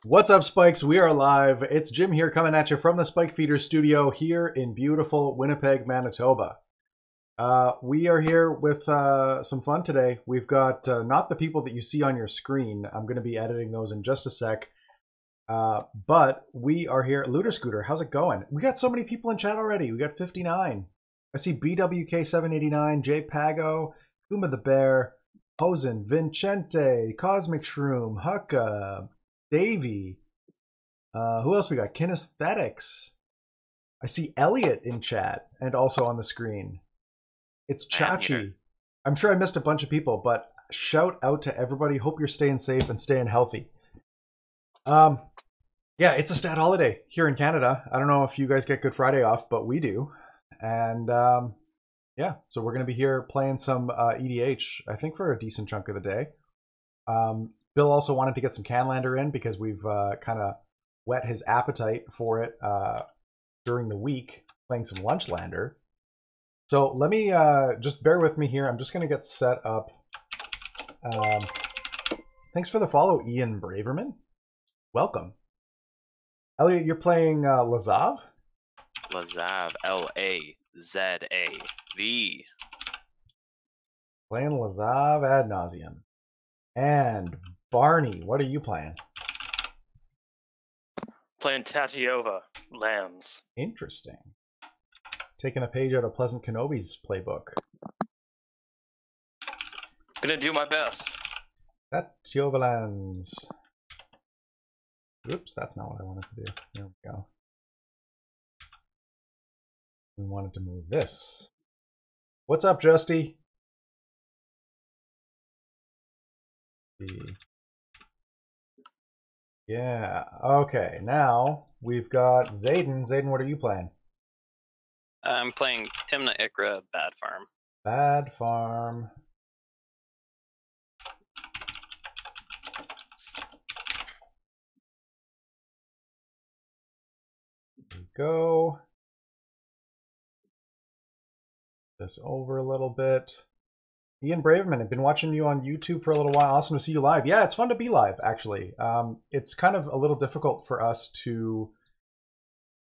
What's up, Spikes? We are live. It's Jim here coming at you from the Spike Feeder studio here in beautiful Winnipeg, Manitoba. We are here with some fun today. We've got not the people that you see on your screen. I'm going to be editing those in just a sec. But we are here. Looter Scooter, how's it going? We got so many people in chat already. We got 59. I see BWK789, Jay Pago, Kuma the Bear, Hosen, Vincente, Cosmic Shroom, Hucka, Davey. Who else we got? Kinesthetics. I see Elliot in chat and also on the screen. It's Chachi. I'm sure I missed a bunch of people, but shout out to everybody. Hope you're staying safe and staying healthy. Yeah, it's a stat holiday here in Canada. I don't know if you guys get Good Friday off, but we do. And yeah, so we're going to be here playing some EDH, I think, for a decent chunk of the day. Bill also wanted to get some Canlander in because we've kind of whet his appetite for it during the week, playing some Lunchlander. So let me just bear with me here. I'm just going to get set up. Thanks for the follow, Ian Braverman. Welcome. Elliot, you're playing Lazav? Lazav, L-A-Z-A-V. Playing Lazav ad nauseum. And Barney, what are you playing? Playing Tatiova, Lambs. Interesting. Taking a page out of Pleasant Kenobi's playbook. Gonna do my best. Tatiova lands. Oops, that's not what I wanted to do. There we go. We wanted to move this. What's up, Justy? Yeah, okay, now we've got Zayden. Zayden, what are you playing? I'm playing Timna Ikra, Bad Farm. Bad Farm. There we go. This over a little bit. Ian Braverman, I've been watching you on YouTube for a little while. Awesome to see you live. Yeah, it's fun to be live, actually. It's kind of a little difficult for us to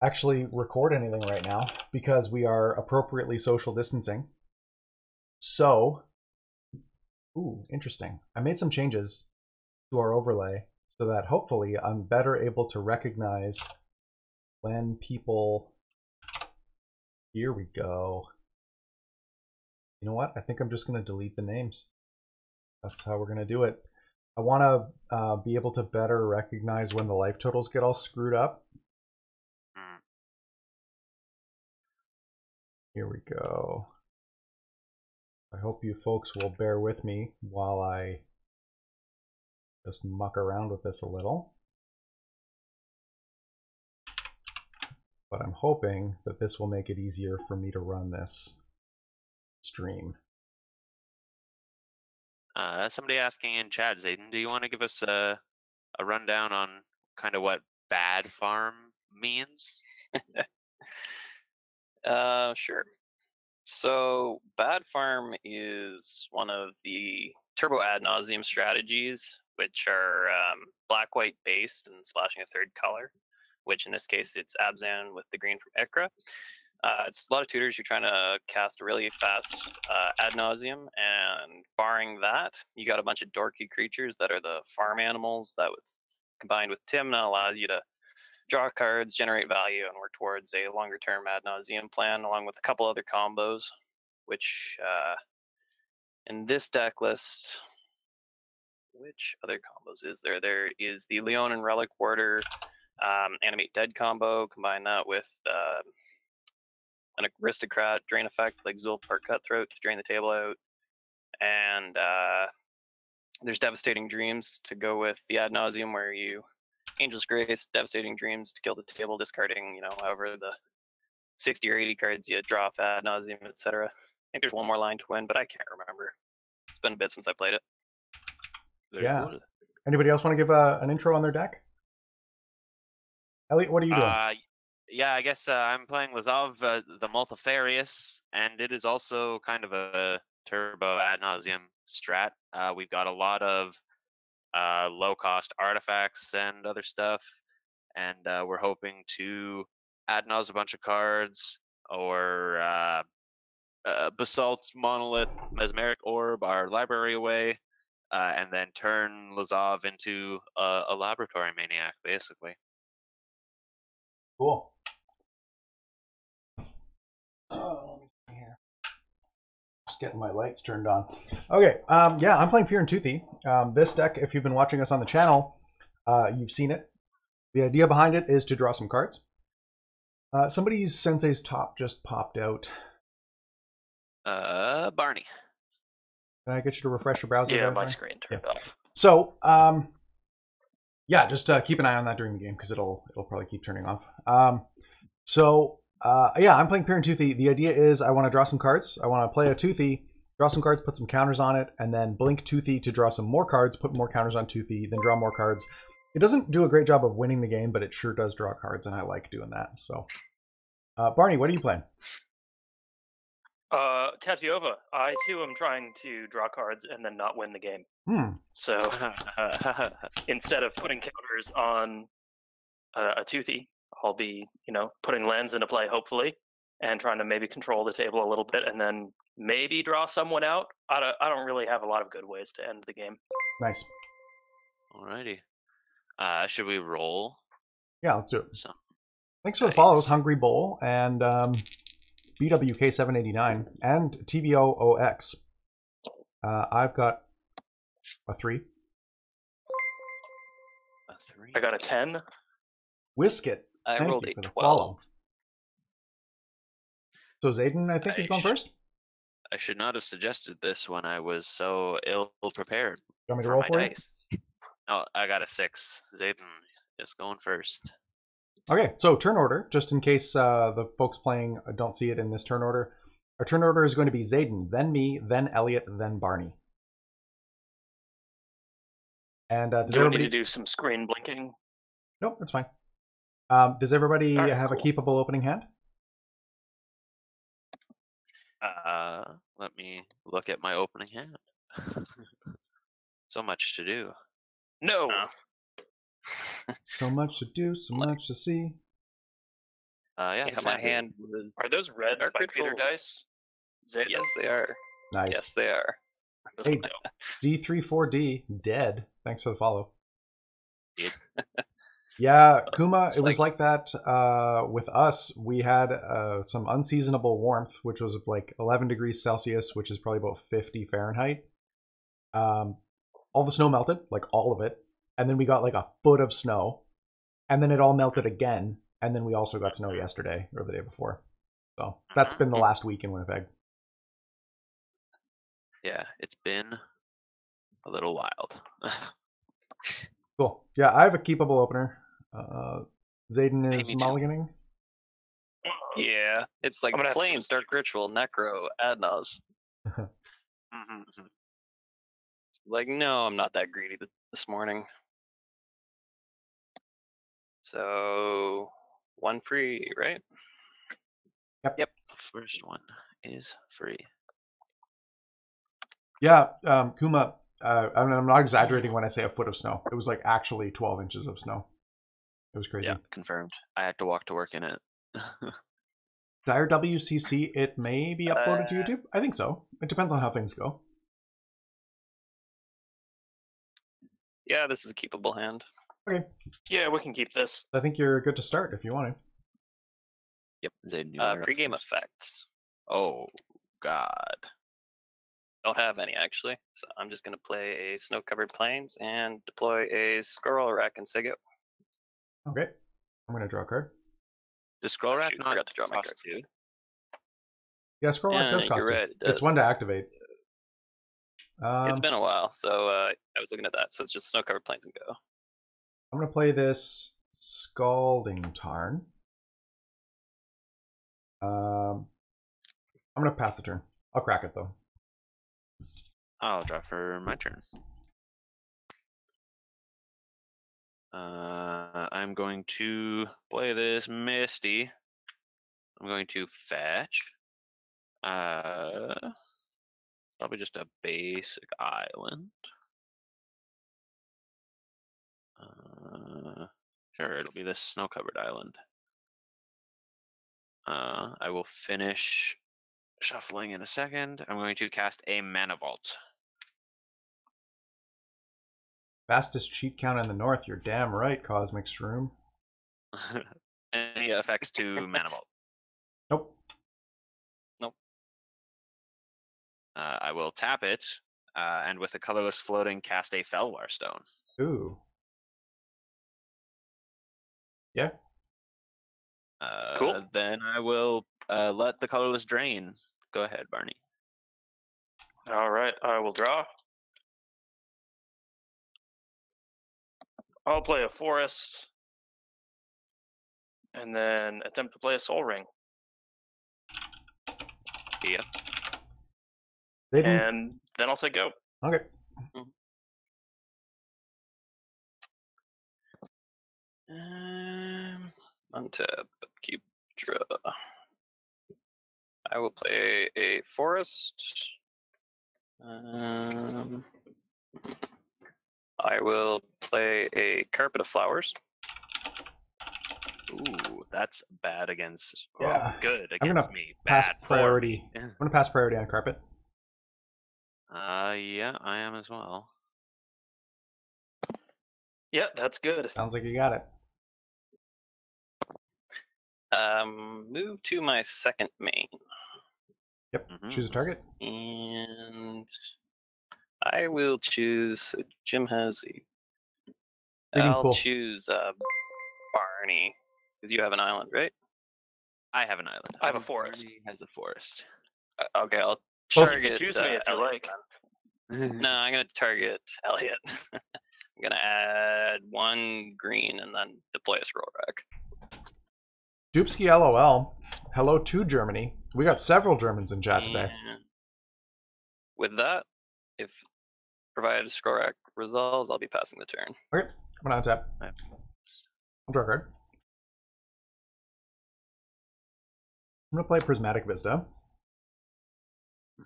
actually record anything right now because we are appropriately social distancing. So, ooh, interesting. I made some changes to our overlay so that hopefully I'm better able to recognize when people... Here we go. You know what? I think I'm just going to delete the names. That's how we're going to do it. I want to be able to better recognize when the life totals get all screwed up. Here we go. I hope you folks will bear with me while I just muck around with this a little. But I'm hoping that this will make it easier for me to run this stream. Somebody asking in chat, Zayden, do you want to give us a rundown on kind of what Bad Farm means? Sure. So Bad Farm is one of the turbo ad nauseum strategies, which are black-white based and splashing a third color, which in this case it's Abzan with the green from Ikra. It's a lot of tutors. You're trying to cast a really fast ad nauseum, and barring that, you got a bunch of dorky creatures that are the farm animals that, combined with Timna, allows you to draw cards, generate value, and work towards a longer-term ad nauseum plan, along with a couple other combos, which in this deck list, which other combos is there? There is the Leon and Relic Warder Animate Dead combo. Combine that with an Aristocrat drain effect like Zulfar Cutthroat to drain the table out. And there's Devastating Dreams to go with the ad nauseum, where you Angel's Grace, Devastating Dreams to kill the table, discarding, however the 60 or 80 cards you draw off ad nauseum, etc. I think there's one more line to win, but I can't remember. It's been a bit since I played it. Yeah. Cool. Anybody else want to give an intro on their deck? Elliot, what are you doing? Yeah, I guess I'm playing Lazav, the Multifarious, and it is also kind of a turbo ad nauseum strat. We've got a lot of low-cost artifacts and other stuff. And we're hoping to ad-nause a bunch of cards, or Basalt, Monolith, Mesmeric Orb, our library away, and then turn Lazov into a laboratory maniac, basically. Cool. Oh, let me see here. Just getting my lights turned on. Okay, yeah, I'm playing Pure and Toothy. This deck, if you've been watching us on the channel, you've seen it. The idea behind it is to draw some cards. Somebody's Sensei's top just popped out. Barney. Can I get you to refresh your browser? Yeah, my screen turned off. So, yeah, just keep an eye on that during the game because it'll probably keep turning off. Yeah, I'm playing Pure and Toothy. The idea is I want to draw some cards. I want to play a Toothy, draw some cards, put some counters on it, and then blink Toothy to draw some more cards, put more counters on Toothy, then draw more cards. It doesn't do a great job of winning the game, but it sure does draw cards, and I like doing that. So, Barney, what are you playing? Tatiova. I too am trying to draw cards and then not win the game. So instead of putting counters on a Toothy, I'll be, putting lands into play hopefully, and trying to maybe control the table a little bit, and then maybe draw someone out. I don't really have a lot of good ways to end the game. Nice. Alrighty. Should we roll? Yeah, let's do it. So, thanks for the follows, Hungry Bowl and BWK789 and TVOOX. I've got a 3. A 3. I got a 10. Whisket. I Thank rolled you a for the 12. follow. So Zayden, I think, is going first. I should not have suggested this when I was so ill prepared. You want me to roll for you? Dice. Oh, I got a 6. Zayden is going first. Okay, so turn order, just in case the folks playing don't see it in this turn order. Our turn order is going to be Zayden, then me, then Elliot, then Barney. And does Do we everybody need to do some screen blinking? Nope, that's fine. Does everybody have a keepable opening hand? Let me look at my opening hand. So much to do. No. So much to do, so much to see. Yeah, My hand was. Are those red Dark spike feeder Ritual. dice? Zayden? Yes, they are. Nice. Yes, they are. Hey, D34D, dead. Thanks for the follow. Yeah, Kuma, it was like that with us. We had some unseasonable warmth, which was like 11 degrees Celsius, which is probably about 50 Fahrenheit. All the snow melted, like all of it. And then we got like a foot of snow. And then it all melted again. And then we also got snow yesterday or the day before. So that's been the last week in Winnipeg. Yeah, it's been a little wild. Cool. Yeah, I have a keepable opener. Zayden is me too. mulliganing. Yeah, it's like I'm gonna have to Flames, Dark Ritual, Necro, Adnaz. Like, no, I'm not that greedy this morning. So, one free, right? Yep. First one is free. Yeah, Kuma, I'm not exaggerating when I say a foot of snow. It was like actually 12 inches of snow. It was crazy. Yeah, confirmed. I had to walk to work in it. Dire WCC, it may be uploaded to YouTube. I think so. It depends on how things go. Yeah, this is a keepable hand. Okay. Yeah, we can keep this. I think you're good to start if you want to. Yep, Zayden, you are up Pre-game first. effects. Oh, God. Don't have any, actually. So I'm just going to play a Snow-Covered Plains and deploy a Squirrel Rack and Sigo. Okay. I'm going to draw a card. Does Scroll Rack shoot, not forgot to draw my cost card. 2? Yeah, Scroll Rack does you're cost right, it. it It's one does. to activate. It's been a while, so I was looking at that. So it's just Snow-Covered Plains and go. I'm going to play this Scalding Tarn. I'm going to pass the turn. I'll crack it, though. I'll draw for my turn. I'm going to play this Misty. I'm going to fetch. Probably just a basic island. Sure, it'll be this snow-covered island. I will finish shuffling in a second. I'm going to cast a Mana Vault. Fastest cheat count in the north. You're damn right, Cosmic Shroom. Any effects to Mana Vault? Nope. I will tap it, and with a colorless floating, cast a Felwar Stone. Ooh. Yeah. Cool. Then I will let the colorless drain. Go ahead, Barney. All right, I will draw. I'll play a forest, and then attempt to play a Soul Ring. Yeah. And then I'll say go. Okay. Untap, keep draw. I will play a forest. I will play a carpet of flowers. Ooh, that's bad against. Yeah. Good I'm against gonna me. pass Bad priority. For me. I'm gonna pass priority on carpet. Yeah, I am as well. Yeah, that's good. Sounds like you got it. Move to my second main. Yep. Choose a target. And I will choose. So Jim has a. Reading I'll pool. choose Barney because you have an island, right? I have an island. I have a forest. Barney has a forest. Okay, I'll You target. can choose me if you Elliot like. then. No, I'm gonna target Elliot. I'm gonna add 1 green and then deploy a scroll rack. Dupsky LOL. Hello to Germany. We got several Germans in chat today. And with that, if provided scroll rack resolves, I'll be passing the turn. Okay. I'm gonna untap. I'll draw a card. I'm gonna play Prismatic Vista.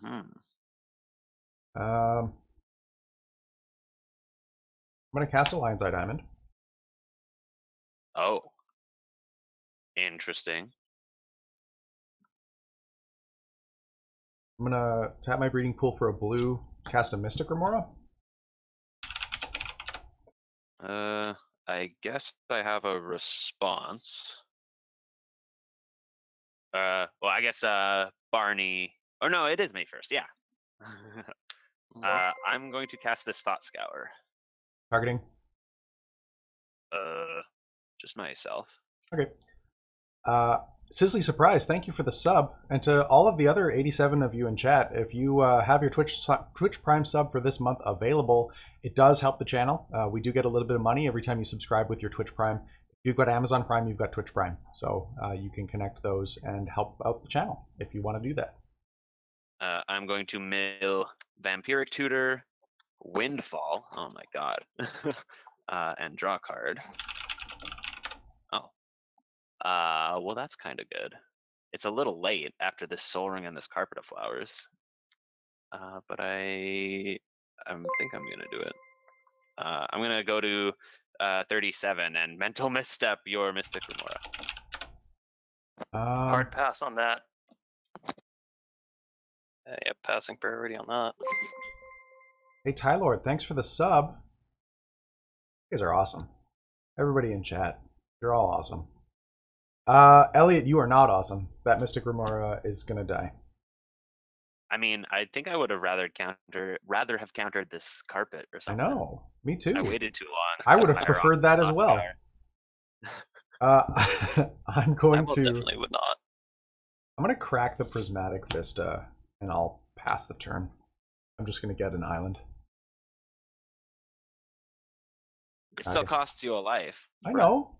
I'm gonna cast a Lion's Eye Diamond. Oh. Interesting. I'm gonna tap my breeding pool for a blue, cast a Mystic Remora. I guess I have a response. Well, I guess Barney. Oh no, it is me first. Yeah. I'm going to cast this Thought Scour. Targeting. Just myself. Okay. Sizzly Surprise, thank you for the sub. And to all of the other 87 of you in chat, if you have your Twitch Prime sub for this month available, it does help the channel. We do get a little bit of money every time you subscribe with your Twitch Prime. If you've got Amazon Prime, you've got Twitch Prime. So you can connect those and help out the channel if you want to do that. I'm going to mill Vampiric Tutor, Windfall. Oh my god. And draw a card. Oh. Well, that's kind of good. It's a little late after this Soul Ring and this Carpet of Flowers. But I think I'm going to do it. I'm going to go to 37 and Mental Misstep your Mystic Remora. Hard pass on that. Yeah, passing priority on that. Hey, Tylord, thanks for the sub. You guys are awesome. Everybody in chat, you're all awesome. Elliot, you are not awesome. That Mystic Remora is gonna die. I mean, I think I would have rather have countered this carpet or something. I know. Me too. I waited too long. I would have preferred that as well. I'm going to. Definitely would not. I'm going to crack the Prismatic Vista, and I'll pass the turn. I'm just going to get an island. It still costs you a life. I know.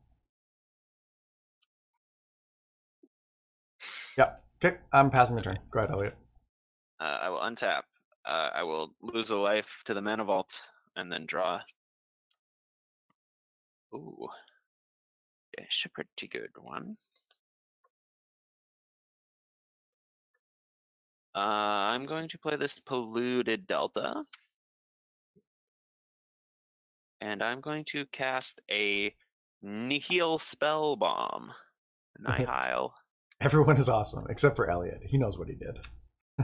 Yep. Okay, I'm passing the turn. Go ahead, Elliot. I will untap. I will lose a life to the Mana Vault and then draw. Ooh. It's a pretty good one. I'm going to play this Polluted Delta. And I'm going to cast a Nihil Spell Bomb. Nihil. Everyone is awesome, except for Elliot. He knows what he did.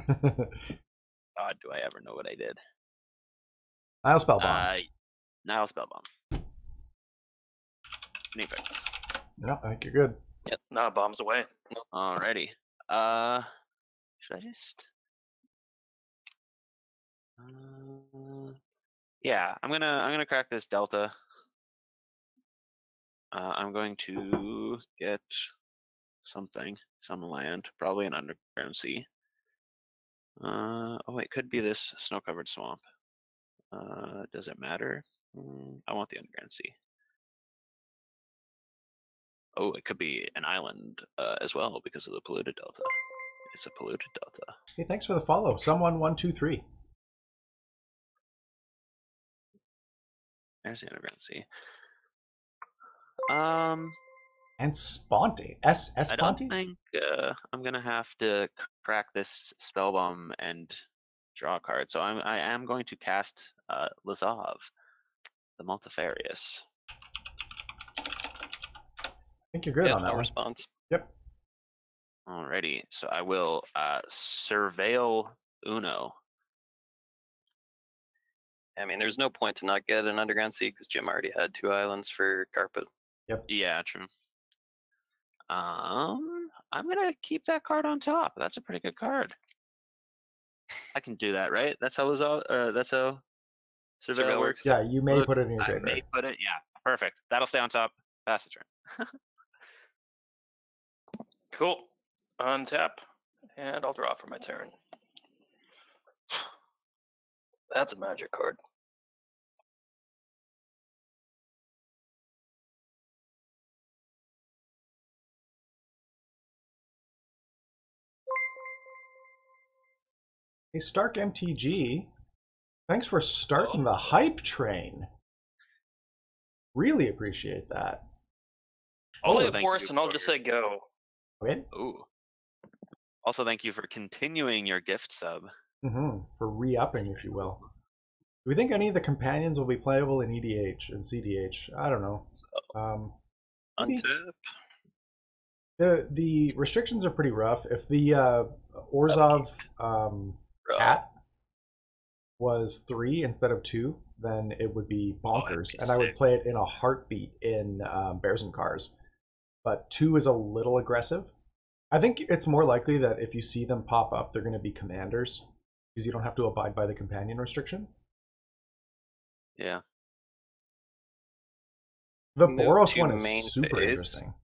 God, do I ever know what I did? Nihil Spell Bomb. Nihil Spell Bomb. Nefix. No, I think you're good. Yep, nah, bombs away. Alrighty. Should I just... yeah, I'm gonna crack this Delta. I'm going to get something, some land, probably an underground sea. Oh, it could be this snow-covered swamp. Does it matter? I want the underground sea. Oh, it could be an island as well because of the polluted delta. It's a polluted delta. Hey, thanks for the follow. Someone123. There's the underground sea. And Sponte. Sponte? I don't think I'm gonna have to crack this spell bomb and draw a card. So I am going to cast Lazav, the Multifarious. I think you're good on that one. Response. Yep. Alrighty, so I will surveil Uno. I mean, there's no point to not get an underground sea because Jim already had 2 islands for carpet. Yep. Yeah, true. I'm gonna keep that card on top. That's a pretty good card. I can do that, right? That's how surveil works. Yeah, you may put it in your I graveyard. may put it. Yeah, perfect. That'll stay on top. Pass the turn. Cool. Untap, and I'll draw for my turn. That's a magic card. Hey, Stark MTG, thanks for starting the hype train. Really appreciate that. I'll say forest and I'll just say go. Okay. Ooh. Also, thank you for continuing your gift sub. For re-upping, if you will. Do we think any of the companions will be playable in EDH and CDH? I don't know. Untap. The restrictions are pretty rough. If the Orzhov cat was 3 instead of 2, then it would be bonkers, and I would play it in a heartbeat in Bears and Cars. But 2 is a little aggressive. I think it's more likely that if you see them pop up, they're going to be commanders, because you don't have to abide by the companion restriction. Yeah. The Boros one is super interesting.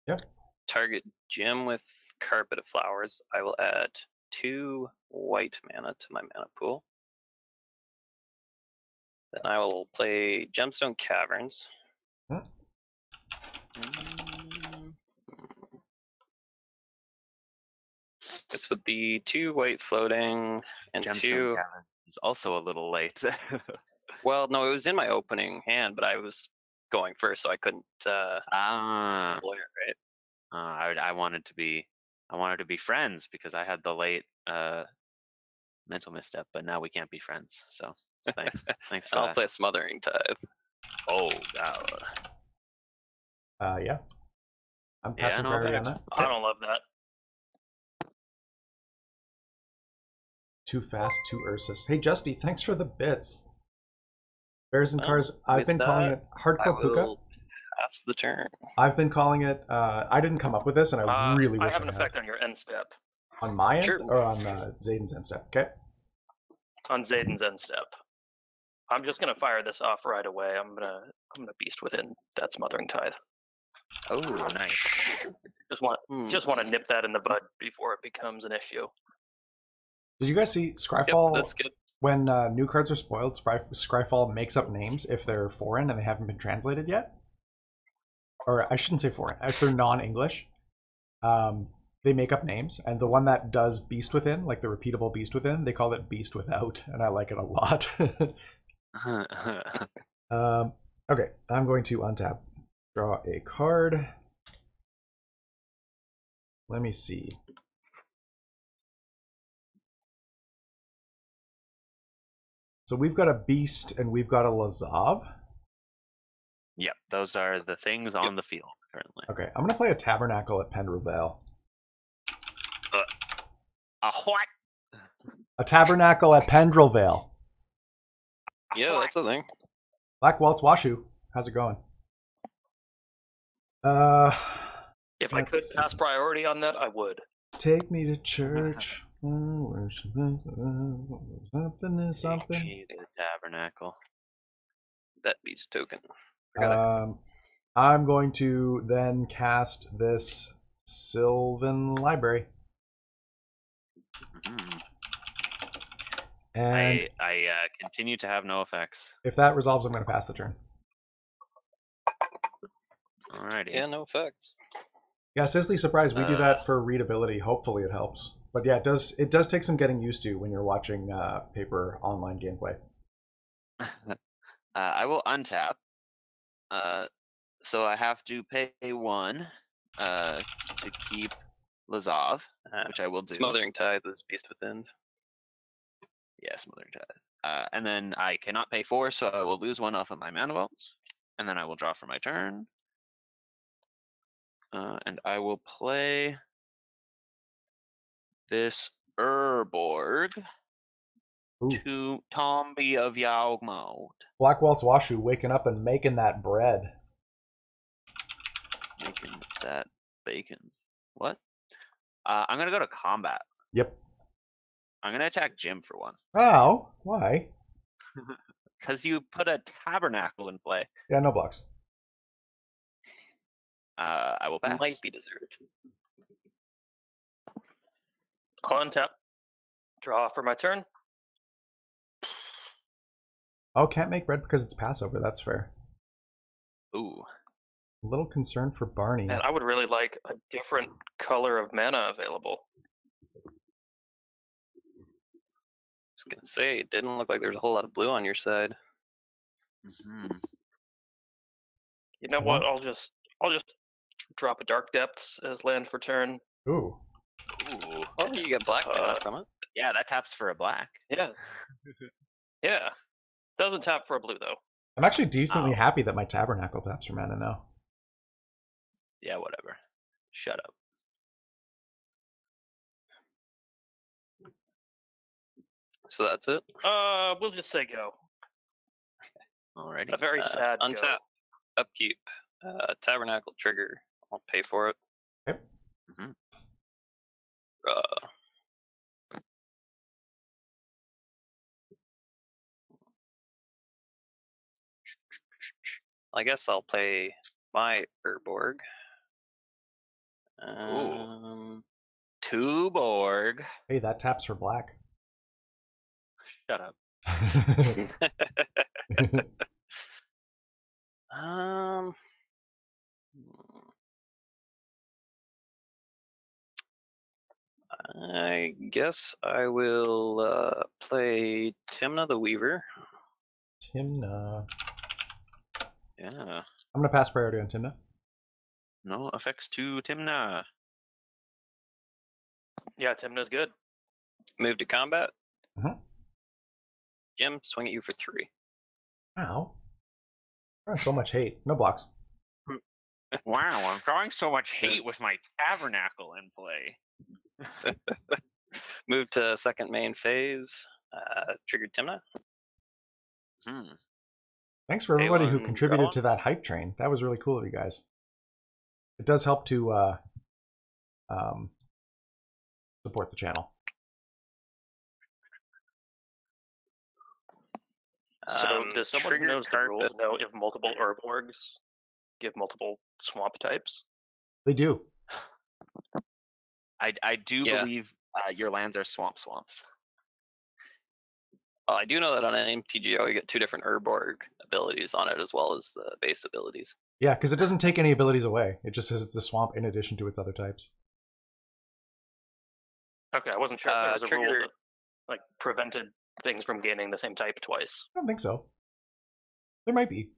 Yep. Target Jim with Carpet of Flowers. I will add 2 white mana to my mana pool. Then I will play Gemstone Caverns. It's with the 2 white floating and Gemstone 2. Caverns is also a little late. Well, no, it was in my opening hand, but I was going first, so I couldn't. Ah. Play it, right? I wanted to be friends because I had the late mental misstep, but now we can't be friends. So thanks, thanks for I'll that. play Smothering Tithe. Oh God. Yeah. I'm passing priority on that. I don't love that. Too fast, too Ursus. Hey, Justy, thanks for the bits. Bears and Cars, I've been calling it Hardcore Puka. Pass the turn. I've been calling it, I didn't come up with this, and I really wish I have an effect on your end step. On my end, Sure. or on Zayden's end step, okay? On Zayden's end step. I'm just gonna fire this off right away. I'm gonna Beast Within that Smothering Tithe. Oh, nice. Just want to nip that in the bud before it becomes an issue. Did you guys see Scryfall? Yep, that's good. When new cards are spoiled, Scryfall makes up names if they're foreign and they haven't been translated yet. Or I shouldn't say foreign. If they're non-English, they make up names. And the one that does Beast Within, like the repeatable Beast Within, they call it Beast Without, and I like it a lot. Okay, I'm going to untap. Draw a card. Let me see. So we've got a Beast and we've got a Lazav. Yep, those are the things on the field currently. Okay, I'm gonna play a Tabernacle at Pendrevale. A what? A Tabernacle at Pendrevale. Yeah, that's the thing. Black Waltz Washu, how's it going? If I could pass priority on that, I would. Take me to church. Something is something. Take me to the Tabernacle. That beats token. I'm going to then cast this Sylvan Library. And I continue to have no effects. If that resolves, I'm going to pass the turn. Alrighty. Yeah, no effects. Yeah, Sisley, surprised we do that for readability. Hopefully it helps. But yeah, it does take some getting used to when you're watching paper online gameplay. I will untap. So I have to pay 1 to keep Lazov, which I will do. Smothering Tithe is Beast Within. Yeah, Smothering Tithe. And then I cannot pay 4, so I will lose 1 off of my mana vaults. And then I will draw for my turn. And I will play this Urborg to Tombi of Yawgmoth. Black Waltz Washu waking up and making that bread. Making that bacon. What? I'm going to go to combat. Yep. I'm going to attack Jim for 1. Oh, why? Because you put a Tabernacle in play. Yeah, no blocks. I will pass. Might be deserved. On tap. Draw for my turn. Oh, can't make red because it's Passover. That's fair. Ooh. A little concerned for Barney. And I would really like a different color of mana available. I was gonna say, it didn't look like there was a whole lot of blue on your side. You know what? I'll just drop a Dark Depths as land for turn. Ooh. Ooh. Oh, you get black mana from it. Yeah, that taps for a black. Yeah. Yeah. Doesn't tap for a blue, though. I'm actually decently happy that my Tabernacle taps for mana now. Yeah, whatever. Shut up. So that's it? We'll just say go. Alrighty. A very sad untap, go. upkeep, Tabernacle trigger. I'll pay for it. Okay. I guess I'll play my Urborg. Ooh. 2 Borg. Hey, that taps for black. Shut up. I guess I will play Timna the Weaver. Timna. Yeah. I'm going to pass priority on Timna. No effects to Timna. Yeah, Timna's good. Move to combat. Mm-hmm. Jim, swing at you for 3. Ow. So much hate. No blocks. Wow, I'm drawing so much hate with my Tabernacle in play. Move to second main phase. Triggered Timna. Thanks for everybody who contributed to that hype train. That was really cool of you guys. It does help to support the channel. So does someone who knows the rules know if multiple Urborgs give multiple swamp types? They do. I do believe your lands are swamps. Well, I do know that on an MTGO you get 2 different Urborg abilities on it as well as the base abilities. Yeah, because it doesn't take any abilities away. It just says it's a swamp in addition to its other types. Okay, I wasn't sure if there was a rule that like prevented things from gaining the same type twice. I don't think so. There might be.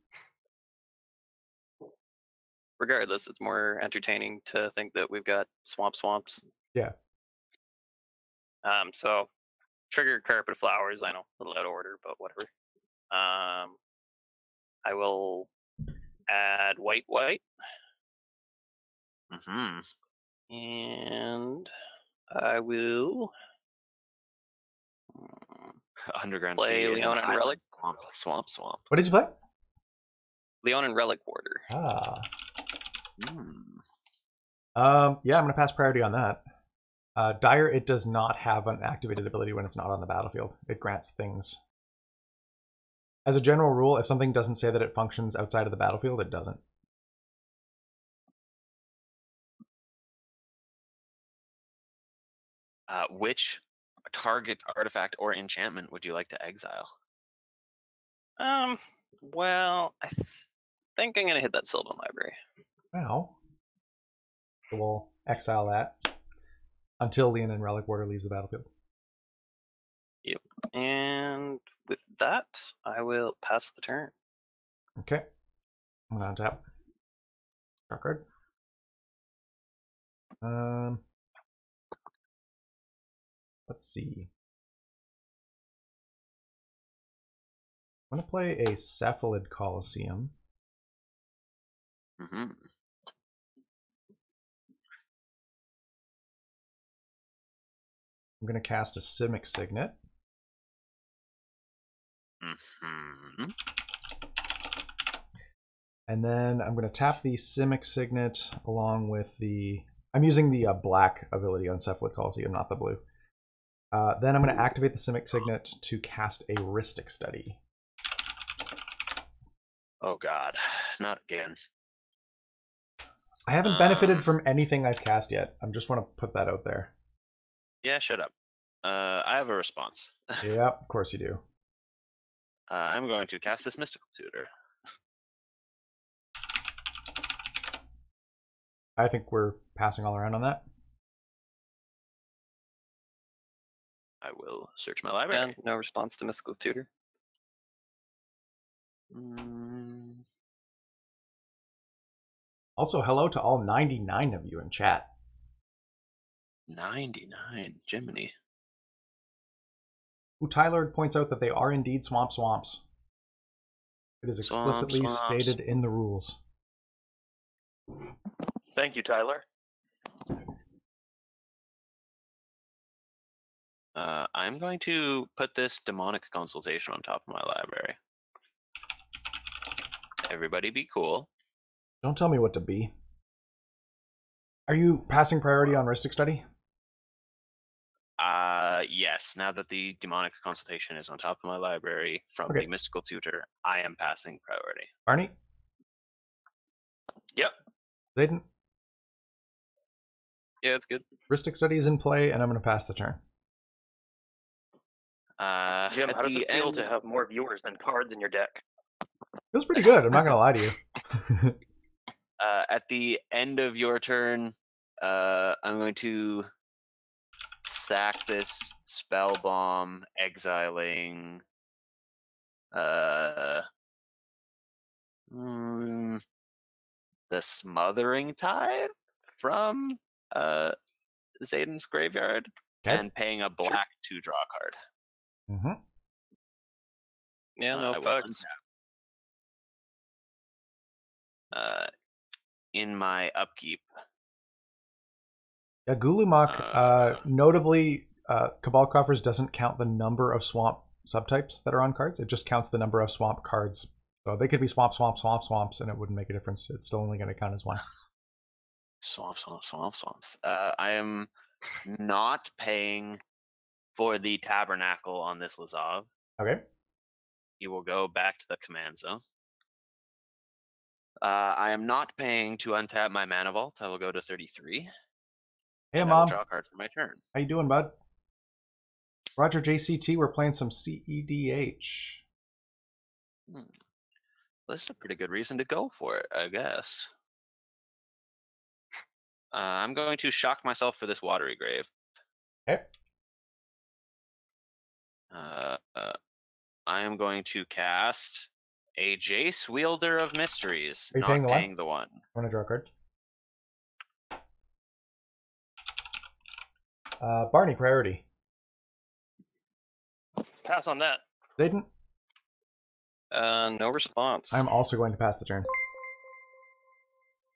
Regardless, it's more entertaining to think that we've got swamps. Yeah. So trigger Carpet Flowers. I know, a little out of order, but whatever. I will add white, white. Mm-hmm. And I will Underground play Sea is an Leonin island. Relic. Swamp. What did you play? Leonin Relic Warder. Ah. Mm. Yeah, I'm going to pass priority on that. Dire, it does not have an activated ability when it's not on the battlefield. It grants things. As a general rule, if something doesn't say that it functions outside of the battlefield, it doesn't. Which target artifact or enchantment would you like to exile? Well, I think I'm gonna hit that Sylvan Library. Wow. So we'll exile that until Leonin Relic Warder leaves the battlefield. Yep. And with that, I will pass the turn. Okay. I'm gonna untap. Draw card. Let's see. I'm gonna play a Cephalid Coliseum. Mm-hmm. I'm gonna cast a Simic Signet. Mm-hmm. And then I'm going to tap the Simic Signet along with the... I'm using the black ability on Cephalid Coliseum, not the blue. Then I'm going to activate the Simic Signet to cast a Rhystic Study. Oh god, not again. I haven't benefited from anything I've cast yet. I just want to put that out there. Yeah, shut up. I have a response. Yeah, of course you do. I'm going to cast this Mystical Tutor. I think we're passing all around on that. I will search my library. And no response to Mystical Tutor. Also, hello to all 99 of you in chat. 99, Jiminy. Ooh, Tyler points out that they are indeed swamps. It is explicitly stated in the rules. Thank you, Tyler. I'm going to put this Demonic Consultation on top of my library. Everybody be cool. Don't tell me what to be. Are you passing priority on Rhystic Study? Yes. Now that the Demonic Consultation is on top of my library from the Mystical Tutor, I am passing priority. Barney? Yep. Zayden? Yeah, it's good. Rhystic Study is in play, and I'm going to pass the turn. Jim, how does it feel to have more viewers than cards in your deck? Feels pretty good, I'm not going to lie to you. At the end of your turn, I'm going to sack this Spell Bomb, exiling the Smothering Tithe from Zayden's graveyard, and paying a black to draw a card. Mm-hmm. Yeah, no bugs. In my upkeep. Yeah, Gulumak, notably, Cabal Coffers doesn't count the number of swamp subtypes that are on cards. It just counts the number of swamp cards. So they could be swamps, and it wouldn't make a difference. It's still only going to count as one. Swamps. I am not paying for the Tabernacle on this Lazav. Okay. You will go back to the command zone. I am not paying to untap my Mana Vault. I will go to 33. Hey, Mom. Mom. Draw a card for my turn. How you doing, bud? Roger JCT, we're playing some CEDH. This is a pretty good reason to go for it, I guess. I'm going to shock myself for this Watery Grave. Okay. I am going to cast a Jace, Wielder of Mysteries. Are you not paying the one. I want to draw a card. Barney, priority. Pass on that. Zayden? No response. I'm also going to pass the turn.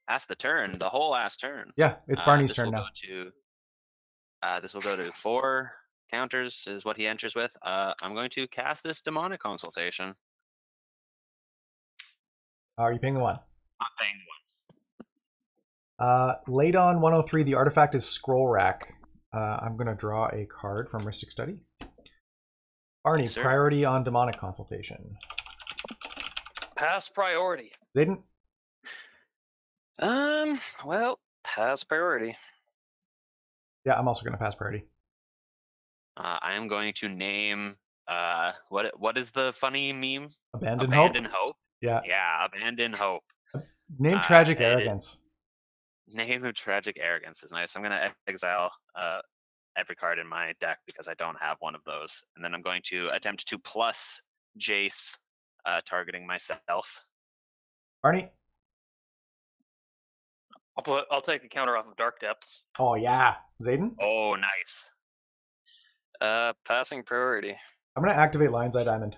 Pass the turn, the whole last turn. Yeah, it's Barney's turn now. This will go to 4 counters is what he enters with. I'm going to cast this demonic consultation. Are you paying the 1? Not paying 1. Late on 103, the artifact is Scroll Rack. I'm going to draw a card from Mystic Study. Barney, Yes, sir. priority on demonic consultation. Pass priority. Zayden? Well, pass priority. Yeah, I'm also going to pass priority. I am going to name what is the funny meme? Abandon Hope. Yeah. Yeah, Abandon Hope. Name Tragic Arrogance. Name of Tragic Arrogance is nice. I'm going to exile every card in my deck because I don't have one of those. And then I'm going to attempt to plus Jace, targeting myself. Barney? I'll take a counter off of Dark Depths. Oh, yeah. Zayden? Oh, nice. Passing priority. I'm going to activate Lion's Eye Diamond.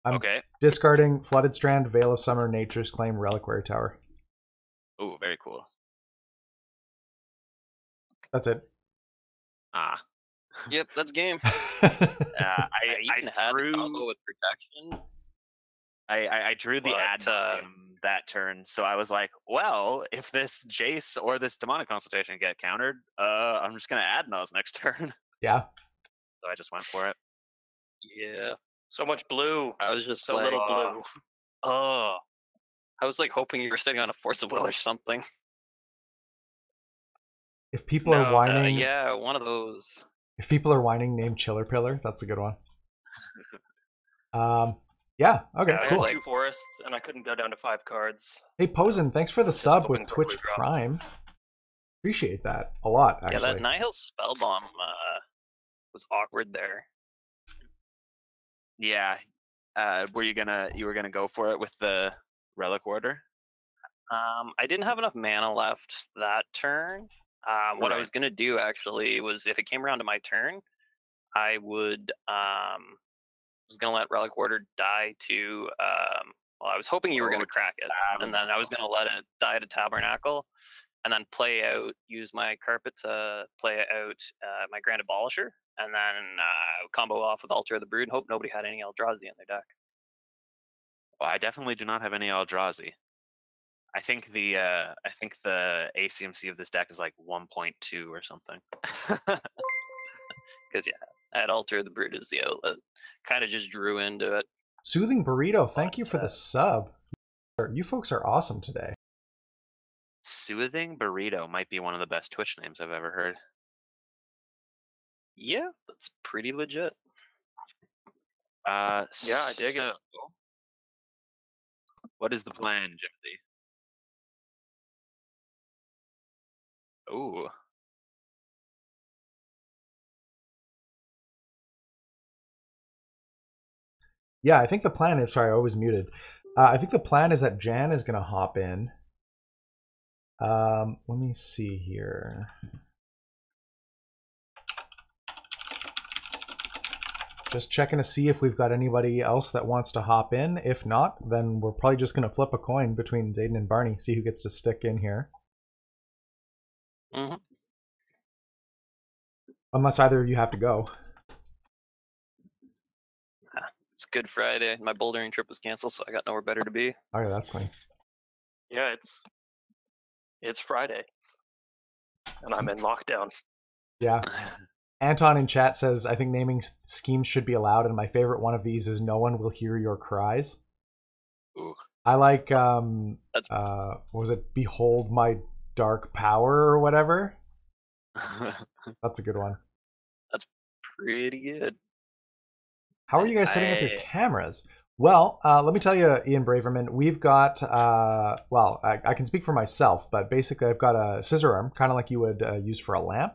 I'm okay. Discarding Flooded Strand, Veil of Summer, Nature's Claim, Reliquary Tower. Oh, very cool. That's it. Yep, that's game. I even had a combo with protection. I drew the ad nauseam that turn, so I was like, well, if this Jace or this demonic consultation get countered, I'm just gonna ad nause next turn. Yeah. So I just went for it. Yeah. So much blue. I was just so like, little blue. Oh. I was like hoping you were sitting on a Force of Will or something. If people are whining, yeah, one of those. If people are whining, name Chiller Pillar. That's a good one. Yeah. Okay. I Cool. had 2 forests, and I couldn't go down to 5 cards. Hey, Posen, thanks for the sub with hoping for a Twitch redraw. Prime. Appreciate that a lot. Actually. Yeah, that Nihil Spellbomb was awkward there. Yeah. You were gonna go for it with the Relic Order? I didn't have enough mana left that turn. What I was gonna do actually was, if it came around to my turn, I would was gonna let Relic Order die to well, I was hoping you were gonna crack it, and then I was gonna let it die to Tabernacle, and then use my carpet to play out my Grand Abolisher, and then combo off with Altar of the Brood and hope nobody had any Eldrazi in their deck. Well, I definitely do not have any Eldrazi. I think the ACMC of this deck is like 1.2 or something. Because yeah, at Altar the Brood is the outlet. Kind of just drew into it. Soothing Burrito, thank you for the sub. You folks are awesome today. Soothing Burrito might be one of the best Twitch names I've ever heard. Yeah, that's pretty legit. Yeah, I dig it. What is the plan, Jimothy? Ooh. Yeah, I think the plan is... Sorry, I was muted. I think the plan is that Jan is going to hop in. Let me see here. Just checking to see if we've got anybody else that wants to hop in. If not, then we're probably just going to flip a coin between Zayden and Barney, see who gets to stick in here. Mm-hmm. Unless either of you have to go. It's Good Friday. My bouldering trip was canceled, so I got nowhere better to be. Oh yeah, that's fine. Yeah, it's Friday, and I'm in lockdown. Yeah. Anton in chat says, I think naming schemes should be allowed, and my favorite one of these is no one will hear your cries. Ooh. I like, what was it, Behold My Dark Power or whatever? That's a good one. That's pretty good. How are you guys setting up your cameras? Well, let me tell you, Ian Braverman, we've got, well, I can speak for myself, but basically I've got a scissor arm, kind of like you would use for a lamp.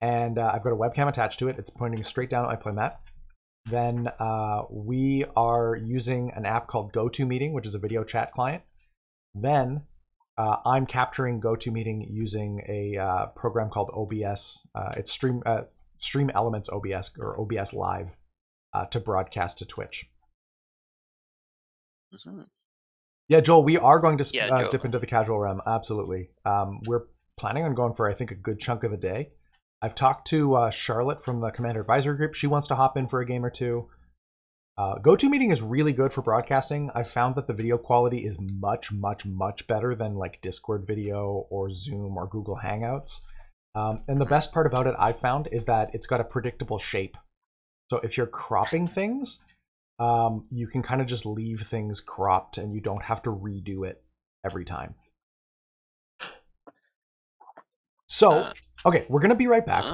And I've got a webcam attached to it. It's pointing straight down at my playmat. Then we are using an app called GoToMeeting, which is a video chat client. Then I'm capturing GoToMeeting using a program called OBS. It's Stream Elements OBS, or OBS Live, to broadcast to Twitch. Mm-hmm. Yeah, Joel, we are going to Yeah, dip into the casual realm. Absolutely. We're planning on going for, I think, a good chunk of the day. I've talked to Charlotte from the Commander Advisory Group. She wants to hop in for a game or two. GoToMeeting is really good for broadcasting. I've found that the video quality is much, much, much better than like Discord video or Zoom or Google Hangouts. And the best part about it, I've found, is that it's got a predictable shape. So if you're cropping things, you can kind of just leave things cropped and you don't have to redo it every time. So, okay, we're going to be right back.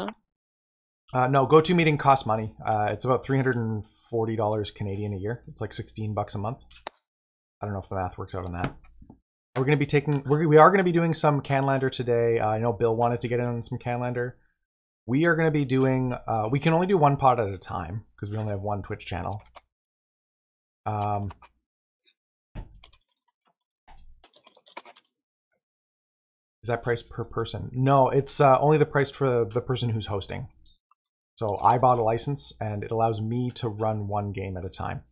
No, GoToMeeting costs money. It's about $340 Canadian a year. It's like $16 a month. I don't know if the math works out on that. We're going to be taking, we are going to be doing some Canlander today. I know Bill wanted to get in on some Canlander. We are going to be doing, we can only do one pod at a time because we only have one Twitch channel. Is that price per person? No, it's only the price for the person who's hosting. So I bought a license and it allows me to run one game at a time.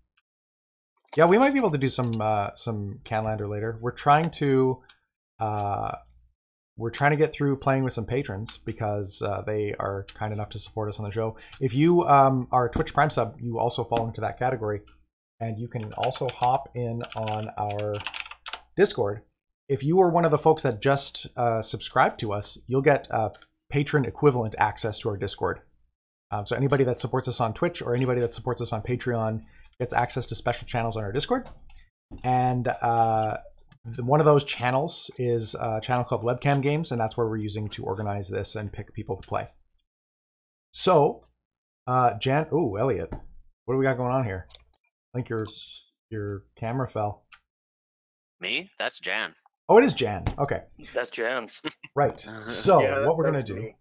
Yeah, we might be able to do some Canlander later. We're trying to get through playing with some patrons because they are kind enough to support us on the show. If you are a Twitch Prime sub, you also fall into that category. And you can also hop in on our Discord. If you are one of the folks that just subscribed to us, you'll get patron equivalent access to our Discord. So anybody that supports us on Twitch or anybody that supports us on Patreon gets access to special channels on our Discord. And one of those channels is a channel called Webcam Games, and that's where we're using to organize this and pick people to play. So, Elliot, what do we got going on here? I think your camera fell. Me? That's Jan. Oh, it is Jan. Okay. That's Jan's. Right. So Yeah, what we're going to do,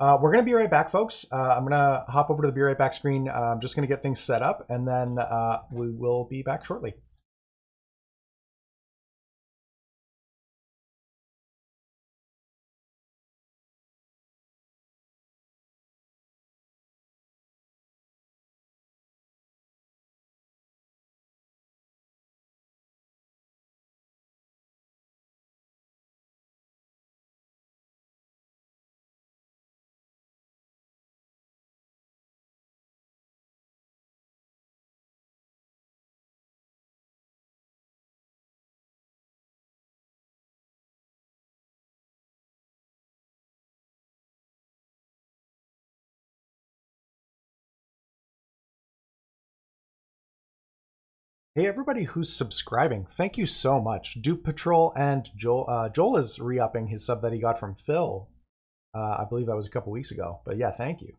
we're going to be right back, folks. I'm going to hop over to the Be Right Back screen. I'm just going to get things set up, and then we will be back shortly. Hey, everybody who's subscribing, thank you so much. Duke Patrol and Joel. Joel is re-upping his sub that he got from Phil. I believe that was a couple weeks ago. But yeah, thank you.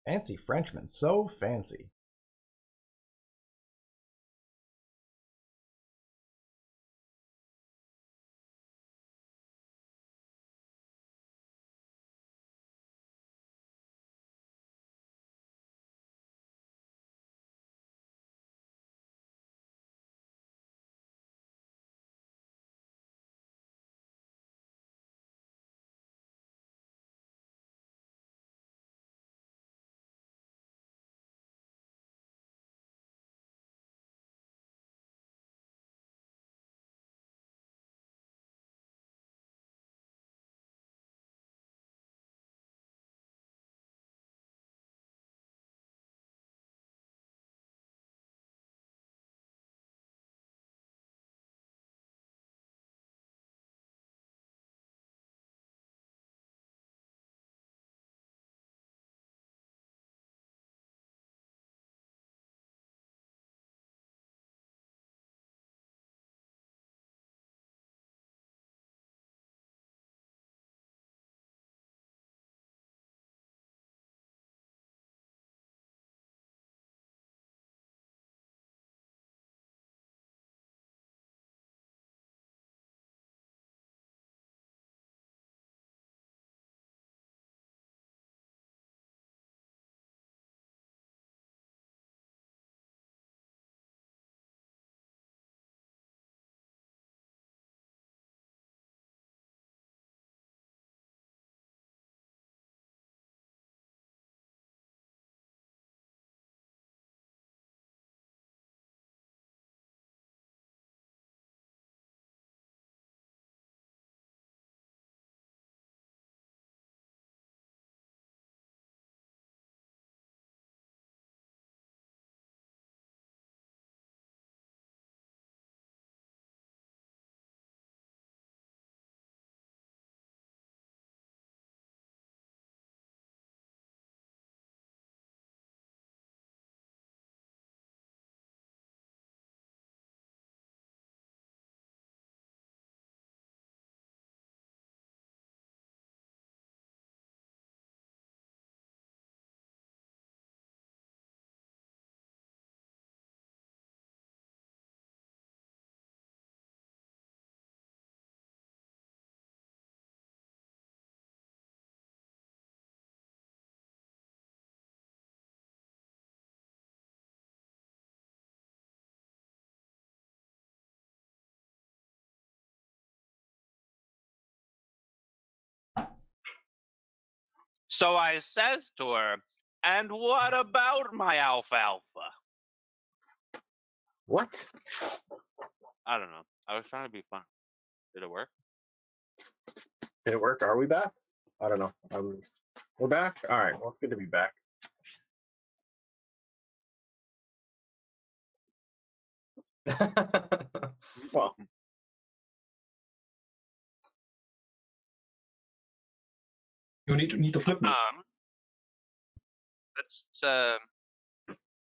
Fancy Frenchman, so fancy. So I says to her, and what about my alfalfa? What? I don't know. I was trying to be fun. Did it work? Did it work? Are we back? I don't know. We're back? All right. Well, it's good to be back. Well, you need to flip me.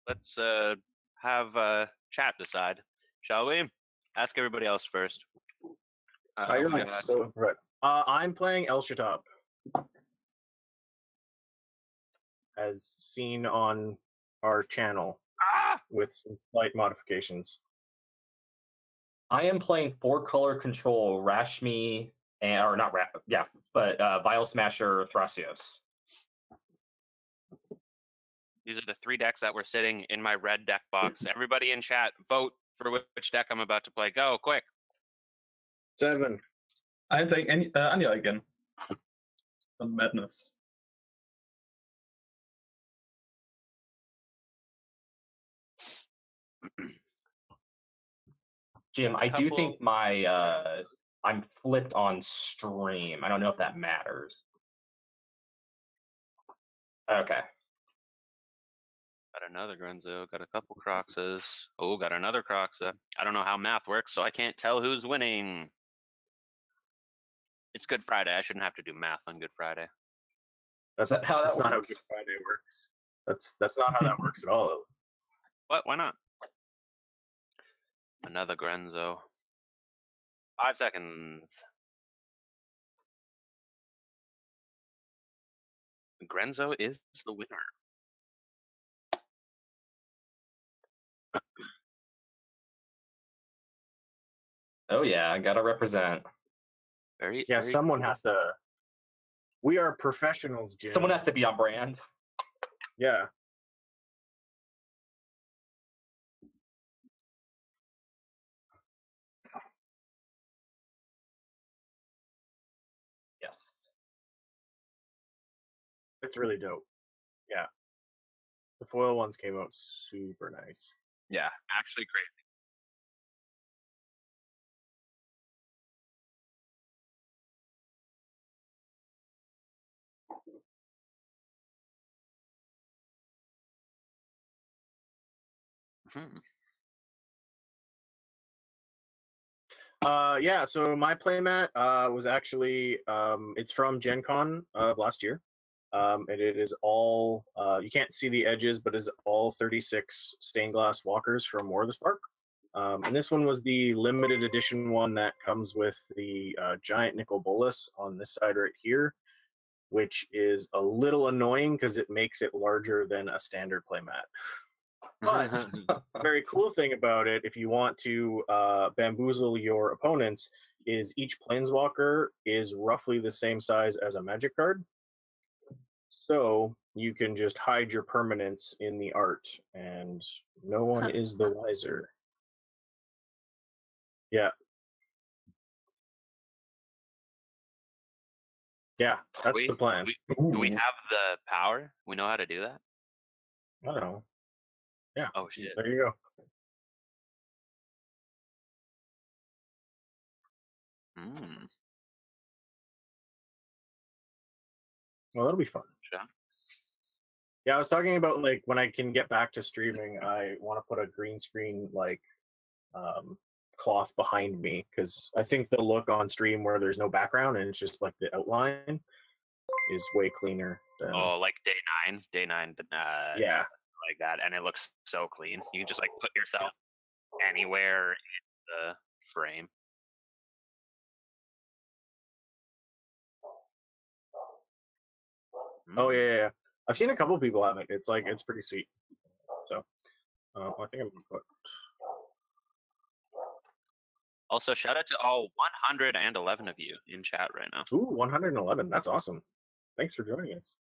Let's have chat decide, shall we? Ask everybody else first. you're like so right. I'm playing El Shatab, as seen on our channel, with some slight modifications. I am playing 4-color control Rashmi, or not but Vile Smasher Thrasios. These are the 3 decks that were sitting in my red deck box. Everybody in chat, vote for which deck I'm about to play. Go, quick. 7. I'm playing Anya again. Some madness. Jim, I do think I'm flipped on stream. I don't know if that matters. Okay. Got another Grenzo, got a couple Croxes. Oh, got another Croxa. I don't know how math works, so I can't tell who's winning. It's Good Friday. I shouldn't have to do math on Good Friday. That's not how Good Friday works. That's not how that works at all. What? Why not? Another Grenzo. 5 seconds. Grenzo is the winner. Oh yeah, I gotta represent. Very someone has to. We are professionals, Jim. Someone has to be on brand. Yeah. Yes. It's really dope. Yeah. The foil ones came out super nice. Yeah, actually crazy. Yeah, so my playmat was actually it's from Gen Con of last year. And it is all you can't see the edges, but is all 36 stained glass walkers from War of the Spark. And this one was the limited edition one that comes with the giant nickel bolus on this side right here, which is a little annoying because it makes it larger than a standard playmat. But the very cool thing about it, if you want to bamboozle your opponents, is each planeswalker is roughly the same size as a magic card. So you can just hide your permanents in the art, and no one is the wiser. Yeah. Yeah, that's the plan. Do we have the power? We know how to do that? I don't know. Yeah. Oh, shit. There you go. Well, that'll be fun. Sure. Yeah, I was talking about like when I can get back to streaming, I want to put a green screen like cloth behind me, because I think the look on stream where there's no background and it's just like the outline is way cleaner. Oh, like day nine, yeah, like that, and it looks so clean. You can just like put yourself anywhere in the frame. Oh yeah. I've seen a couple people have it. It's like, it's pretty sweet. So I think I'm gonna put. Also, shout out to all 111 of you in chat right now. Ooh, 111. That's awesome. Thanks for joining us.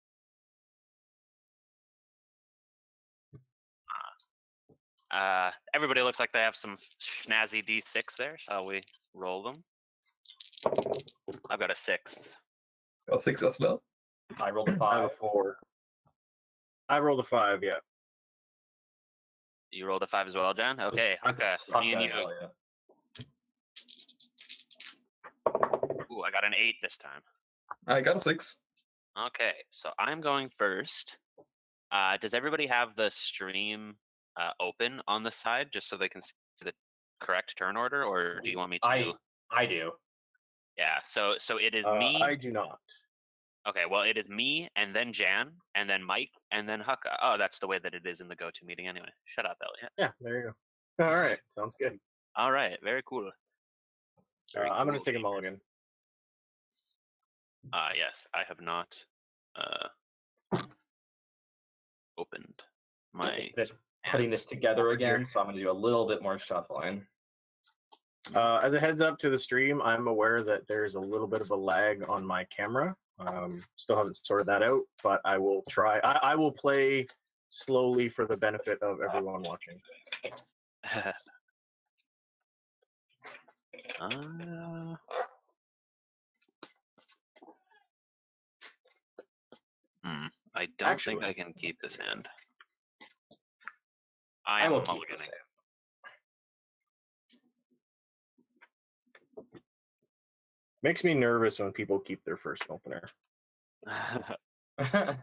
Everybody looks like they have some snazzy D6 there. Shall we roll them? I've got a 6. Got 6 as well. I rolled a I have 5. a 4. I rolled a 5. Yeah. You rolled a 5 as well, Jan? Okay, Haka, Haka, me and you. hell yeah. Ooh, I got an 8 this time. I got a 6. Okay, so I'm going first. Does everybody have the stream open on the side just so they can see the correct turn order, or do you want me to? I do. Yeah, so it is me. I do not. Okay, well, it is me, and then Jan, and then Mike, and then Haka. Oh, that's the way that it is in the go-to meeting anyway. Shut up, Elliot. Yeah, there you go. All right, sounds good. All right, very cool. Very I'm going cool, to take a gamers. mulligan. Yes, I have not opened my... Just putting this together again, so I'm going to do a little bit more shuffling. As a heads up to the stream, I'm aware that there's a little bit of a lag on my camera. Still haven't sorted that out, but I will try. I will play slowly for the benefit of everyone watching. I don't think I can keep this hand. I will am keep mulliganing. Makes me nervous when people keep their first opener. This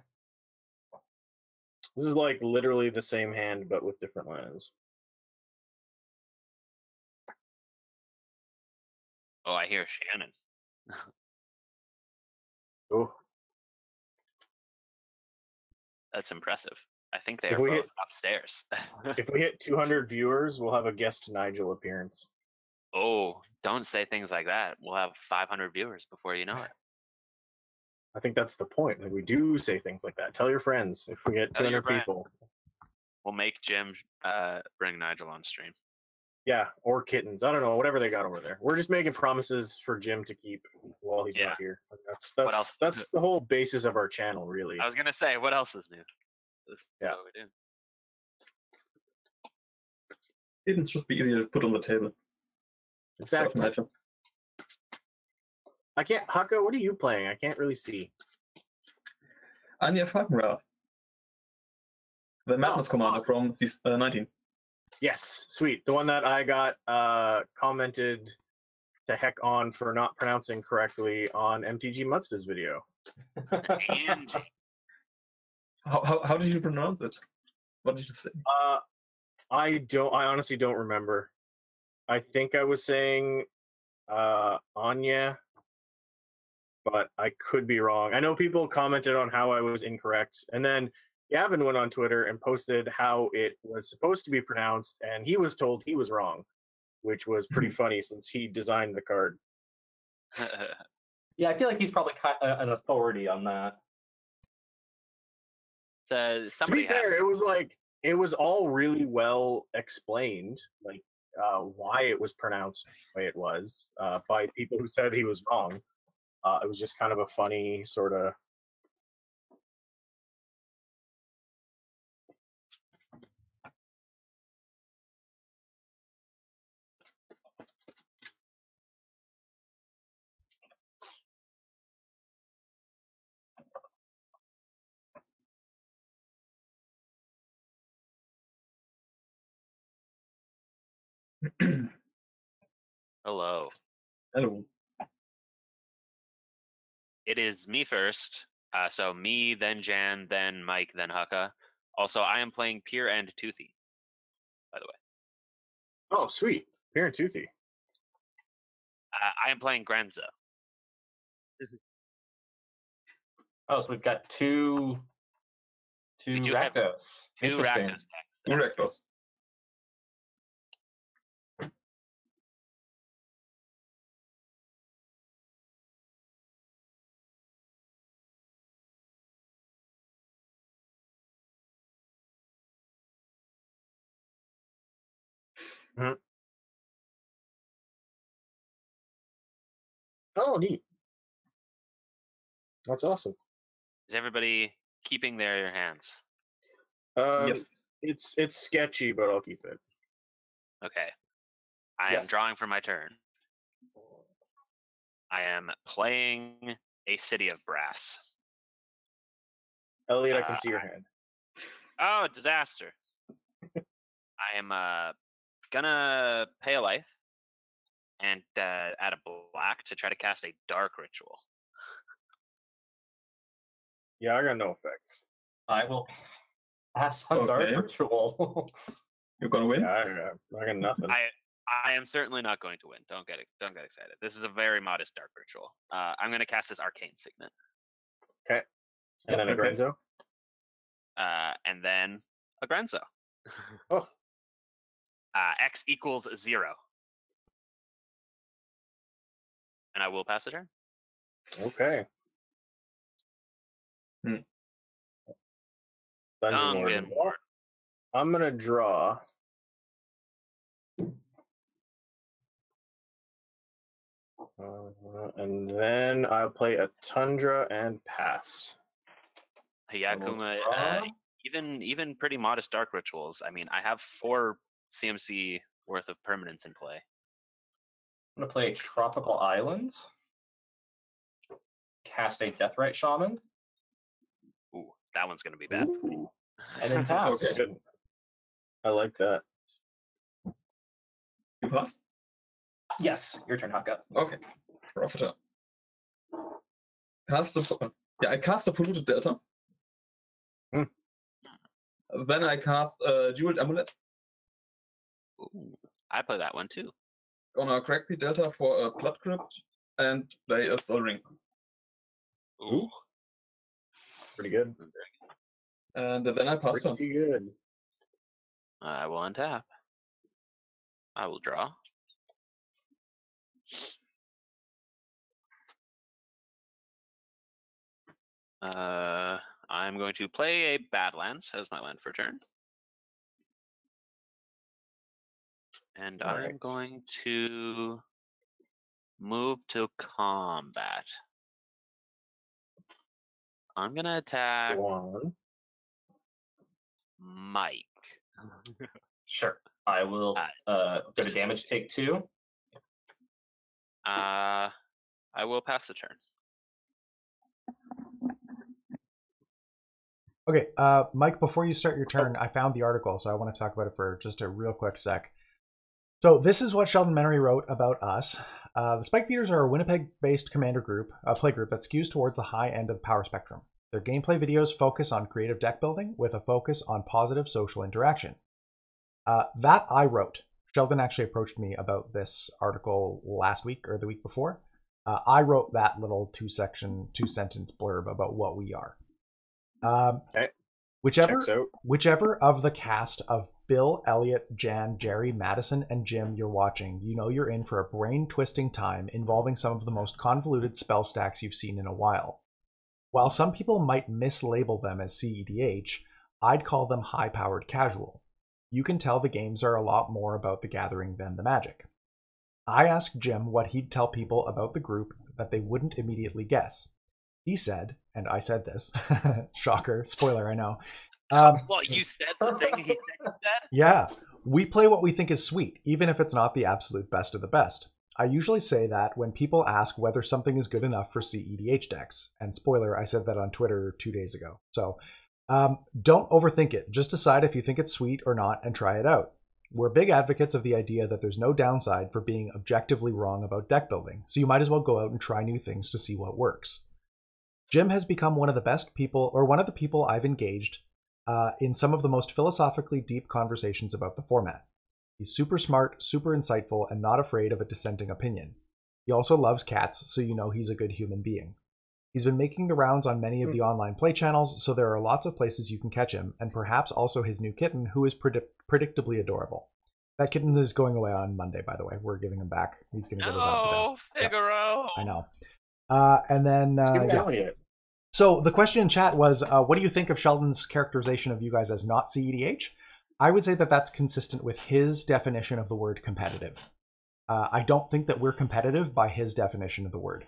is like literally the same hand, but with different lands. Oh, I hear Shannon. Oh, That's impressive. I think they are both upstairs. If we hit 200 viewers, we'll have a guest Nigel appearance. Oh, don't say things like that. We'll have 500 viewers before you know it. I think that's the point. Like, we do say things like that. Tell your friends if we get 200 people. We'll make Jim bring Nigel on stream. Yeah, or kittens. I don't know, whatever they got over there. We're just making promises for Jim to keep while he's not here. That's the whole basis of our channel, really. I was gonna say, what else is new? This is what we do. Kittens should be easier to put on the table. Exactly. I can't. Haka, what are you playing? I can't really see. Anya Falkenrath. The Madness Commander from 19. Yes, sweet. The one that I got commented to heck on for not pronouncing correctly on MTG Mutsta's video. How did you pronounce it? What did you say? I honestly don't remember. I think I was saying Anya, but I could be wrong. I know people commented on how I was incorrect, and then Gavin went on Twitter and posted how it was supposed to be pronounced, and he was told he was wrong, which was pretty funny since he designed the card. Yeah, I feel like he's probably an authority on that. To be fair, it was all really well explained, like why it was pronounced the way it was by people who said he was wrong. It was just kind of a funny sort of. Hello. Hello. It is me first. So me, then Jan, then Mike, then Haka. Also, I am playing Pier and Toothy, by the way. Oh, sweet. Pier and Toothy. I am playing Grenza. Oh, so we've got two Rakdos. Two Rakdos decks. Two Rakdos. Mm-hmm. Oh, neat. That's awesome. Is everybody keeping their hands? Yes. It's sketchy, but I'll keep it. Okay. I am drawing for my turn. I am playing a City of Brass. Elliot, I can see your hand. Oh, disaster. I am gonna pay a life and add a black to try to cast a dark ritual. Yeah, I got no effects. I will pass on dark ritual. You're gonna win? Yeah, I got nothing. I am certainly not going to win. Don't get excited. This is a very modest dark ritual. I'm gonna cast this arcane signet. Okay. And then a Grenzo? And then a Grenzo. Oh. X equals 0. And I will pass the turn. Okay. Dungeon Lord. I'm gonna draw. And then I'll play a Tundra and pass. Yeah, Kuma. Even pretty modest dark rituals. I mean, I have 4 CMC worth of permanents in play. I'm gonna play Tropical Islands. Cast a Deathrite Shaman. Ooh, that one's gonna be bad. Ooh. And then pass. Okay. I like that. You pass? Yes, your turn, Haka. Okay. Profiter. Cast the I cast a polluted delta. Then I cast a jeweled amulet. Ooh, I play that one too. Gonna crack the delta for a blood crypt and play a soul ring. Ooh, It's pretty good. And then I pass turn. Pretty good. I will untap. I will draw. I'm going to play a Badlands as my land for turn. And I'm going to move to combat. I'm going to attack Mike. Sure. I will go to damage, take 2. I will pass the turn. Okay, Mike, before you start your turn, I found the article, so I want to talk about it for just a real quick sec. So this is what Sheldon Menery wrote about us. The Spike Feeders are a Winnipeg-based commander group, a play group that skews towards the high end of the power spectrum. Their gameplay videos focus on creative deck building with a focus on positive social interaction. That I wrote. Sheldon actually approached me about this article last week or the week before. I wrote that little 2-sentence blurb about what we are. Whichever of the cast of Bill, Elliot, Jan, Jerry, Madison, and Jim you're watching, you know you're in for a brain-twisting time involving some of the most convoluted spell stacks you've seen in a while. While some people might mislabel them as CEDH, I'd call them high-powered casual. You can tell the games are a lot more about the gathering than the magic. I asked Jim what he'd tell people about the group that they wouldn't immediately guess. He said, and I said this, shocker, spoiler, I know. Well, you said the thing he said that? Yeah, we play what we think is sweet, even if it's not the absolute best of the best. I usually say that when people ask whether something is good enough for CEDH decks. And spoiler, I said that on Twitter 2 days ago. So don't overthink it. Just decide if you think it's sweet or not and try it out. We're big advocates of the idea that there's no downside for being objectively wrong about deck building, so you might as well go out and try new things to see what works. Jim has become one of the people I've engaged in some of the most philosophically deep conversations about the format. He's super smart, super insightful, and not afraid of a dissenting opinion. He also loves cats, so you know he's a good human being. He's been making the rounds on many of the online play channels, so there are lots of places you can catch him, and perhaps also his new kitten, who is predictably adorable. That kitten is going away on Monday, by the way. We're giving him back. He's going to go to the vet today. Oh, Figaro! Yeah, I know. And then, so the question in chat was, what do you think of Sheldon's characterization of you guys as not CEDH? I would say that that's consistent with his definition of the word competitive. I don't think that we're competitive by his definition of the word.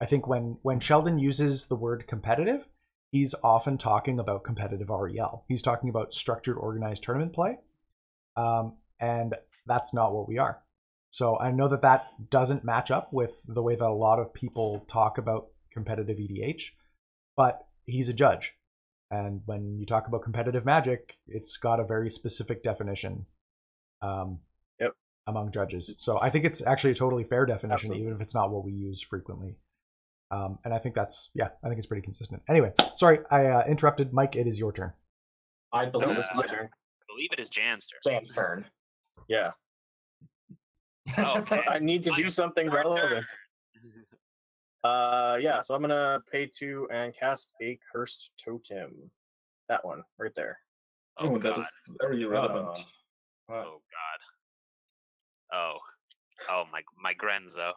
I think when Sheldon uses the word competitive, he's often talking about competitive REL. He's talking about structured, organized tournament play, and that's not what we are. So I know that that doesn't match up with the way that a lot of people talk about competitive EDH, but he's a judge. And when you talk about competitive Magic, it's got a very specific definition among judges. So I think it's actually a totally fair definition, even if it's not what we use frequently. And I think that's, I think it's pretty consistent. Anyway, sorry, I interrupted. Mike, it is your turn. I believe it's my turn. I believe it is Jan's turn. Jan's turn. Yeah. Okay. I need to do something relevant. Yeah, so I'm gonna pay 2 and cast a cursed totem. That one right there. Oh, that is very relevant. Oh god. Oh my Grenzo.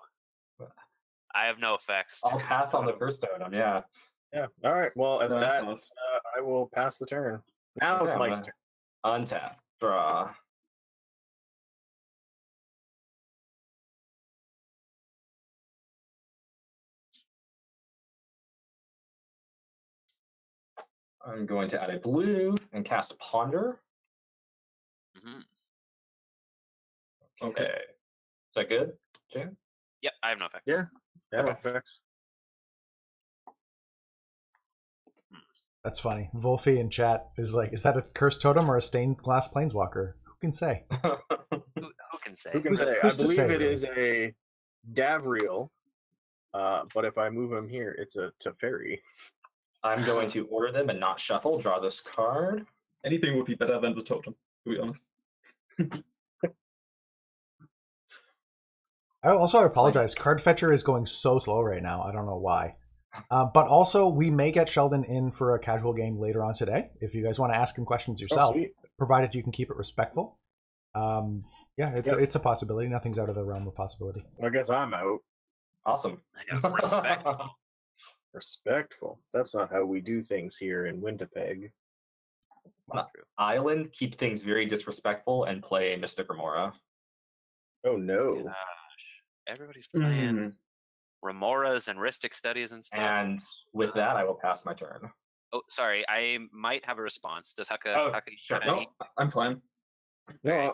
I have no effects. I'll pass on the first totem. Yeah. Yeah. All right. Well, at that, I will pass the turn. Now it's Mike's turn. Untap. Draw. I'm going to add a blue and cast a Ponder. Okay. Is that good, Jan? Yep, I have no effects. Yeah. No effects. That's funny. Wolfie in chat is like, is that a cursed totem or a stained glass planeswalker? Who can say? Who can say? Who can say? I believe it is a Davriel, but if I move him here, it's a Teferi. I'm going to order them and not shuffle. Draw this card. Anything would be better than the totem, to be honest. I also apologize. Card Fetcher is going so slow right now. I don't know why. But also, we may get Sheldon in for a casual game later on today. If you guys want to ask him questions yourself, provided you can keep it respectful. It's a possibility. Nothing's out of the realm of possibility. I guess I'm out. Awesome. Respectful. Respectful. That's not how we do things here in Winnipeg. Island, keep things very disrespectful and play Mystic Remora. Oh no. Gosh. Everybody's playing Remoras and Ristic Studies and stuff. And with that, I will pass my turn. Oh, sorry. I might have a response. Does Hucka? Sure. No, I'm fine. No,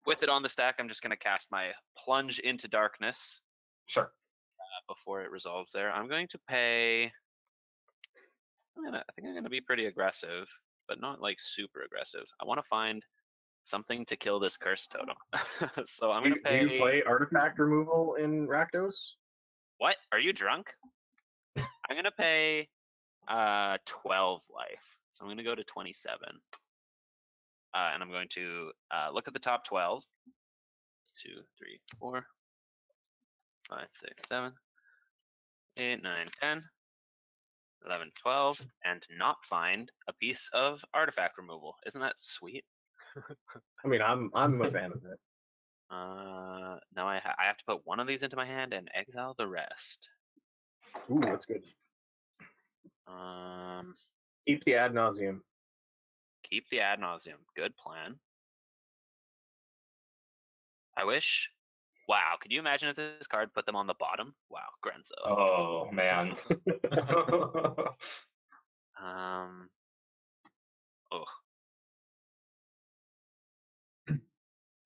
with it on the stack, I'm just going to cast my Plunge into Darkness. Sure. Before it resolves there, I'm going to pay. I think I'm going to be pretty aggressive, but not like super aggressive. I want to find something to kill this cursed totem. So I'm going to pay. Do you play artifact removal in Rakdos? What? Are you drunk? I'm going to pay 12 life. So I'm going to go to 27. And I'm going to look at the top 12. 2, 3, 4, 5, 6, 7, 8, 9, 10, 11, 12, and not find a piece of artifact removal. Isn't that sweet? I mean, I'm a fan of it. Now I have to put one of these into my hand and exile the rest. Ooh, that's good. Keep the ad nauseum. Keep the ad nauseum. Good plan. I wish. Wow, could you imagine if this card put them on the bottom? Wow, Grenzo. Oh man. Oh.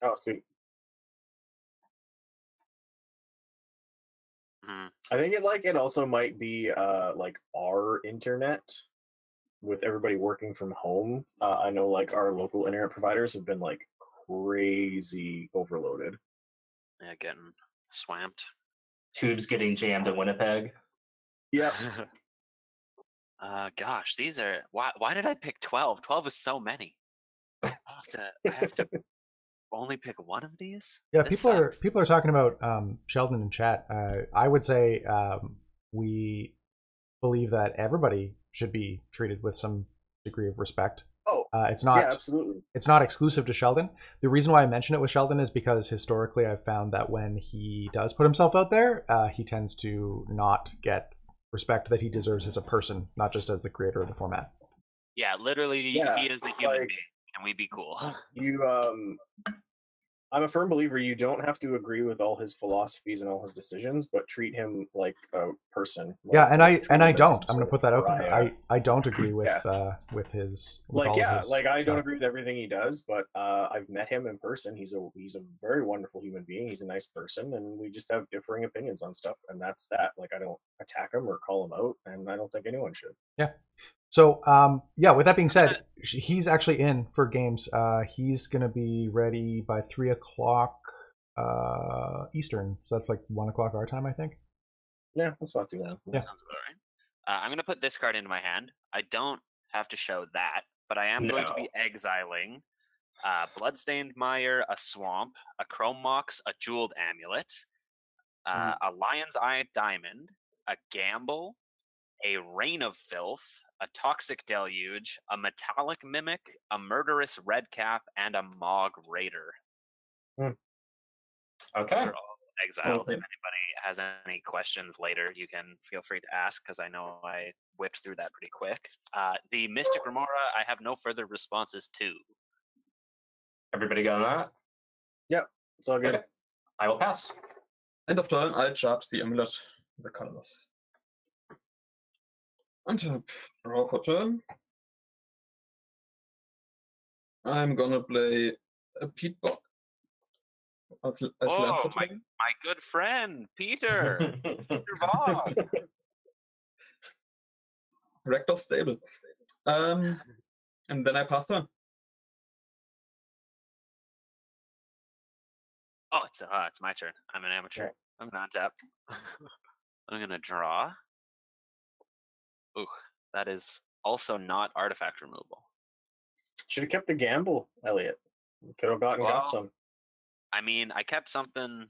Oh, sweet. Mm-hmm. I think it also might be like our internet with everybody working from home. I know like our local internet providers have been like crazy overloaded. Yeah, getting swamped. Tubes getting jammed in Winnipeg. Yeah. Gosh, these are why did I pick 12? 12 is so many. I have to only pick one of these? Yeah, This people are talking about Sheldon in chat. I would say we believe that everybody should be treated with some degree of respect. Oh, it's not. Yeah, absolutely. It's not exclusive to Sheldon. The reason why I mention it with Sheldon is because historically I've found that when he does put himself out there, he tends to not get respect that he deserves as a person, not just as the creator of the format. Yeah, literally, he is a human being. Can we be cool? I'm a firm believer you don't have to agree with all his philosophies and all his decisions, but treat him like a person. Yeah, and I don't. I'm going to put that out there. I don't agree with his I don't agree with everything he does, but I've met him in person. He's a very wonderful human being. He's a nice person, and we just have differing opinions on stuff, and that's that. Like I don't attack him or call him out, and I don't think anyone should. Yeah. So, yeah, with that being said, he's actually in for games. He's going to be ready by 3 o'clock Eastern. So that's like 1 o'clock our time, I think. Yeah, that's not too bad. Yeah. Sounds about right. I'm going to put this card into my hand. I don't have to show that, but I am going to be exiling Bloodstained Mire, a Swamp, a Chrome Mox, a Jeweled Amulet, a Lion's Eye Diamond, a Gamble, a Rain of Filth, a Toxic Deluge, a Metallic Mimic, a Murderous Redcap, and a Mog Raider. Okay. They're all exiled. If anybody has any questions later, you can feel free to ask, because I know I whipped through that pretty quick. The Mystic Remora, I have no further responses to. Everybody got that? Yep, it's all good. Okay. I will pass. End of turn, I charge the amulet, the colorless. Untap, draw for turn. I'm gonna play a Pete Bog. As land for turn. My good friend, Peter! Peter Vaughn! Rector stable. And then I pass turn. Oh, it's my turn. I'm an amateur. Okay. I'm gonna untap. I'm gonna draw. Ooh, that is also not artifact removal. Should have kept the gamble, Elliot. You could have got some. I mean, I kept something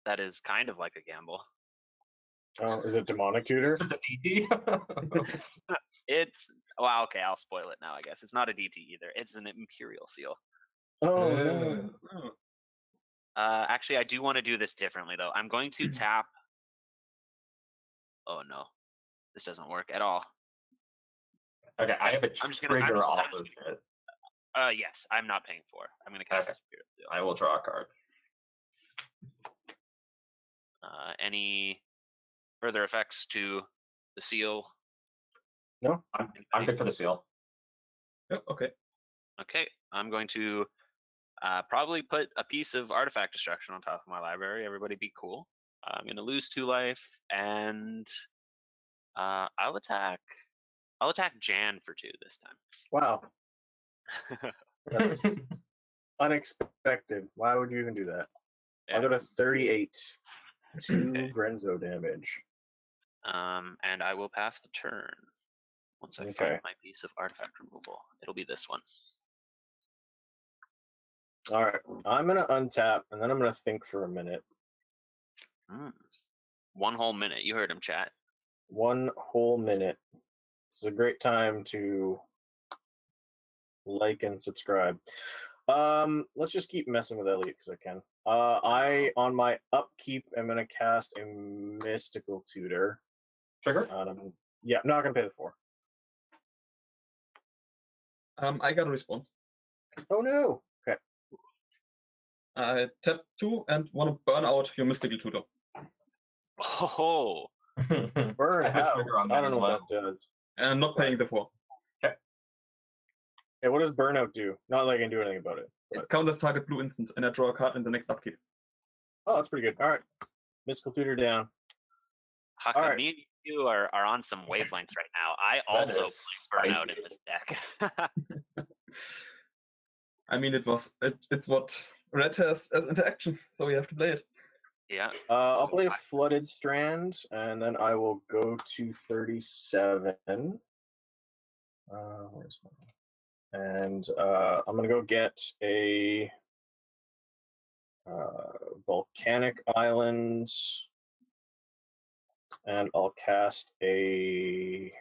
that is kind of like a gamble. Oh, is it Demonic Tutor? It's well, okay. I'll spoil it now. I guess it's not a DT either. It's an Imperial Seal. Oh no. Actually, I do want to do this differently though. I'm going to tap. Oh no, this doesn't work at all. Okay, I have a trigger off of it. Yes, I'm not paying for. I'm going to cast this Imperial Seal. I will draw a card. Any further effects to the seal? No, I'm good for the seal. Yep, okay. Okay, I'm going to probably put a piece of artifact destruction on top of my library. Everybody be cool. I'm going to lose 2 life, and I'll attack Jan for 2 this time. Wow. That's unexpected. Why would you even do that? Yeah. I got a 38. 2 Grenzo damage. And I will pass the turn. Once I find my piece of artifact removal. It'll be this one. Alright. I'm going to untap, and then I'm going to think for a minute. 1 whole minute. You heard him, chat. 1 whole minute. This is a great time to like and subscribe. Let's just keep messing with Elliot because I can. On my upkeep, I'm going to cast a Mystical Tutor. Trigger? Yeah, I'm not going to pay the 4. I got a response. Oh no! Okay. I tap 2 and want to burn out your Mystical Tutor. Oh! Burn out? I don't know what that does. And I'm not paying the 4. Okay. Hey, what does Burnout do? Not that I can do anything about it. It counters target blue instant, and I draw a card in the next upkeep. Oh, that's pretty good. Alright. Mystical Tutor down. Haka, me and you are on some wavelengths right now. I also play Burnout in this deck. I mean, it's what Red has as interaction, so we have to play it. Yeah. I'll play a Flooded Strand, and then I will go to 37. Where's my... And I'm going to go get a Volcanic Island, and I'll cast an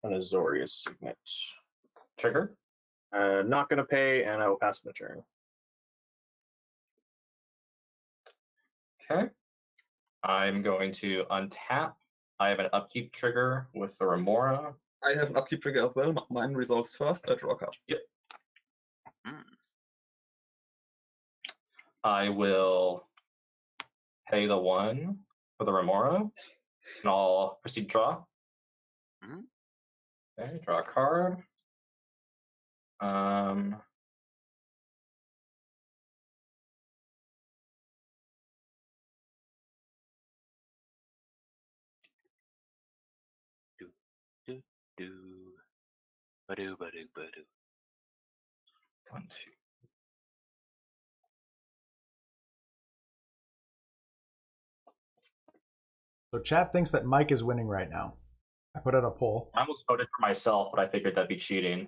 Azorius Signet. Trigger? Not going to pay, and I will pass my turn. Okay. I'm going to untap. I have an upkeep trigger with the Remora. I have an upkeep trigger as well. Mine resolves first. I draw a card. Yep. I will pay the 1 for the Remora, and I'll proceed to draw. Okay, draw a card. Ba-doo. Ba-doo, ba-doo, ba-doo. 1, 2. So chat thinks that Mike is winning right now. I put out a poll. I almost voted for myself, but I figured that'd be cheating.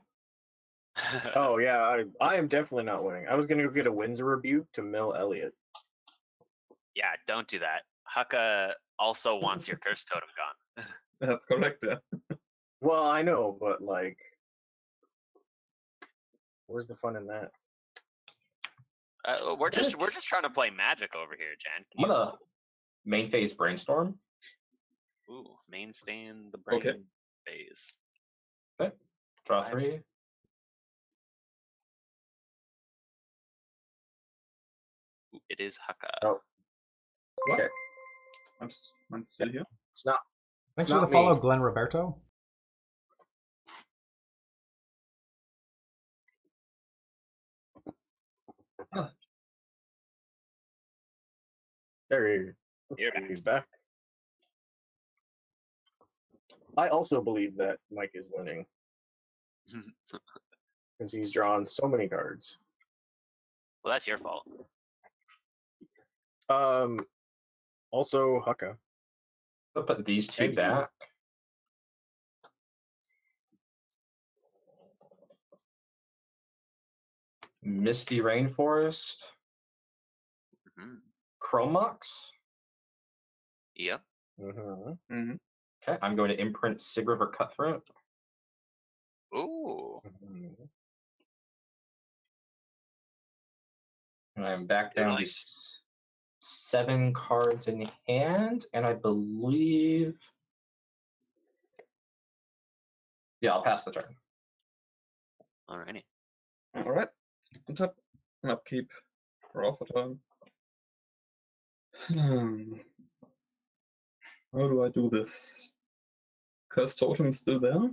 Oh yeah, I am definitely not winning. I was gonna go get a Windsor rebuke to mill Elliot. Yeah, don't do that. Hukka also wants your curse totem gone. That's correct, yeah. Well, I know, but like, where's the fun in that? We're just trying to play Magic over here, Jan. I'm gonna main phase brainstorm. Ooh, main stand the brain phase. Okay. Draw 3. Ooh, it is Hukka. Oh. What? I'm still here. It's not. Thanks It's for the not follow, me. Glenn Roberto. There he's back. I also believe that Mike is winning because he's drawn so many cards. Well, that's your fault. Also Hukka. I'll put these 2 Thank you. back. Misty Rainforest. Mm-hmm. Chromox. Yep. Mm-hmm. Okay, I'm going to imprint Sig River Cutthroat. Ooh. Mm-hmm. And I'm back down to 7 cards in hand, and I believe... Yeah, I'll pass the turn. Alrighty. Alright. Untap and upkeep. Draw for turn. How do I do this? Curse Totem is still there?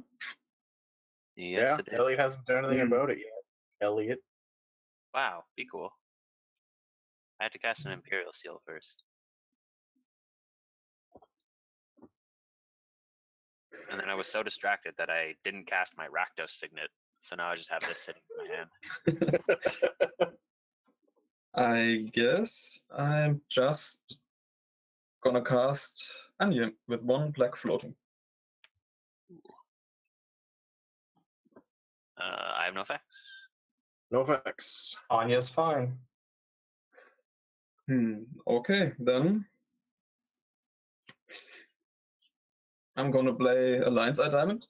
Yes, Yeah, it is. Elliot hasn't done anything about it yet. Elliot. Wow, be cool. I had to cast an Imperial Seal first. And then I was so distracted that I didn't cast my Rakdos Signet, so now I just have this sitting in my hand. I guess I'm just gonna cast Onion with 1 black floating. I have no effects. No effects. Anya's fine. Okay, then I'm gonna play Alliance Eye Diamond.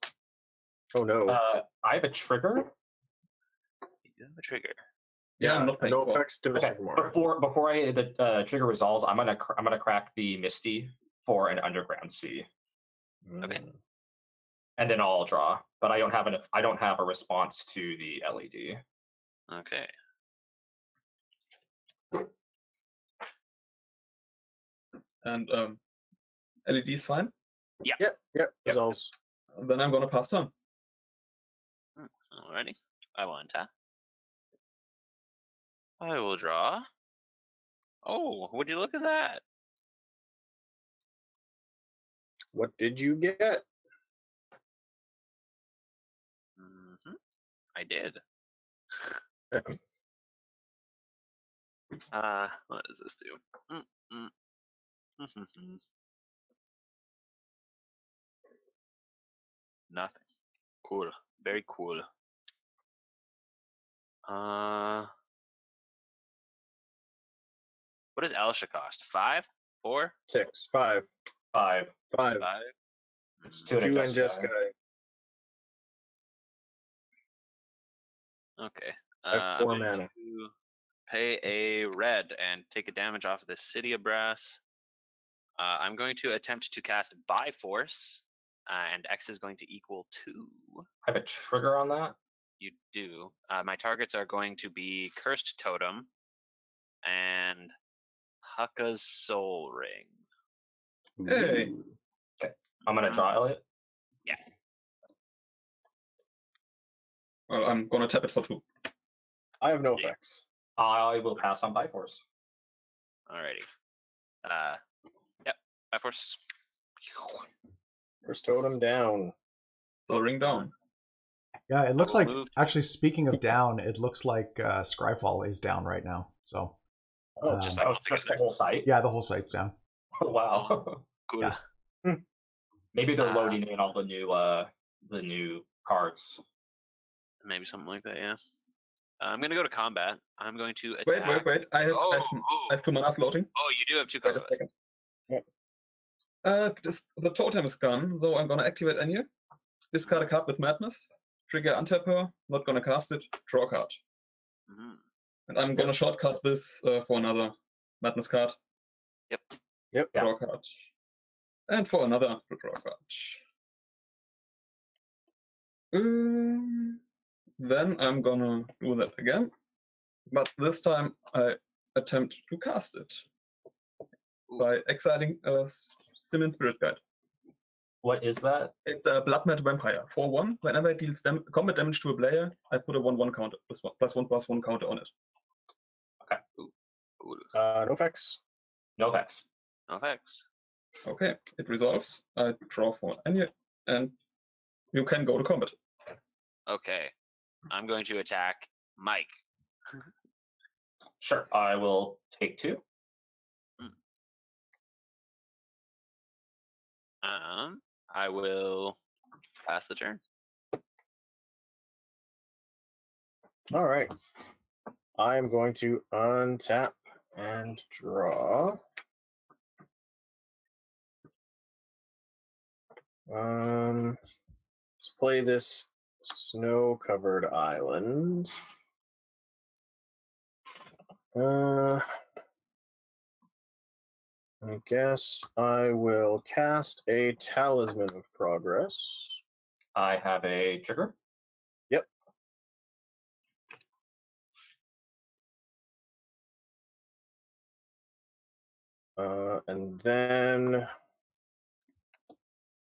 Oh no. I have a trigger. You do have a trigger. Yeah, I'm not paying no for. effects to Okay, Mr. Kumar. before the trigger resolves, I'm gonna crack the Misty for an Underground Sea, Okay. and then I'll draw. But I don't have a response to the LED. Okay. And LED's fine. Yep. Resolves. Then I'm gonna pass turn. Alrighty. I will untap. I will draw. Oh, would you look at that? What did you get? Mm-hmm. I did. What does this do? Nothing. Cool. Very cool. What does Elisha cost? 5? 4? 6. 5. 5. 5. 5? It's 2 2 and and Jessica. Okay. I have 4 I'm going mana. to pay a red and take a damage off of the City of Brass. I'm going to attempt to cast by force, and X is going to equal 2. I have a trigger on that. You do. My targets are going to be Cursed Totem and Hukka's Soul Ring. Hey. Okay, I'm gonna draw Elliot. Yeah. Well, I'm gonna tap it for 2. I have no effects. I will pass on Biforce. Alrighty. Yep. By force. First totem down. So ring down. Yeah, it looks like, move. actually, speaking of down, it looks like Scryfall is down right now. So, Just the whole site? yeah, the whole site's down. Oh, wow. Cool. Yeah. Maybe they're loading in all the new cards. Maybe something like that, yeah. I'm going to go to combat. I'm going to attack. Wait. I have 2 mana floating. Oh, you do have 2 Wait a combos. second. The totem is gone, so I'm gonna activate Anya. Discard a card with Madness. Trigger untap her. Not gonna cast it. Draw a card. Mm-hmm. And I'm gonna shortcut this for another Madness card. Yep. Draw a card. And for another, draw a card. Then I'm gonna do that again. But this time I attempt to cast it. By exiling Simmons Spirit Guide. What is that? It's a Bloodmad Vampire. 4/1. Whenever it deals combat damage to a player, I put a 1/1 counter, +1/+1 counter on it. Okay. No effects. No effects. No effects. Okay, it resolves. I draw for Anya, and you can go to combat. Okay. I'm going to attack Mike. Sure. I will take 2. I will pass the turn. All right. I'm going to untap and draw. Let's play this snow-covered island. I guess I will cast a Talisman of Progress. I have a trigger. Yep. And then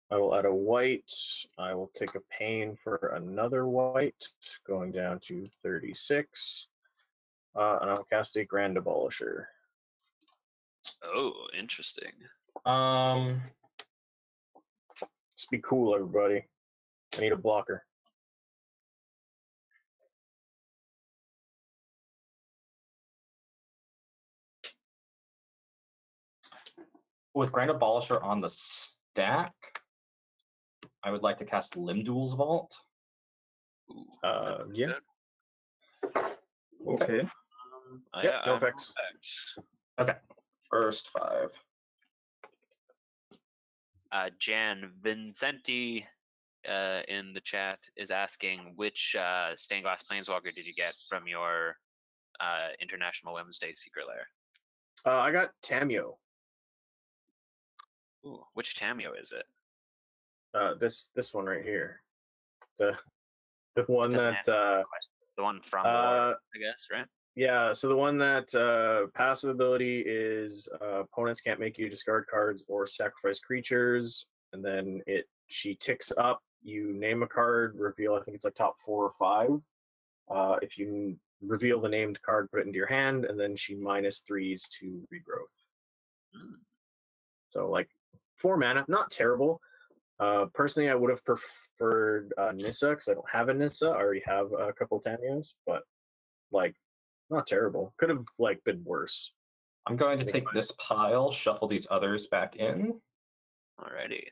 I will add a white. I will take a pain for another white, going down to 36. And I'll cast a Grand Abolisher. Oh, interesting. Just be cool, everybody. I need a blocker. With Grand Abolisher on the stack, I would like to cast Limduel's Vault. Yeah. Okay. Yeah, no effects. Okay. First 5. Jan Vincenti in the chat is asking, which stained glass planeswalker did you get from your International Women's Day Secret Lair? I got Tamio. Ooh, which Tamio is it? This one right here. The one that the one from War, I guess, right? Yeah, so the one that passive ability is opponents can't make you discard cards or sacrifice creatures, and then she ticks up. You name a card, reveal. I think it's like top 4 or 5. If you reveal the named card, put it into your hand, and then she -3s to regrowth. So like 4 mana, not terrible. Personally, I would have preferred Nissa because I don't have a Nissa. I already have a couple Tamios, but like. Not terrible. Could have like been worse. I'm going to take this pile, shuffle these others back in. Alrighty.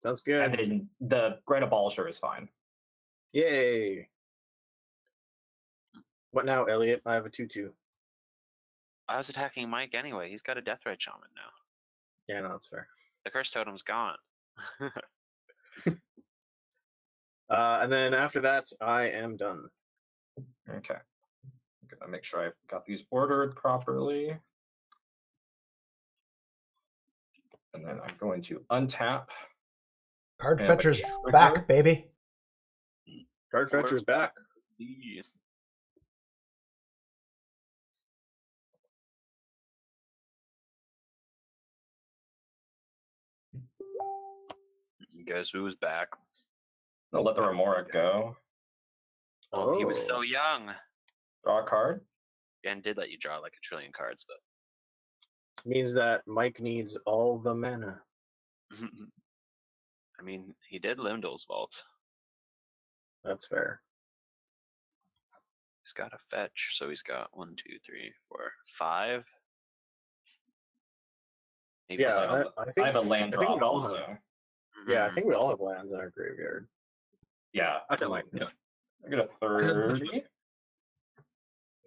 Sounds good. And then the Grand Abolisher is fine. Yay. What now, Elliot? I have a 2/2. I was attacking Mike anyway. He's got a Deathrite Shaman now. Yeah, no, that's fair. The Curse Totem's gone. And then after that, I am done. Okay. I'm gonna make sure I've got these ordered properly. And then I'm going to untap. Card Fetcher's back, baby. Card Fetcher's back. Yes. Guess who's back? I'll let the Remora go. Oh, he was so young. Draw a card. And did let you draw like 1 trillion cards, though. Means that Mike needs all the mana. I mean, he did Lindell's Vault. That's fair. He's got a fetch, so he's got 1, 2, 3, 4, 5. Maybe Yeah, 7. I think I have a land I think drop we all also. have. Yeah, I think we all have lands in our graveyard. Yeah, I don't like. Yeah. I got a 30.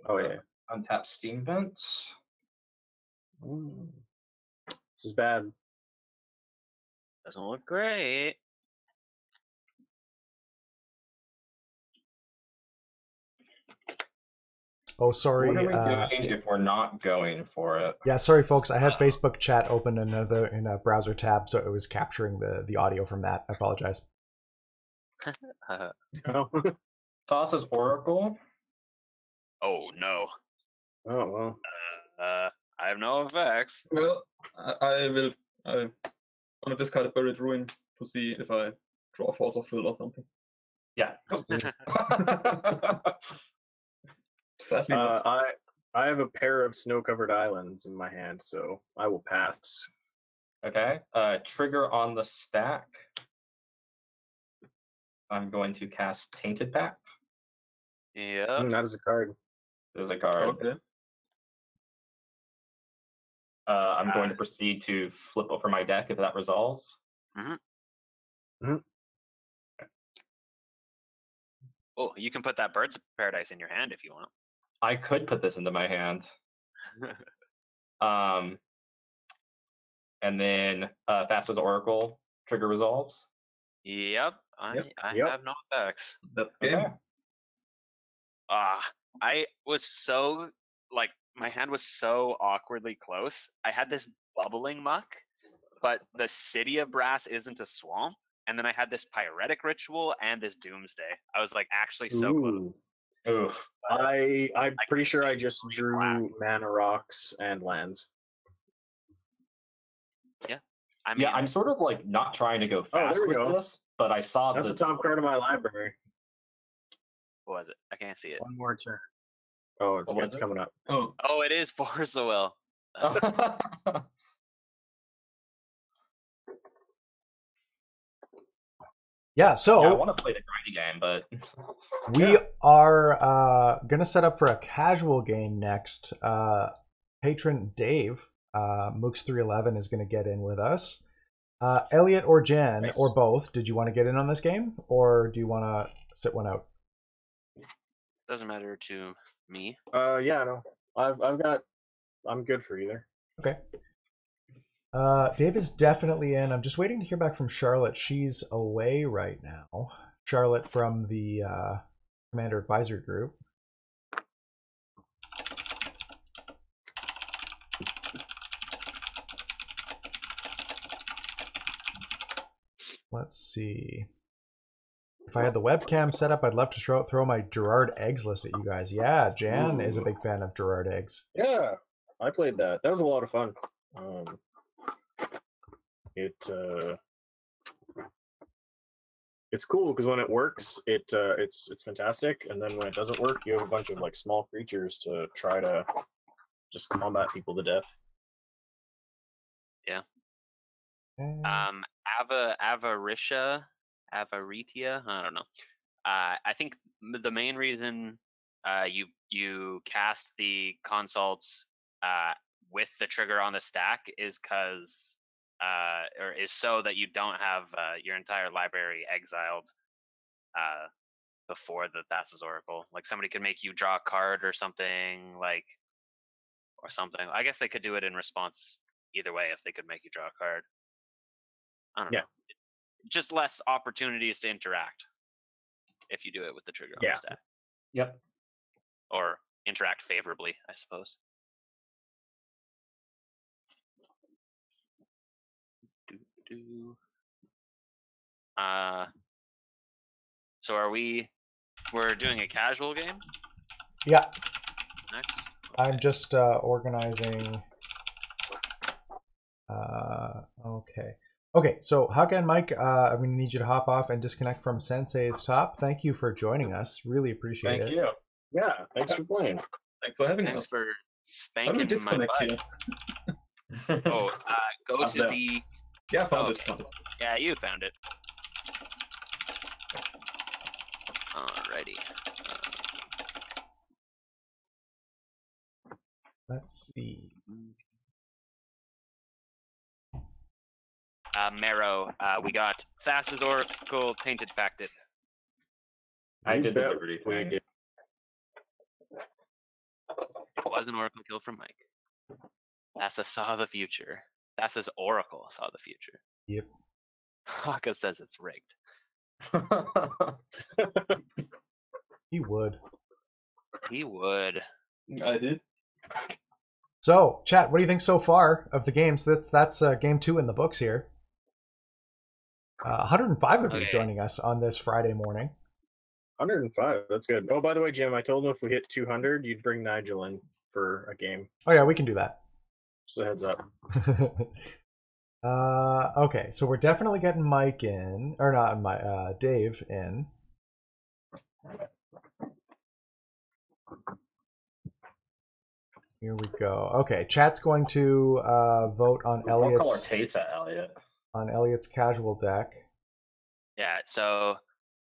Oh yeah. Untap Steam Vents. This is bad. Doesn't look great. Oh, sorry. What are we doing if we're not going for it? Yeah, sorry, folks. I had Facebook chat open in a browser tab, so it was capturing the audio from that. I apologize. Thassa's Oracle. Oh no. Oh well. I have no effects. Well, I want to discard a Buried Ruin to see if I draw Force of Will or something. Yeah. Sadly not. I have a pair of snow-covered islands in my hand, so I will pass. Okay. Trigger on the stack. I'm going to cast Tainted Pact. Yeah. That is a card. There's a card. Okay. I'm going to proceed to flip over my deck if that resolves. Oh, you can put that Birds of Paradise in your hand if you want. I could put this into my hand. And then Thassa's Oracle trigger resolves. Yep. I Yep. have no effects. That's game. Okay. I was so like my hand was so awkwardly close. I had this bubbling muck, but the City of Brass isn't a swamp. And then I had this Pyretic Ritual and this Doomsday. I was like actually so close. Oof. I'm pretty sure I just drew mana rocks and lands. I mean, Yeah, I'm sort of like not trying to go fast there we with go. this, but I saw That's the the top card of my library. what was it? I can't see it. One more turn. Oh, What was it's it? coming up. Oh, Oh, it is Force of Will. Yeah, so Yeah, I want to play the grindy game, but we are going to set up for a casual game next. Patron Dave, Mooks311, is going to get in with us. Elliot or Jen, Nice. or both, did you want to get in on this game? Or do you want to sit one out? Doesn't matter to me. Yeah, no. I'm good for either. Okay. Dave is definitely in. I'm just waiting to hear back from Charlotte. She's away right now. Charlotte from the Commander Advisory Group. Let's see. If I had the webcam set up, I'd love to throw my Gerard Eggs list at you guys. Yeah, Jan is a big fan of Gerard Eggs. Yeah, I played that. That was a lot of fun. It's cool because when it works, it's fantastic, and then when it doesn't work, you have a bunch of like small creatures to try to just combat people to death. Yeah. Avaritia, I don't know. I think the main reason you cast the consults with the trigger on the stack is because or is so that you don't have your entire library exiled before the Thassa's Oracle. Like somebody could make you draw a card or something, or something. I guess they could do it in response either way if they could make you draw a card. I don't know. Just less opportunities to interact if you do it with the trigger on the stack. Yep. Or interact favorably, I suppose. So we're doing a casual game? Yeah. Next? I'm just organizing. Okay, so Haka and Mike, I'm going to need you to hop off and disconnect from Sensei's top. Thank you for joining us. Really appreciate it. Thank you. Yeah, thanks for playing. thanks for having Thanks us. for How do we spanking my disconnect butt. here? Oh, go Up to there. the Yeah, found it. Okay. Found it. Yeah, you found it. Alrighty. Let's see. Marrow, we got Fast as Oracle, Tainted Pacted. I You did the bet Liberty we thing. did. It was an Oracle kill from Mike. Thassa saw the future. Thassa's Oracle saw the future. Yep. Haka says it's rigged. He would. He would. I did. So, chat, what do you think so far of the games? That's game 2 in the books here. 105 of you Okay. joining us on this Friday morning. 105. That's good. Oh, by the way, Jim, I told him if we hit 200, you'd bring Nigel in for a game. Oh yeah, we can do that. Just a heads up. Okay, so we're definitely getting Mike in, or not Dave in. Here we go. Okay, chat's going to vote on Don't call her Elliot's Taysa, Elliot. on Elliot's casual deck. Yeah, so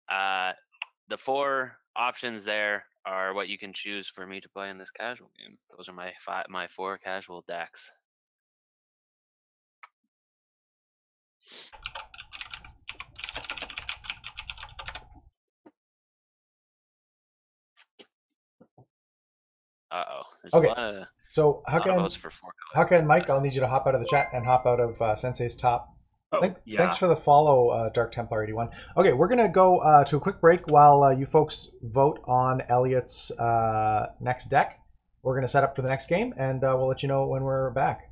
the 4 options there are what you can choose for me to play in this casual game. Those are my 4 casual decks. Uh-oh. There's Okay. a lot of, So lot of votes for 4 colors. Hucka and Mike, I'll need you to hop out of the chat and hop out of Sensei's top. Oh, Thanks for the follow, Dark Templar 81. Okay, we're gonna go to a quick break while you folks vote on Elliot's next deck. We're gonna set up for the next game, and we'll let you know when we're back.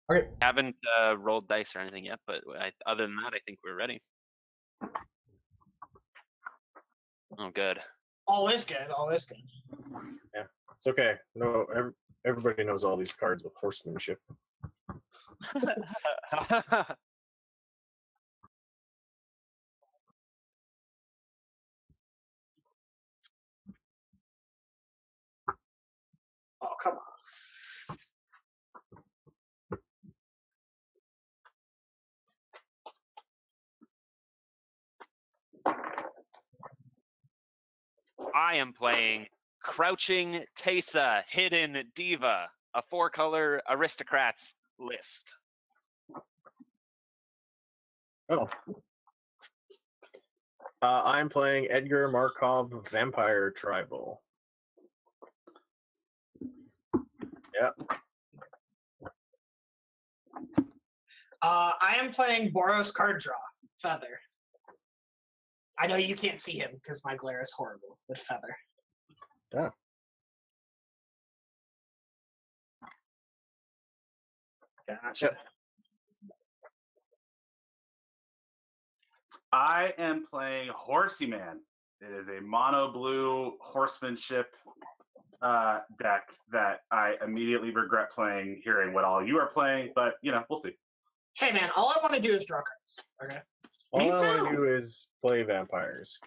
Okay. Haven't rolled dice or anything yet, but other than that, I think we're ready. Oh, good. Always good. Always good. Yeah, it's okay. No, everybody knows all these cards with horsemanship. Oh, come on. I am playing Crouching Teysa, Hidden Diva, a 4-color aristocrats list. Oh. I'm playing Edgar Markov Vampire Tribal. Yep. I am playing Boros Card Draw, Feather. I know you can't see him because my glare is horrible, but Feather. Yeah. Gotcha. Yep. I am playing Horsey Man. It is a mono blue horsemanship deck that I immediately regret playing, hearing what all you are playing, but we'll see. Hey man, all I want to do is draw cards. Okay. All Me I want too. to do is play vampires.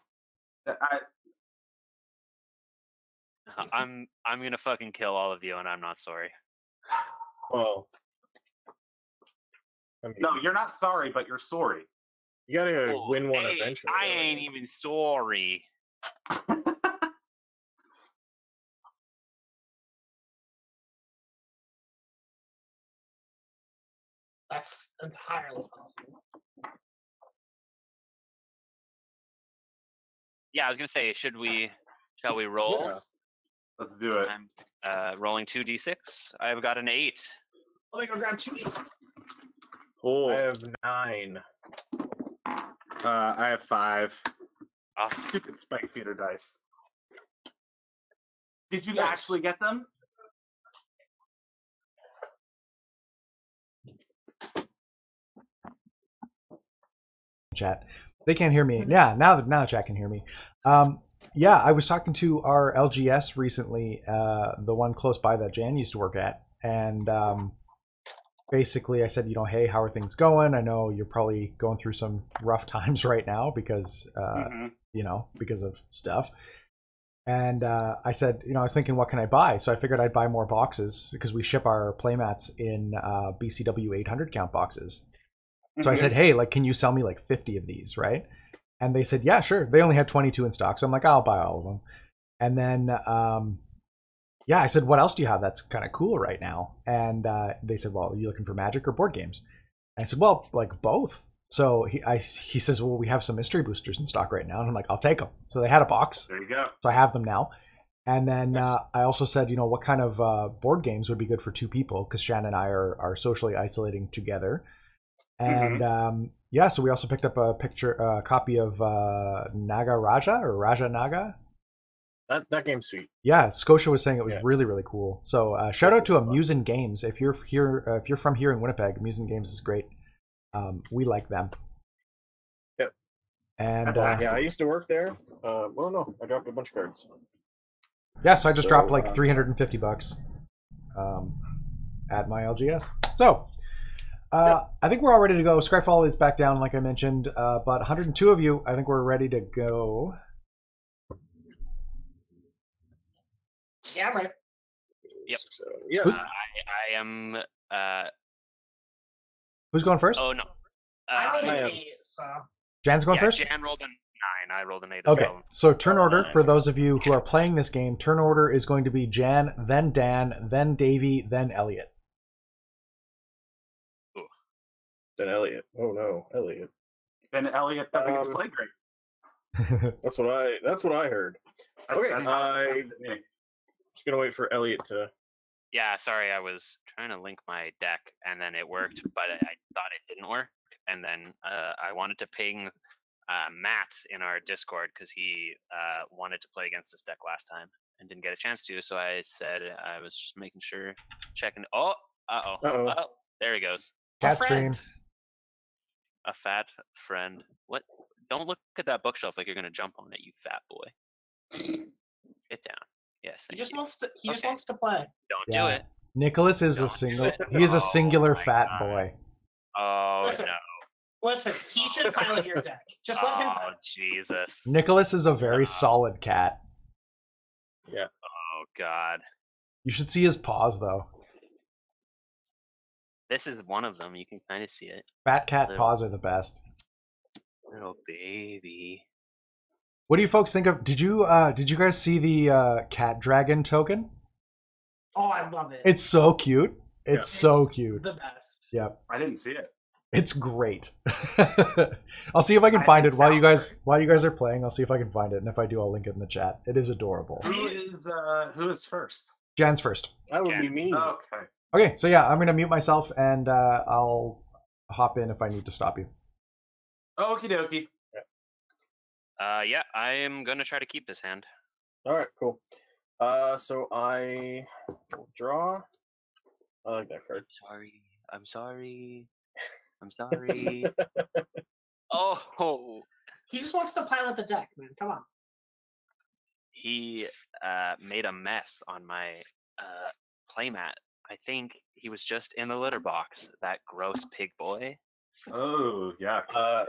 I'm gonna fucking kill all of you, and I'm not sorry. Well, I mean, No, you're not sorry, but you're sorry. you gotta Oh, win one hey, eventually. I ain't even sorry. That's entirely possible. Yeah, I was gonna say, shall we roll? Yeah. Let's do it. I'm rolling 2d6. I've got an 8. Let me go grab 2 d6. I have 9. I have 5. Oh, Stupid spike feeder dice. Did you Nice. actually get them? Chat. They can't hear me. Yeah, now chat can hear me. Yeah, I was talking to our LGS recently, the one close by that Jan used to work at, and basically I said, hey, how are things going? I know you're probably going through some rough times right now because because of stuff. And I said, I was thinking, what can I buy? So I figured I'd buy more boxes because we ship our playmats in BCW 800 count boxes. So I said, hey, can you sell me 50 of these, right? And they said, yeah, sure. They only had 22 in stock. So I'm like, I'll buy all of them. And then, I said, what else do you have that's kind of cool right now? And they said, well, are you looking for Magic or board games? And I said, well, both. So he says, well, we have some mystery boosters in stock right now. And I'm like, I'll take them. So they had a box. There you go. So I have them now. And then Nice. I also said, what kind of board games would be good for 2 people? Because Shannon and I are socially isolating together. And so we also picked up a copy of Naga Raja or Raja Naga. That game's sweet. Yeah, Scotia was saying it was really, really cool. So shout out to Amusin Games. If you're here, if you're from here in Winnipeg, Amusin Games is great. We like them. Yep. And I used to work there. Well, no, I dropped a bunch of cards. Yeah, so I just dropped $350 at my LGS. So I think we're all ready to go. Skyfall is back down, like I mentioned, but 102 of you, I think we're ready to go. Yeah, I'm ready. Yep. So, yeah. I am. Who's going first? Oh no. I rolled I an am. 8, so. Jan's going first? Jan rolled a 9. I rolled an 8 as Okay, well. so turn order for those of you who are playing this game. Turn order is going to be Jan, then Dan, then Davey, then Elliot. Then Elliot. Oh no, Elliot. Then Elliot doesn't get to play great. That's what I heard. Okay, That's how it sounded to me. just gonna wait for Elliot to. Yeah, sorry, I was trying to link my deck and then it worked, but I thought it didn't work. And then I wanted to ping Matt in our Discord because he wanted to play against this deck last time and didn't get a chance to. So I said I was just making sure, checking. Oh, Uh-oh. There he goes. Cat stream. A fat friend. What? Don't look at that bookshelf like you're gonna jump on it, you fat boy. Get down. Yes. He just wants to. He just Okay. wants to play. Don't do it. Nicholas is Don't a single. do it. He is a Oh singular my fat God. boy. Oh Listen. no. Listen, he should pilot your deck. Just let him. Oh Pilot. Jesus. Nicholas is a very solid cat. Yeah. Oh God. You should see his paws though. This is one of them. You can kind of see it. Fat cat Little- paws are the best. Little baby. What do you folks think of? Did you guys see the cat dragon token? Oh, I love it. It's so cute. It's so cute. The best. Yep. I didn't see it. It's great. I'll see if I can find it while you guys are playing. I'll see if I can find it, and if I do, I'll link it in the chat. It is adorable. Who is first? Jan's first. That would be me. Okay. Okay, so yeah, I'm gonna mute myself, and I'll hop in if I need to stop you. Okie dokie. Yeah, I am gonna try to keep this hand. All right, cool. So I will draw. I like that card. I'm sorry. I'm sorry. Oh, He just wants to pilot the deck, man. Come on. he made a mess on my playmat. I think he was just in the litter box. That gross pig boy. Oh, yeah.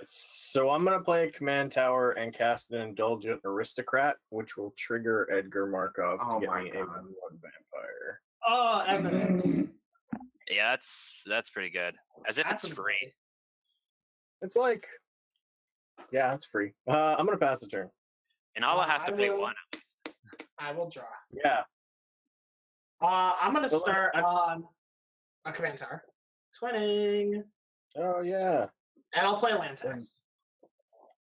So I'm gonna play a command tower and cast an Indulgent Aristocrat, which will trigger Edgar Markov Oh to get my me a God. 1/1 vampire. Oh, eminence. Yeah, that's pretty good. As if That's it's free. It's like, yeah, it's free. I'm gonna pass the turn. And Allah has to I pay will- one at least. I will draw. Yeah. I'm gonna So, like, start on a command tower. Twinning. Oh yeah. And I'll play land tax.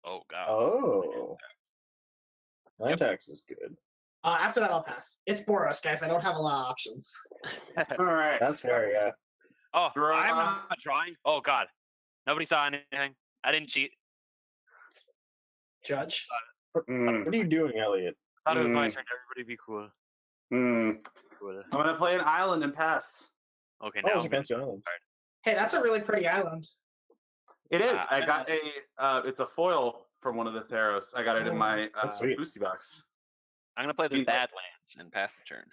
Oh God. Oh. Land tax is good. After that, I'll pass. It's Boros, guys. I don't have a lot of options. All right. That's fair. Yeah. Oh, Draw. I'm not drawing. Oh God. Nobody saw anything. I didn't cheat. Judge. What are you doing, Elliot? Thought it was my turn. Everybody be cool. Cool. I'm gonna play an island and pass. Okay, Oh, now it's I'm a fancy gonna island. start. Hey, that's a really pretty island. It is. Ah, I got a. It's a foil from one of the Theros. I got it in Oh, my that's sweet. boosty box. I'm gonna play the Bean- Badlands and pass the turn.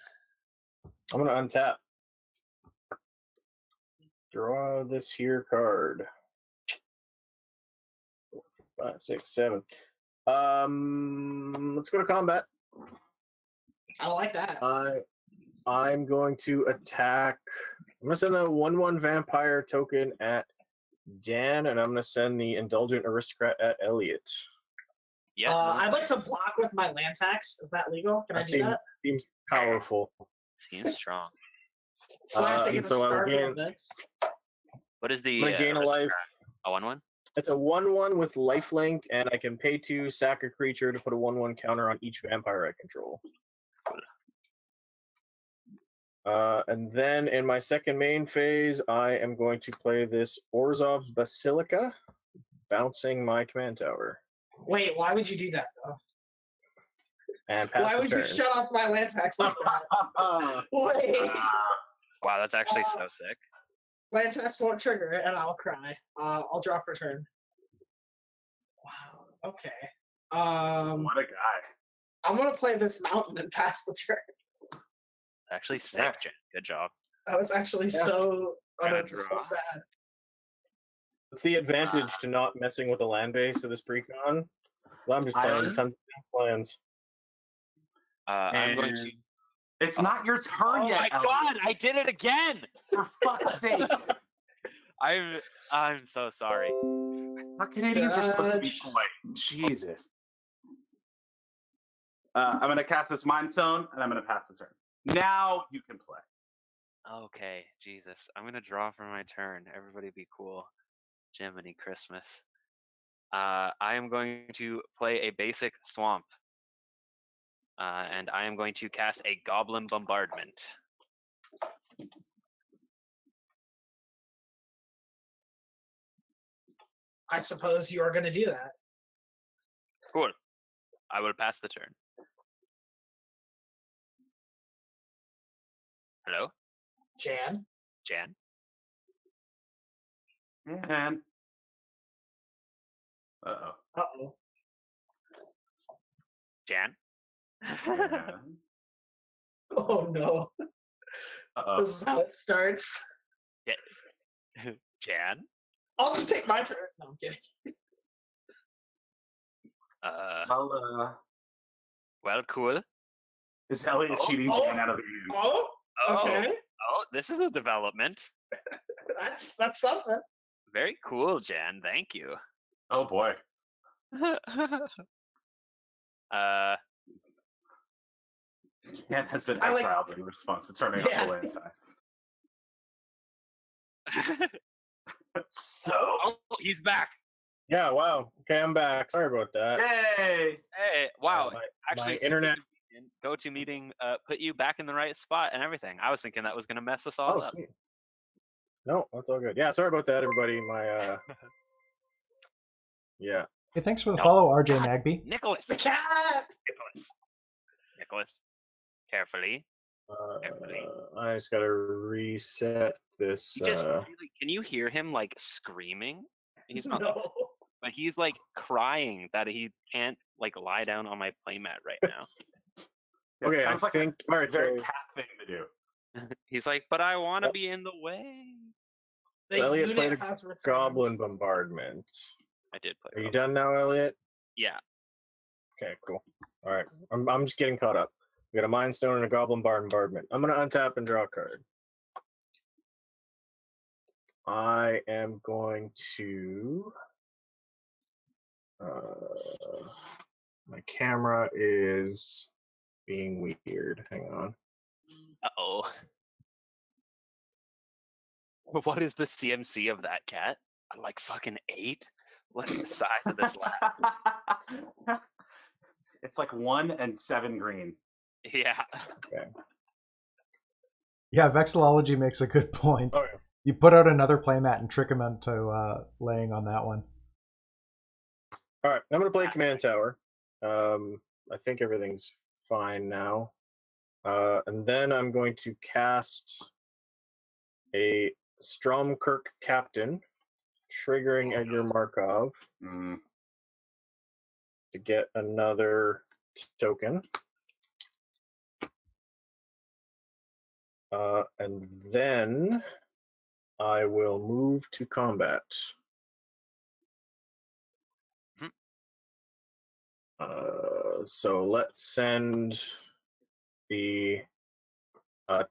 I'm gonna untap. Draw this here card. 4, 5, 6, 7. Let's go to combat. I don't like that. I'm going to attack. I'm gonna send the 1/1 vampire token at Dan, and I'm gonna send the Indulgent Aristocrat at Elliot. Yeah. I'd like to block with my land tax. Is that legal? Can I do that? Seems powerful. Seems strong. Flashing in and a so I'll Starfield gain- mix. What is the I'm gonna gain a life. A 1/1? It's a 1/1 with lifelink, and I can pay 2, sack a creature to put a 1/1 counter on each vampire I control. And then in my second main phase, I am going to play this Orzhov's Basilica, bouncing my command tower. Wait, why would you do that though? And pass Why the would turn. you shut off my land tax like that? Wait, Wow, that's actually so sick. land tax won't trigger it, and I'll cry. I'll draw for turn. Wow. Okay. What a guy. I'm gonna play this mountain and pass the turn. It's actually sick, Yeah. Jen. Good job. That was actually so Gotta so draw. sad. What's the advantage to not messing with the land base of this precon? Well, I'm just playing Island? tons of lands. I'm going to. And It's not your turn Oh yet. my Elliot. God! I did it again. For fuck's sake. I'm so sorry. How Canadians are supposed to be Judge. polite. Jesus. I'm going to cast this Mind Stone, and I'm going to pass the turn. Now you can play. Okay, Jesus. I'm gonna draw for my turn. Everybody be cool. Jiminy Christmas. I am going to play a basic swamp. And I am going to cast a Goblin Bombardment. I suppose you are gonna do that. Cool. I will pass the turn. Hello? Jan? Jan? And Uh-oh. Jan. Oh no. This is how it starts. Yeah. Jan. I'll just take my turn. No, I'm kidding. Well, cool. Is Elliot cheating Jan out of the game? Oh, okay. Oh, this is a development. That's something. Very cool, Jan. Thank you. Oh boy. Jan has been exiled in response to turning off the land tax. So he's back. Yeah, wow. Okay, I'm back. Sorry about that. Yay! Hey, wow. My Actually, internet. Go-to meeting put you back in the right spot and everything. I was thinking that was going to mess us all up. Sweet. No, that's all good. Yeah, sorry about that, everybody. My yeah. Hey, thanks for the follow, RJ Nagby. Nicholas. The cat. Nicholas. Carefully. I just gotta reset this. Can you hear him like screaming? He's not. No. But he's like crying that he can't like lie down on my playmat right now. Okay, I think. All right, very cat thing to do. He's like, but I want to be in the way. So Elliot played a Goblin Bombardment. I did play. Are you done now, Elliot? Yeah. Okay, cool. All right, I'm just getting caught up. We got a Mind Stone and a Goblin Bombardment. I'm gonna untap and draw a card. I am going to. My camera is being weird. Hang on. Uh-oh. What is the CMC of that cat? Like fucking 8? Look at the size of this lab. It's like 1 and 7 green. Yeah. Okay. Yeah, Vexillology makes a good point. Oh, yeah. You put out another playmat and trick him into laying on that one. All right, I'm going to play Command Tower. I think everything's fine now. And then I'm going to cast a Stromkirk Captain, triggering Edgar Markov to get another token. And then I will move to combat. So let's send the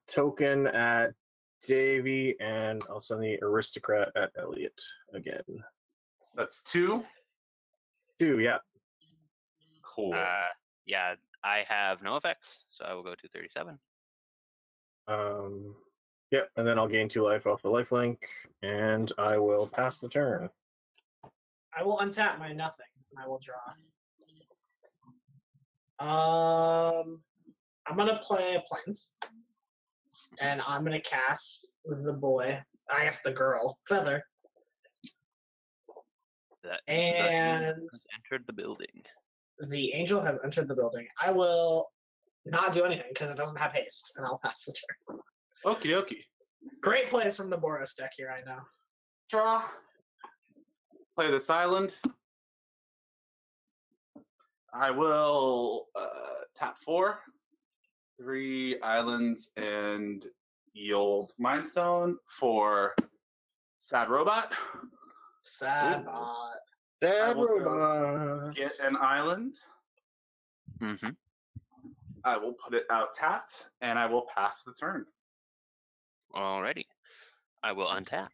token at Davey, and I'll send the Aristocrat at Elliot again. That's 2? 2, yeah. Cool. Yeah, I have no effects, so I will go to 37. Yep, and then I'll gain 2 life off the lifelink, and I will pass the turn. I will untap my nothing, and I will draw. I'm gonna play Plains, and I'm gonna cast the boy. I guess the girl, Feather. And has entered the building. The angel has entered the building. I will not do anything because it doesn't have haste, and I'll pass the turn. Okie dokie. Great plays from the Boros deck here, I know. Draw. Play this island. I will tap 4, 3 islands, and yield Mind Stone for Sad Robot. Sad bot. Sad Robot. Get an island. Mm-hmm. I will put it out tapped, and I will pass the turn. Alrighty. I will untap.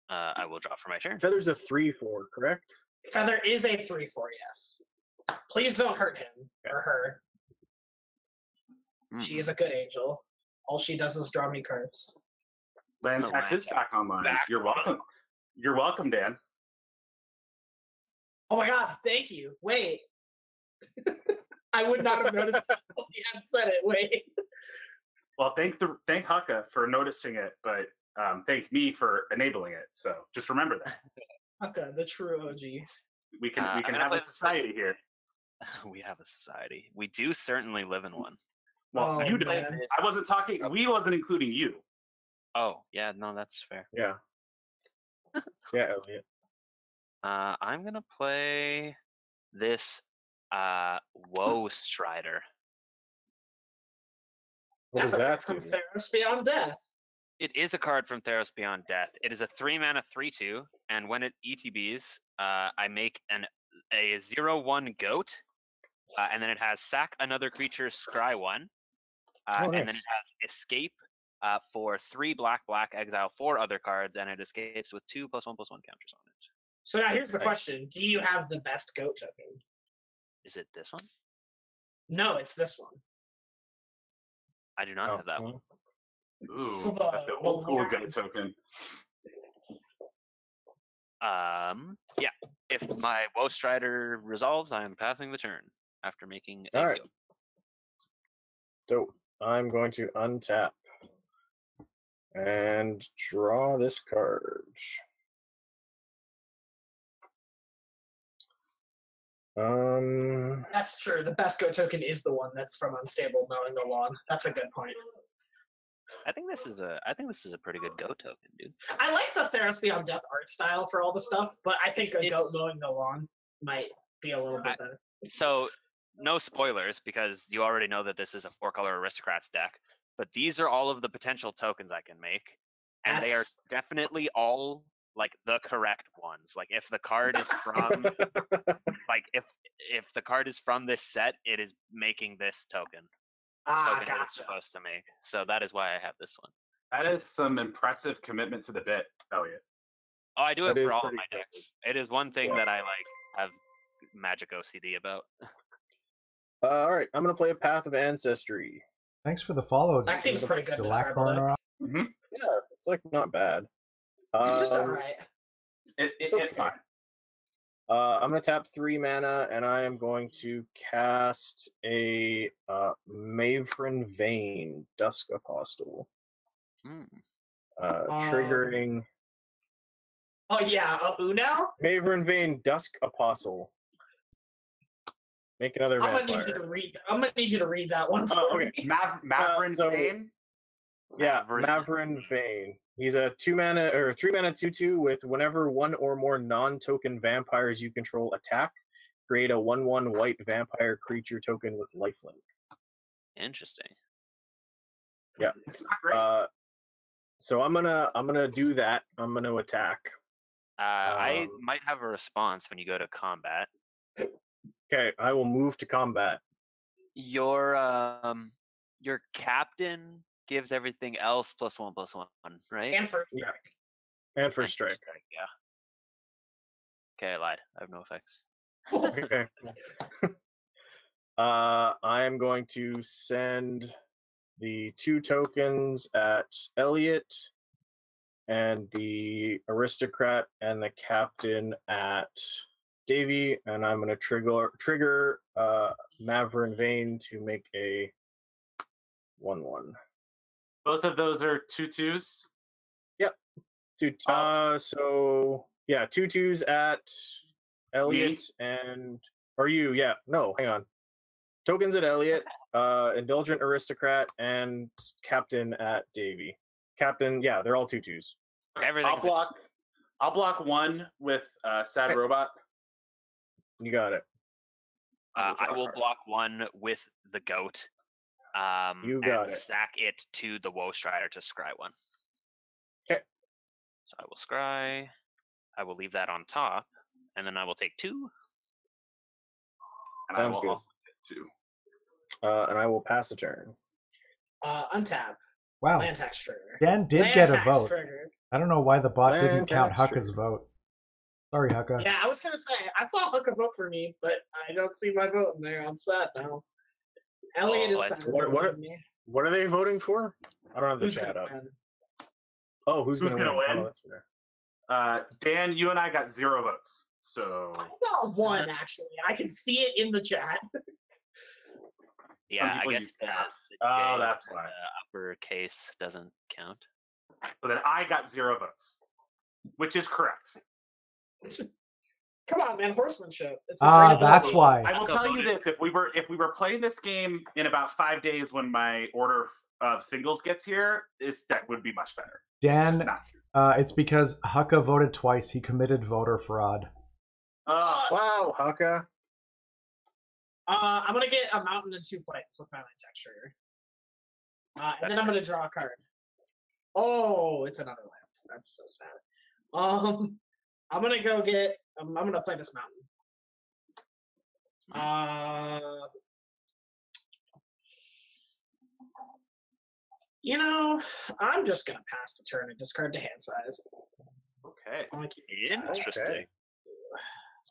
I will draw for my turn. Feather's a 3/4, correct? Feather is a 3/4, yes. Please don't hurt him or her. She is a good angel. All she does is draw me cards. Land tax is back online. You're welcome. You're welcome, Dan. Oh my god, thank you. Wait. I would not have noticed if you had said it. Wait. Well, thank Haka for noticing it, but thank me for enabling it. So just remember that. Haka, the true OG. We can have a society here. We have a society. We do certainly live in one. Well, you don't. Man. I wasn't talking. We wasn't including you. Oh, yeah, no, that's fair. Yeah. Yeah, Elliot. I'm gonna play this Woe Strider. What does that from do? Theros Beyond Death. It is a card from Theros Beyond Death. It is a 3-mana 3/2, and when it ETBs, I make a 0/1 goat, and then it has sack another creature, scry 1, Nice. and then it has escape for 3 black, exile 4 other cards, and it escapes with 2+1/+1 counters on it. So now here's the question: do you have the best goat token? Is it this one? No, it's this one. I do not have that one. Ooh, So that's the old school Lord- goat token. Yeah. If my Woe Strider resolves, I am passing the turn after making a Alright. goat. Dope. I'm going to untap and draw this card. That's true. The best goat token is the one that's from Unstable Mowing the Lawn. That's a good point. I think this is a pretty good goat token, dude. I like the Theros Beyond Death art style for all the stuff, but I think a goat mowing the lawn might be a little bit better. So, no spoilers because you already know that this is a 4-color Aristocrats deck, but these are all of the potential tokens I can make, and they are definitely all like the correct ones. Like if the card is from like if the card is from this set, it is making this token. Token that it's supposed to make. So that is why I have this one. That is some impressive commitment to the bit, Elliot. Oh, I do it That for is all pretty my impressive. decks. It is one thing that I like have magic OCD about. All right, I'm gonna play a Path of Ancestry. Thanks for the follow. That seems pretty good. The last corner. Yeah, it's like not bad. Just alright. It's okay. fine. I'm gonna tap 3 mana, and I am going to cast a Mavrin Vein, Dusk Apostle. Triggering. Oh yeah, who now? Mavrin Vein, Dusk Apostle. Make another I'm vampire. gonna need you to read. I'm gonna need you to read that one. For okay. me. Mavrin Vein? Yeah, Mavrin Vein. He's a 2-mana or 3-mana 2/2 with whenever one or more non-token vampires you control attack, create a 1/1 white vampire creature token with lifelink. Interesting. Yeah. It's not great. So I'm gonna do that. I'm gonna attack. I might have a response when you go to combat. Okay, I will move to combat. Your captain gives everything else +1/+1, right? And for Yeah. And for strike. Yeah. Okay, I lied. I have no effects. Okay. I am going to send the 2 tokens at Elliot and the aristocrat and the captain at Davy, and I'm going to trigger Mavrin Vein to make a 1/1. Both of those are 2/2s? Yep. So yeah, 2/2s at Elliot or you, yeah. No, hang on. Tokens at Elliot, Indulgent Aristocrat, and Captain at Davy. Captain, yeah, they're all 2/2s. I'll block 1 with Sad Robot. You got it. I will block 1 with the goat. You got and it. sack it to the Woe Strider to scry 1. Okay. So I will scry. I will leave that on top, and then I will take 2. And Sounds I will good. also take 2. And I will pass a turn. Untap. Wow. Land tax trigger. Dan did Land get a tax vote. trigger. I don't know why the bot Land didn't count tax Hucka's trigger. vote. Sorry, Hucka. Yeah, I was gonna say I saw Hucka vote for me, but I don't see my vote in there. I'm sad now. Elliot is sad. What are they voting for? I don't have the Who's chat gonna up. win? Oh, who's gonna win? win? Oh, that's fair. Dan, you and I got 0 votes. So I got 1 actually. I can see it in the chat. Yeah, I people guess use the tab. J Oh, that's for why. the uppercase doesn't count. then I got 0 votes, which is correct. Come on, man, horsemanship. It's that's why. I will tell you this: if we were playing this game in about 5 days, when my order of singles gets here, this deck would be much better. Dan, it's because Hucka voted twice. He committed voter fraud. Wow, Hucka. I'm gonna get a mountain and 2 plates with my land texture. And then I'm gonna draw a card. Oh, it's another land. That's so sad. I'm gonna go get. I'm gonna play this mountain. You know, I'm just gonna pass the turn and discard to hand size. Okay. Interesting. Okay.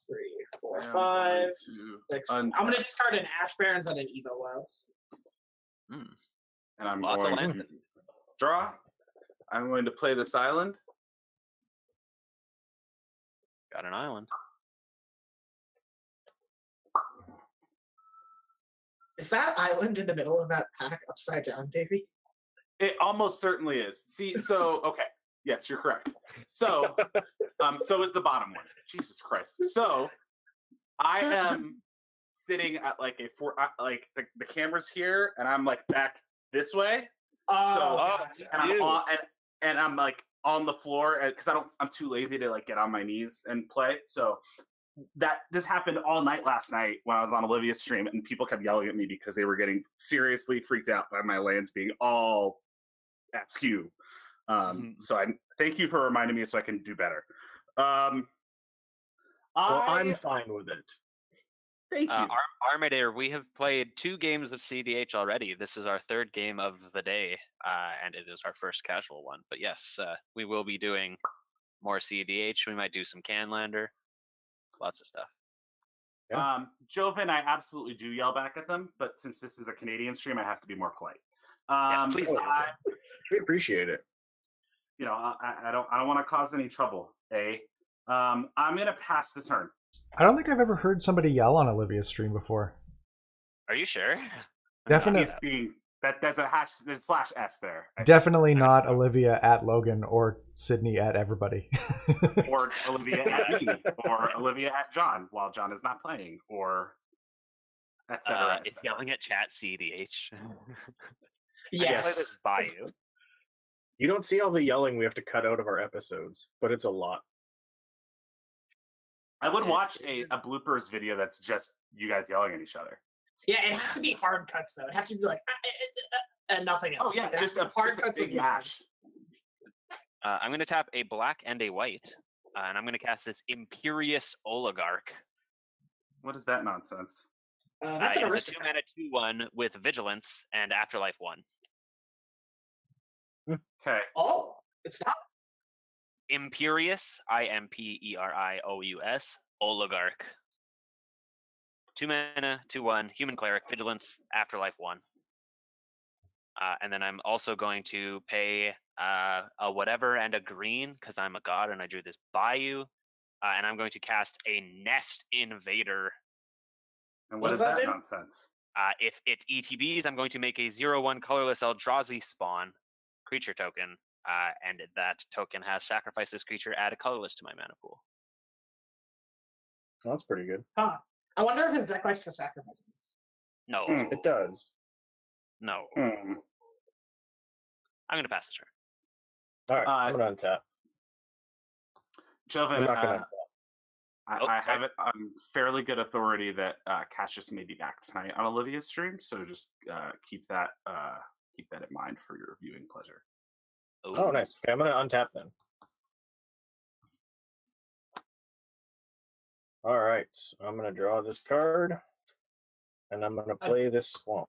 3, 4, 5, 6. I'm gonna discard an Ash Barrens and an Evo Wilds. And I'm going to draw. I'm going to play this island. Got an island. Is that island in the middle of that pack upside down, Davey? It almost certainly is. See, so okay, yes, you're correct. So, so is the bottom one. Jesus Christ. So, I am sitting at like the camera's here, and I'm like back this way. And I'm like on the floor because I'm too lazy to like get on my knees and play. So this happened all night last night when I was on Olivia's stream, and people kept yelling at me because they were getting seriously freaked out by my lands being all askew. So I thank you for reminding me so I can do better. I'm fine with it. Thank you. Armadeer, we have played 2 games of CDH already. This is our 3rd game of the day, and it is our first casual one. But yes, we will be doing more CDH. We might do some Canlander. Lots of stuff. Yeah. Joven, I absolutely do yell back at them, but since this is a Canadian stream, I have to be more polite. Yes, please. We appreciate it. You know, I don't want to cause any trouble. I'm gonna pass the turn. I don't think I've ever heard somebody yell on Olivia's stream before. Are you sure? Definitely. There's a /s there. Definitely not Olivia at Logan or Sydney at everybody. Or Olivia at me, or Olivia at John while John is not playing, or etc. It's yelling at chat CDH. Yes. Play this by you. You don't see all the yelling we have to cut out of our episodes, but it's a lot. I would watch a bloopers video that's just you guys yelling at each other. Yeah, it has to be hard cuts though. It has to be like and nothing else. Oh yeah, just a hard cuts big mash. I'm going to tap a black and a white, and I'm going to cast this Imperious Oligarch. What is that nonsense? That's an it's a 2-mana 2/1 with Vigilance and Afterlife 1. Okay. Oh, it's not Imperious, Imperious, Oligarch. 2-mana, 2/1, Human Cleric, Vigilance, Afterlife 1. And then I'm also going to pay a whatever and a green, because I'm a god and I drew this Bayou. And I'm going to cast a Nest Invader. And what is that nonsense? If it ETBs, I'm going to make a 0/1 colorless Eldrazi spawn creature token. And that token has sacrificed this creature, add a colorless to my mana pool. Well, that's pretty good. Huh. I wonder if his deck likes to sacrifice this. No. It does. No. I'm going to pass the turn. All right, I'm going to untap. Joven, I'm not going to untap. I have it on fairly good authority that Cassius may be back tonight on Olivia's stream, so just keep that in mind for your viewing pleasure. Oh, nice. Okay, I'm going to untap then. All right, so I'm going to draw this card, and I'm going to play this swamp.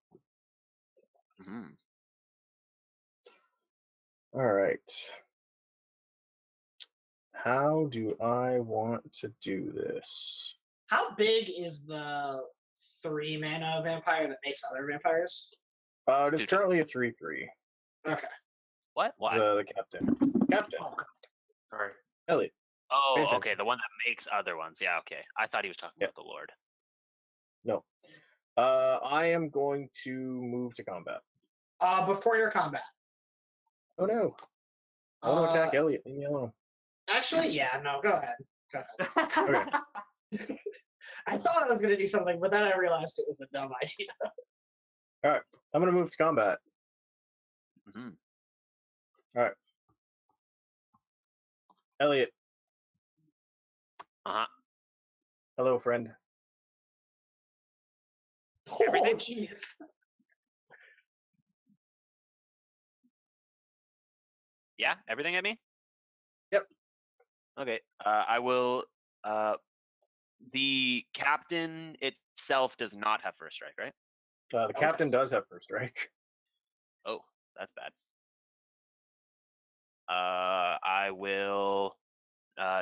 All right. How do I want to do this? How big is the 3-mana vampire that makes other vampires? It is currently a 3/3. Okay. What? Why? The captain. Captain. Oh, sorry. Elliot. Oh, okay. The one that makes other ones. Yeah, okay. I thought he was talking about the Lord. No. I am going to move to combat. Before your combat. Oh no. I want to attack Elliot. Leave me alone. Actually, yeah, no, go ahead. Okay. I thought I was going to do something, but then I realized it was a dumb idea. All right, I'm going to move to combat. Mm-hmm. All right. Elliot. Uh-huh. Hello, friend. Everything, jeez. Yeah, everything at me? Yep. Okay. I will. The captain itself does not have first strike, right? The captain does have first strike. Oh, that's bad. I will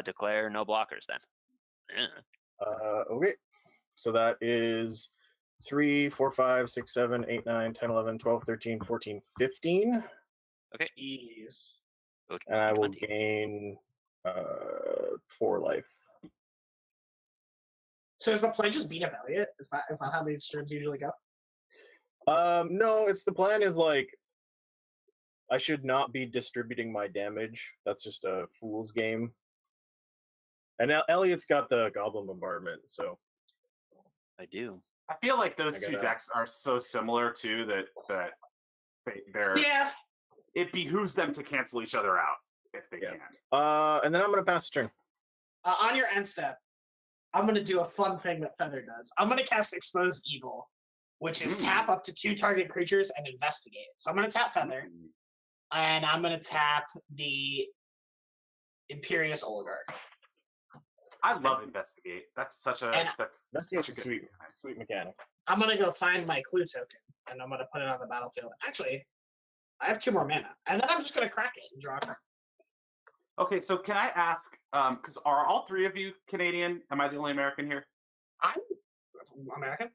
declare no blockers then. Yeah. Okay. So that is 3, 4, 5, 6, 7, 8, 9, 10, 11, 12, 13, 14, 15. Okay. Jeez. And I will gain 4 life. So does the play just beat up Elliot? Is that how these streams usually go? No, the plan is like I should not be distributing my damage. That's just a fool's game. And now Elliot's got the Goblin Bombardment, so I do. I feel like those two decks are so similar too that they're it behooves them to cancel each other out if they can. And then I'm gonna pass the turn. On your end step, I'm gonna do a fun thing that Feather does. I'm gonna cast Expose Evil, which is tap up to 2 target creatures and investigate. So I'm gonna tap Feather, and I'm gonna tap the Imperious Oligarch. I love Investigate. That's such a that's such a sweet mechanic. I'm gonna go find my clue token, and I'm gonna put it on the battlefield. Actually, I have 2 more mana, and then I'm just gonna crack it and draw a card. Okay, so can I ask, because are all 3 of you Canadian? Am I the only American here? I'm American.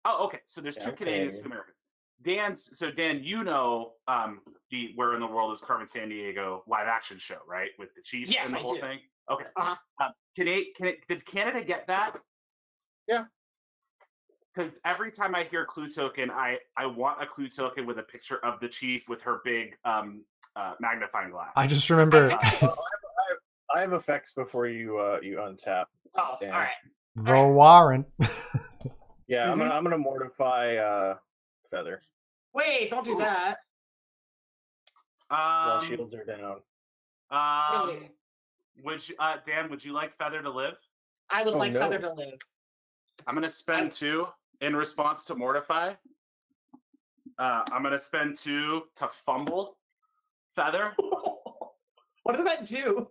Oh, okay. So there's 2 Canadians, 2 Americans. Dan, you know the Where in the World is Carmen Sandiego live action show, right? With the Chief and the whole thing? Okay. Did Canada get that? Yeah. Because every time I hear clue token, I want a clue token with a picture of the Chief with her big magnifying glass. I just remember. I have effects before you untap. Oh, all right. The warrant. Yeah, I'm gonna mortify Feather. Wait, don't do that. While shields are down. Would you, Dan? Would you like Feather to live? I would like Feather to live. I'm gonna spend 2 in response to mortify. I'm gonna spend 2 to fumble Feather. What does that do?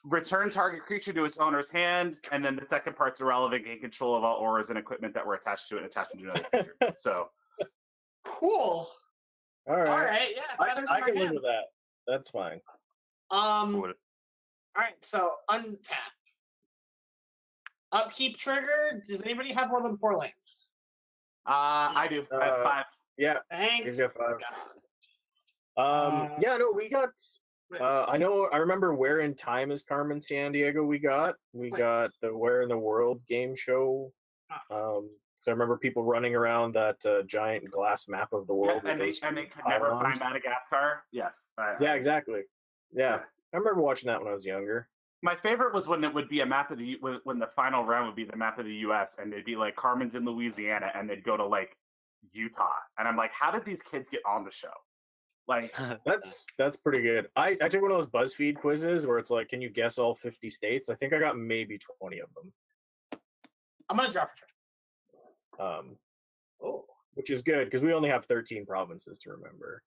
Return target creature to its owner's hand, and then the second part's irrelevant. Gain control of all auras and equipment that were attached to it and attached to another creature. So cool. All right. Yeah, Feather's I in my can live hand. with that. That's fine. All right, so untap. Upkeep trigger. Does anybody have more than 4 lands? I do. I have 5. Yeah. Thank you. 5. Yeah, no, we got. I remember Where in Time is Carmen Sandiego. We got the Where in the World game show. So I remember people running around that giant glass map of the world. Yeah, and they could never find Madagascar. Yes. Yeah, exactly. Yeah, I remember watching that when I was younger. My favorite was when it would be a map of when the final round would be the map of the U.S. and they'd be like Carmen's in Louisiana and they'd go to like Utah, and I'm like, how did these kids get on the show? Like that's pretty good. I took one of those BuzzFeed quizzes where it's like, can you guess all 50 states? I think I got maybe 20 of them. I'm gonna draw for which is good because we only have 13 provinces to remember.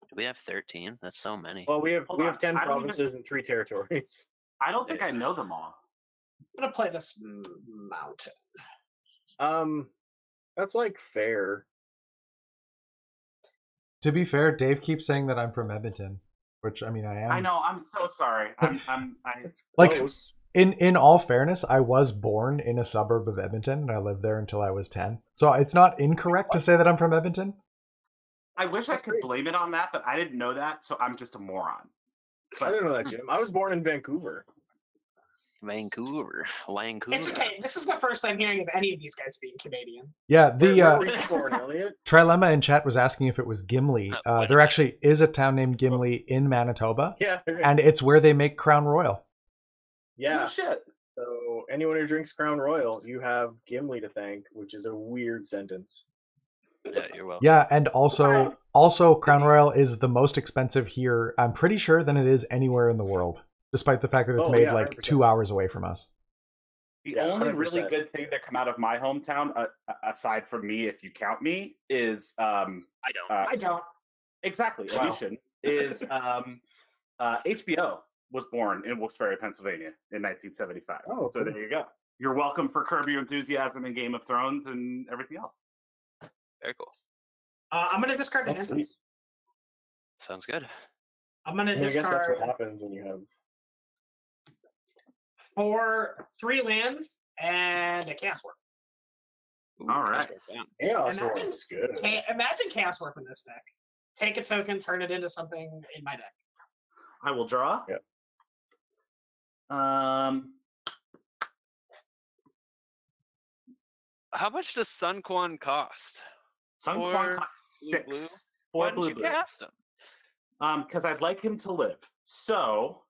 Do we have 13? That's so many. Well, we have 10 provinces and 3 territories. I don't think I know them all. I'm gonna play this mountain. That's like fair. To be fair, Dave keeps saying that I'm from Edmonton, which I mean I am. I know. I'm so sorry. I'm like close. In all fairness, I was born in a suburb of Edmonton and I lived there until I was 10. So it's not incorrect to say that I'm from Edmonton. I wish I could blame it on that, but I didn't know that, so I'm just a moron. I didn't know that, Jim. I was born in Vancouver. Vancouver. It's okay. This is the first time hearing of any of these guys being Canadian. Yeah, where were you born, Elliot? Trilemma in chat was asking if it was Gimli. There actually is a town named Gimli in Manitoba. Yeah, and it's where they make Crown Royal. Yeah, oh, shit. So anyone who drinks Crown Royal, you have Gimli to thank, which is a weird sentence. Yeah, you're welcome. Yeah, and also Crown Royal is the most expensive here, I'm pretty sure, than it is anywhere in the world, despite the fact that it's made yeah, like 100%. 2 hours away from us. The Yeah, only 100%. really good thing to come out of my hometown, aside from me, if you count me, is I don't. I don't. exactly. Wow. Addition is HBO was born in Wilkes-Barre, Pennsylvania, in 1975. Oh, so cool. there you go. You're welcome for Curb Your Enthusiasm and Game of Thrones and everything else. Very cool. I'm gonna discard the That's sweet. Hansons. Sounds good. I'm gonna I guess that's discard what happens when you have. 3 lands and a Chaos Warp. Ooh, All right. Chaos Imagine- Warp's good. Imagine Chaos Warp in this deck. Take a token, turn it into something in my deck. I will draw. Yep. How much does Sun Quan cost? Sun Four Quan costs blue, 6. blue? 4 Why didn't blue, you blue. cast him? Because I'd like him to live. So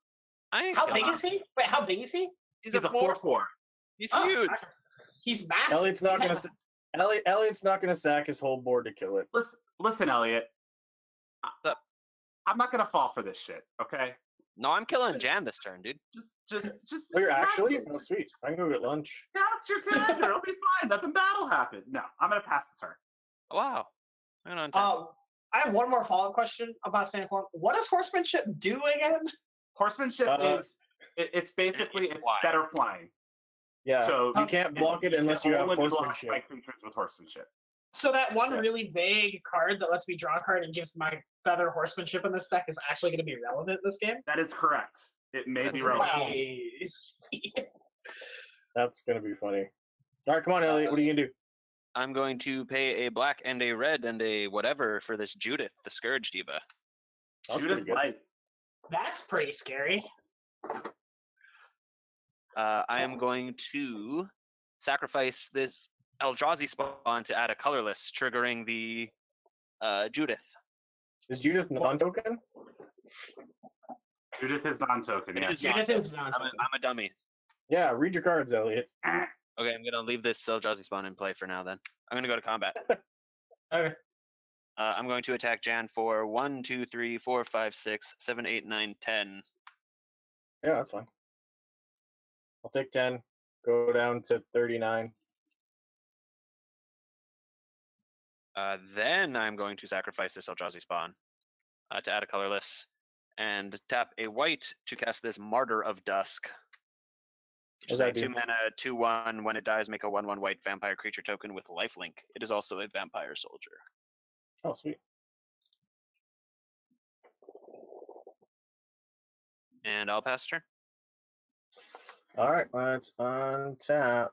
I ain't How killing big him. is he? Wait, how big is he? He's he's a 4/4. He's Oh, huge. He's massive. Elliot's not gonna. Elliot's not gonna sack his whole board to kill it. Listen, Elliot. What's up? I'm not gonna fall for this shit. Okay. No, I'm killing Jan this turn, dude. Just. Oh, you're cast actually? it. Oh, sweet. I can go get lunch. Cast your commander. It'll be fine. Nothing bad will happen. No, I'm gonna pass the turn. Wow. I'm gonna untap. I have one more follow-up question about San Juan. What does horsemanship do again? Horsemanship is it's basically It's it's flying. better flying. Yeah. So you can't block it unless you have only block horsemanship. strike creatures with horsemanship. So that one Yeah. really vague card that lets me draw a card and gives my feather horsemanship in this deck is actually going to be relevant this game? That is correct. It may be That's relevant. Nice. That's gonna be funny. All right, come on, Elliot. What are you gonna do? I'm going to pay a black and a red and a whatever for this Judith, the Scourge Diva. That's Judith pretty good. Light. That's pretty scary. I am going to sacrifice this Eldrazi spawn to add a colorless, triggering the Judith. Is Judith non-token? Judith is non-token. It Yes. is Judith is non I'm a dummy. Yeah. Read your cards, Elliot. Okay, I'm gonna leave this Eldrazi spawn in play for now. Then I'm gonna go to combat. Okay. I'm going to attack Jan for 1, 2, 3, 4, 5, 6, 7, 8, 9, 10. Yeah, that's fine. I'll take 10. Go down to 39. Then I'm going to sacrifice this Eldrazi spawn to add a colorless and tap a white to cast this Martyr of Dusk. Which is What a does that 2 mana, 2/1. When it dies, make a 1/1 white vampire creature token with lifelink. It is also a vampire soldier. Oh, sweet. And I'll pass turn. All right, let's untap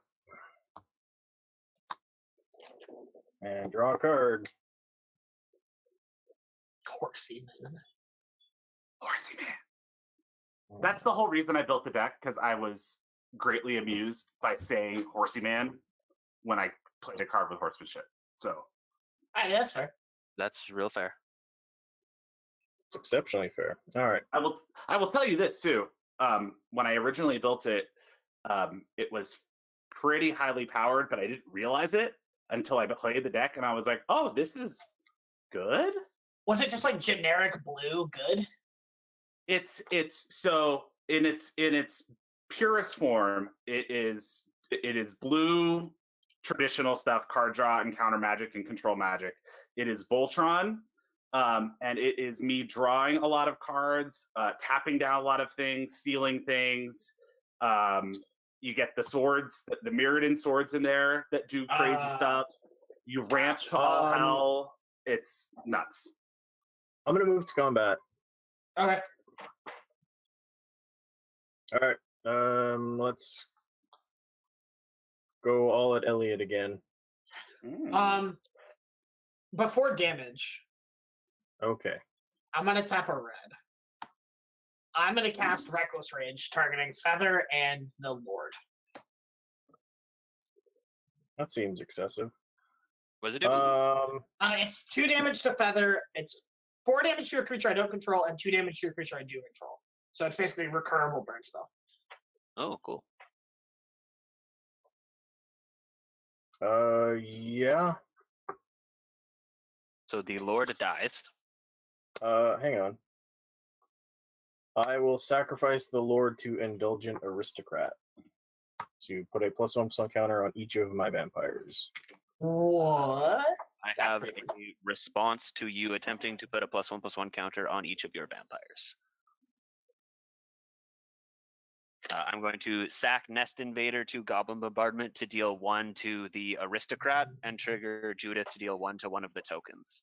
and draw a card. Horsey man. Horsey man. That's the whole reason I built the deck, because I was greatly amused by saying Horsey man when I played a card with horsemanship. So Hey, that's fair. That's real fair. It's exceptionally fair. All right. I will tell you this too. When I originally built it, it was pretty highly powered, but I didn't realize it until I played the deck, and I was like, "Oh, this is good." Was it just like generic blue good? It's so in its purest form, it is blue traditional stuff, card draw, encounter magic, and control magic. It is Voltron, and it is me drawing a lot of cards, tapping down a lot of things, sealing things. You get the swords, the Mirrodin swords in there that do crazy stuff. You ramp to all hell. It's nuts. I'm going to move to combat. Okay. All right. Let's go all at Elliot again. Before damage, Okay. I'm gonna tap a red. I'm gonna cast Reckless Rage, targeting Feather and the Lord. That seems excessive. Was it? Do? It's 2 damage to Feather. It's 4 damage to a creature I don't control, and 2 damage to a creature I do control. So it's basically a recurable burn spell. Oh, cool. Yeah. So the Lord dies. Hang on. I will sacrifice the Lord to Indulgent Aristocrat to put a +1/+1 counter on each of my vampires. What? I have a response to you attempting to put a +1/+1 counter on each of your vampires. I'm going to sack Nest Invader to Goblin Bombardment to deal 1 to the Aristocrat and trigger Judith to deal 1 to one of the tokens.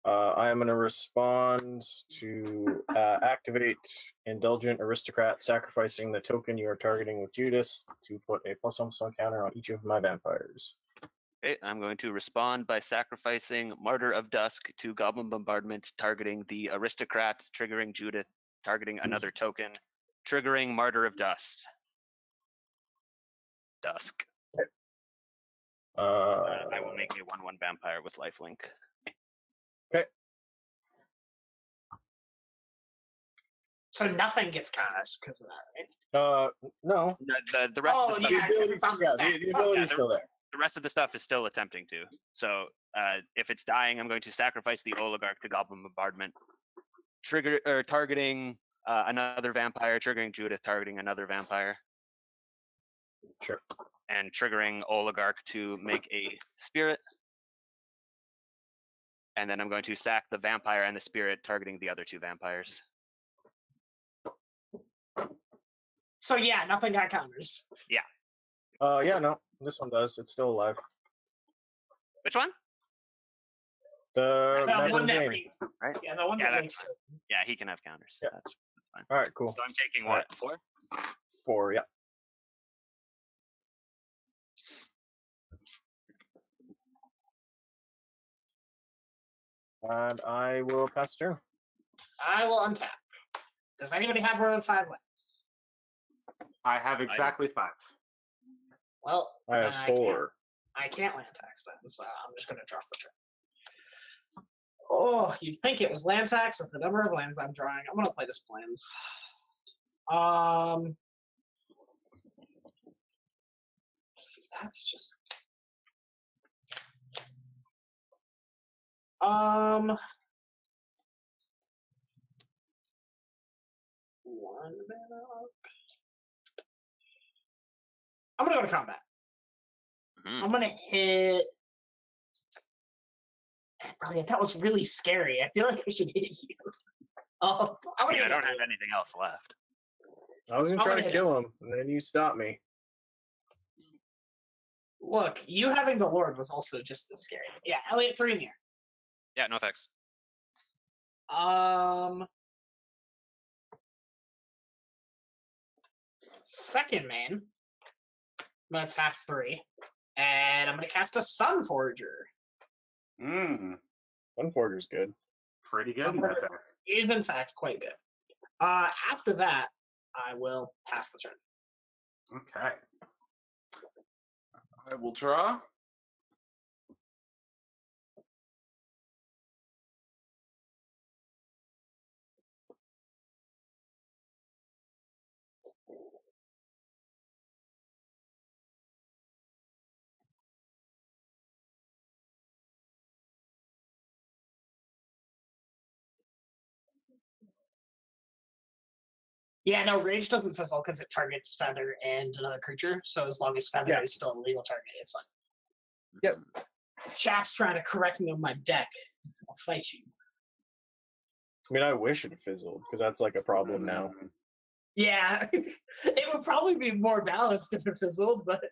I am going to respond to activate Indulgent Aristocrat, sacrificing the token you are targeting with Judas to put a +1/+1 counter on each of my vampires. Okay, I'm going to respond by sacrificing Martyr of Dusk to Goblin Bombardment, targeting the Aristocrat, triggering Judith, targeting another token, triggering Martyr of Dusk. I will make a 1/1 vampire with lifelink. Okay. So nothing gets counters because of that, right? No. The rest of the stuff. Yeah, because it's on the stack. The ability's still there. The rest of the stuff is still attempting to. So if it's dying, I'm going to sacrifice the Oligarch to Goblin Bombardment, targeting another vampire, triggering Judith, targeting another vampire. Sure. And triggering Oligarch to make a spirit. And then I'm going to sack the vampire and the spirit, targeting the other 2 vampires. So yeah, nothing got counters. Yeah. Yeah, no. This one does. It's still alive. Which one? The one that Mezzanine. reads. Right? Yeah, the one Yeah, that that's reads. Yeah, he can have counters. Yeah. That's fine. All right, cool. So I'm taking what? 4? 4, yeah. And I will pass turn. I will untap. Does anybody have more than 5 lands? I have exactly 5. Well, I then have 4. I can't land tax then, so I'm just going to draw for turn. Oh, you'd think it was land tax with the number of lands I'm drawing. I'm going to play this plans. See, that's just. One mana up. I'm gonna go to combat. Mm-hmm. I'm gonna hit. Brilliant. That was really scary. I feel like I should hit you. I don't have anything else left. I was gonna try to kill him, and then you stopped me. Look, you having the Lord was also just as scary. Yeah, Elliot, 3 in the air. Yeah, no effects. Second main, I'm gonna tap 3, and I'm gonna cast a Sun Forger. Sun Forger's good. Pretty good in that deck. Is in fact quite good. After that, I will pass the turn. Okay. I will draw. Yeah, no, Rage doesn't fizzle because it targets Feather and another creature. So as long as Feather is still a legal target, it's fine. Yep. Chat's trying to correct me on my deck. I'll fight you. I mean, I wish it fizzled, because that's like a problem now. Yeah, it would probably be more balanced if it fizzled, but...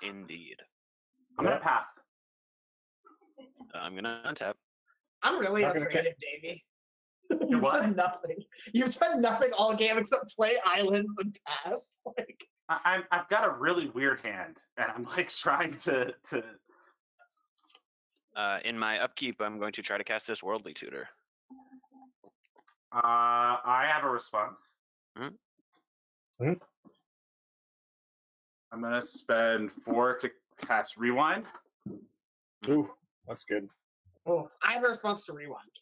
Indeed. I'm going to pass. I'm going to untap. I'm really afraid of Davey. You've done nothing. You've done nothing all game except play islands and pass. Like I've got a really weird hand, and I'm like trying to. In my upkeep, I'm going to try to cast this Worldly Tutor. I have a response. Mm-hmm. I'm gonna spend 4 to cast Rewind. Ooh. That's good. Oh, I have a response to rewind.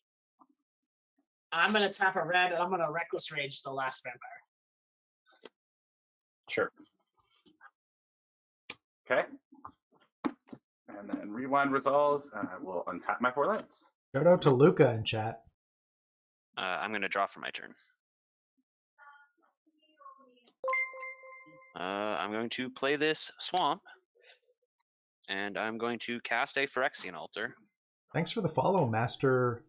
I'm gonna tap a red, and I'm gonna reckless rage the last vampire. Sure. Okay. And then rewind resolves, and I will untap my 4 lands. Shout out to Luca in chat. I'm going to draw for my turn. I'm going to play this swamp, and I'm going to cast a Phyrexian Altar. Thanks for the follow, Master.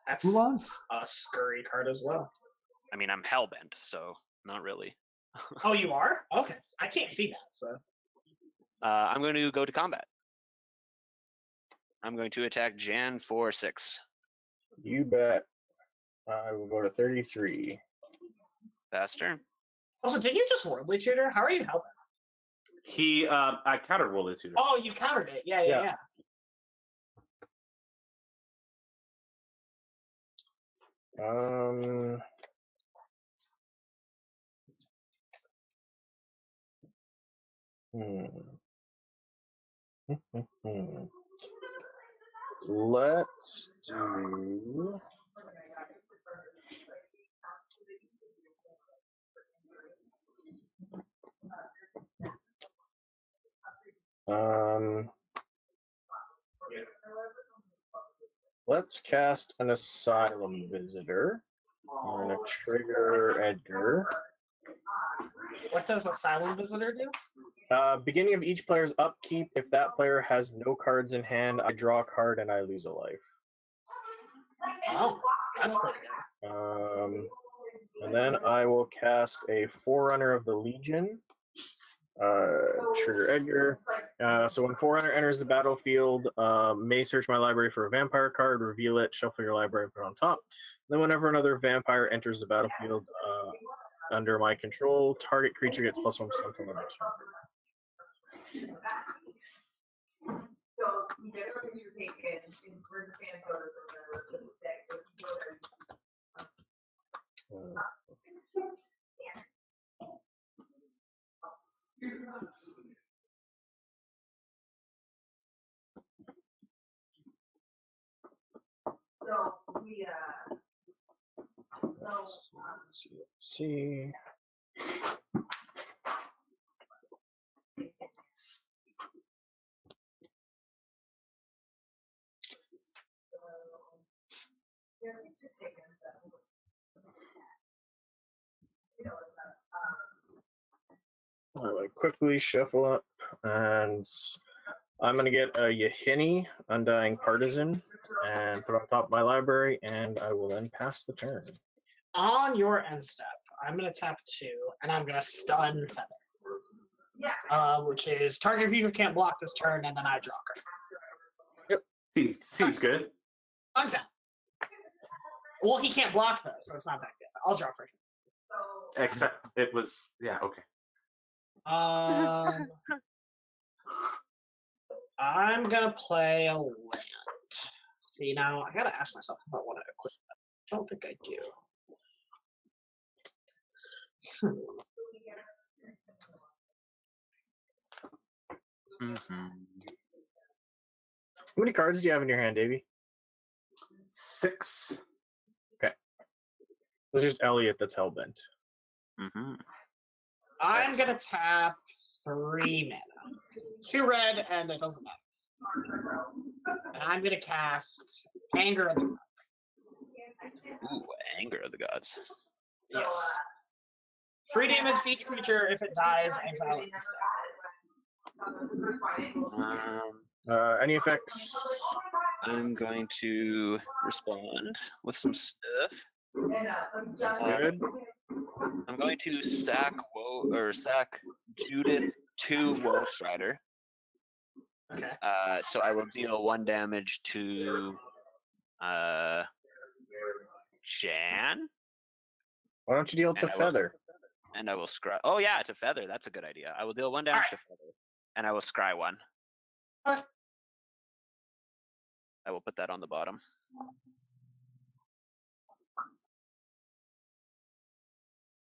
That's Ulan? a scurry card as well. I mean, I'm hellbent, so not really. Oh, you are? Okay. I can't see that, so. I'm going to go to combat. I'm going to attack Jan for 6. You bet. I will go to 33. Faster. Also, did you just Worldly Tutor? How are you helping? I countered Worldly Tutor. Oh, you countered it. Yeah. Let's do. Let's cast an Asylum Visitor. I'm gonna trigger Edgar. What does Asylum Visitor do? Beginning of each player's upkeep, if that player has no cards in hand, I draw a card and I lose a life. Oh, that's pretty good. And then I will cast a Forerunner of the Legion. Trigger Edgar. So when Forerunner enters the battlefield, may search my library for a vampire card, reveal it, shuffle your library, and put it on top. Then whenever another vampire enters the battlefield under my control, target creature gets +1 until the next turn. Let's see. I like quickly shuffle up, and I'm gonna get a Yahini, Undying Partisan, and put it on top of my library, and I will then pass the turn. On your end step, I'm gonna tap 2, and I'm gonna stun Feather. Which is target viewer can't block this turn, and then I draw a card. Yep. Seems good. Untap. Well, he can't block though, so it's not that good. I'll draw for him. Except it was okay. I'm gonna play a land. See, now I gotta ask myself if I want to equip that. I don't think I do. How many cards do you have in your hand, Davey? 6. Okay. It's just Elliot that's hellbent. I'm gonna tap 3 mana. 2 red, and it doesn't matter. And I'm gonna cast Anger of the Gods. Ooh, Anger of the Gods. Yes. 3 damage to each creature. If it dies, exile it instead. Any effects? I'm going to respond with some stuff. That's good. I'm going to sack Judith to Woe Strider. Okay. So I will deal 1 damage to Jan. Why don't you deal it to Feather? And I will scry. Oh yeah, to Feather. That's a good idea. I will deal 1 damage to Feather, and I will scry 1. Okay. I will put that on the bottom.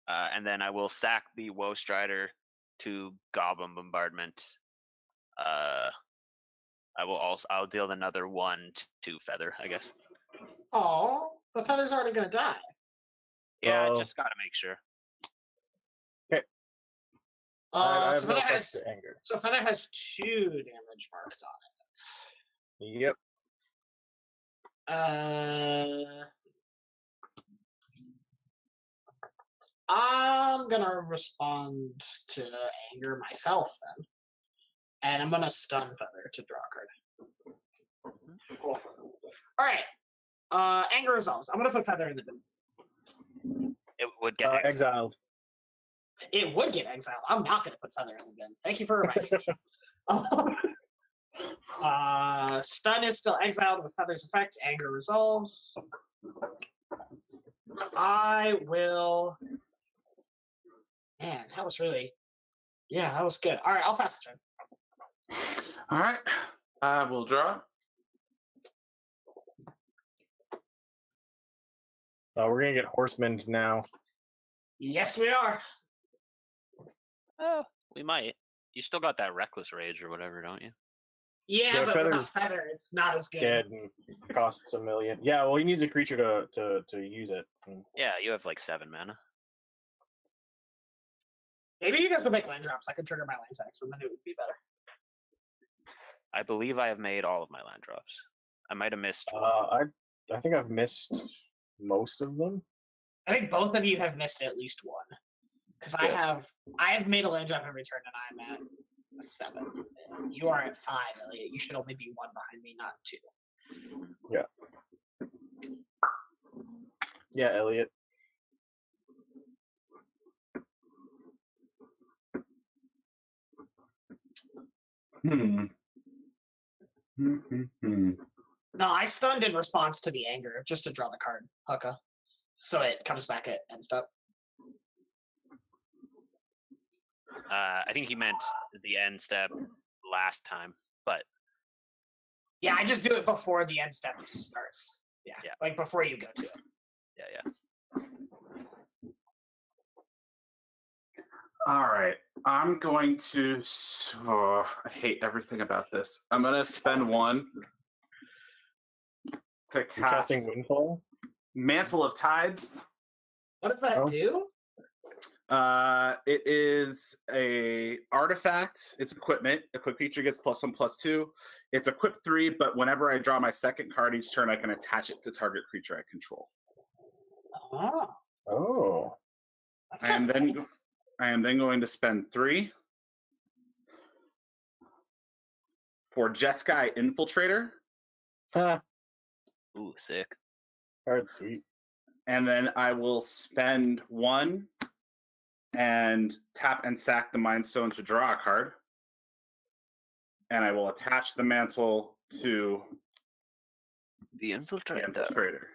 And then I will sack the Woe Strider to Goblin Bombardment I'll deal another 1/2 feather, I guess. Oh, the feather's already gonna die. Yeah, I just gotta make sure. Okay. I have So no feather effects has to anger. so feather has 2 damage marked on it. Yep. I'm gonna respond to anger myself then, and I'm gonna stun feather to draw a card. Cool. All right. Anger resolves. I'm gonna put feather in the bin. It would get exiled. It would get exiled. I'm not gonna put feather in the bin. Thank you for reminding me. Stun is still exiled with feather's effect. Anger resolves. I will. Man, that was really. Yeah, that was good. All right, I'll pass the turn. All right. I will draw. We're gonna get horsemen now. Yes, we are. Oh, we might. You still got that reckless rage or whatever, don't you? Yeah, The but feather's without feather, it's not as good. Dead and costs 1 million. Yeah, well, he needs a creature to use it. Yeah, you have like 7 mana. Maybe you guys would make land drops. I could trigger my land tax, and then it would be better. I believe I have made all of my land drops. I might have missed one. I think I've missed most of them. I think both of you have missed at least one. Because I have made a land drop every turn, and I'm at 7. You are at 5, Elliot. You should only be 1 behind me, not 2. Yeah. Yeah, Elliot. No, I stunned in response to the anger, just to draw the card, Hucka. So it comes back at end step. I think he meant the end step last time, but yeah, I just do it before the end step starts. Yeah, like before you go to it. Yeah. All right, I'm going to. Oh, I hate everything about this. I'm gonna spend 1 to cast casting Windfall. Mantle of Tides. What does that do? It is a artifact. It's equipment. Equipped creature gets +1/+2. It's equipped 3, but whenever I draw my second card each turn, I can attach it to target creature I control. Oh. That's I am then going to spend 3 for Jeskai Infiltrator. Ooh, sick. Card sweet. And then I will spend 1 and tap and sack the Mind Stone to draw a card. And I will attach the mantle to the Infiltrator.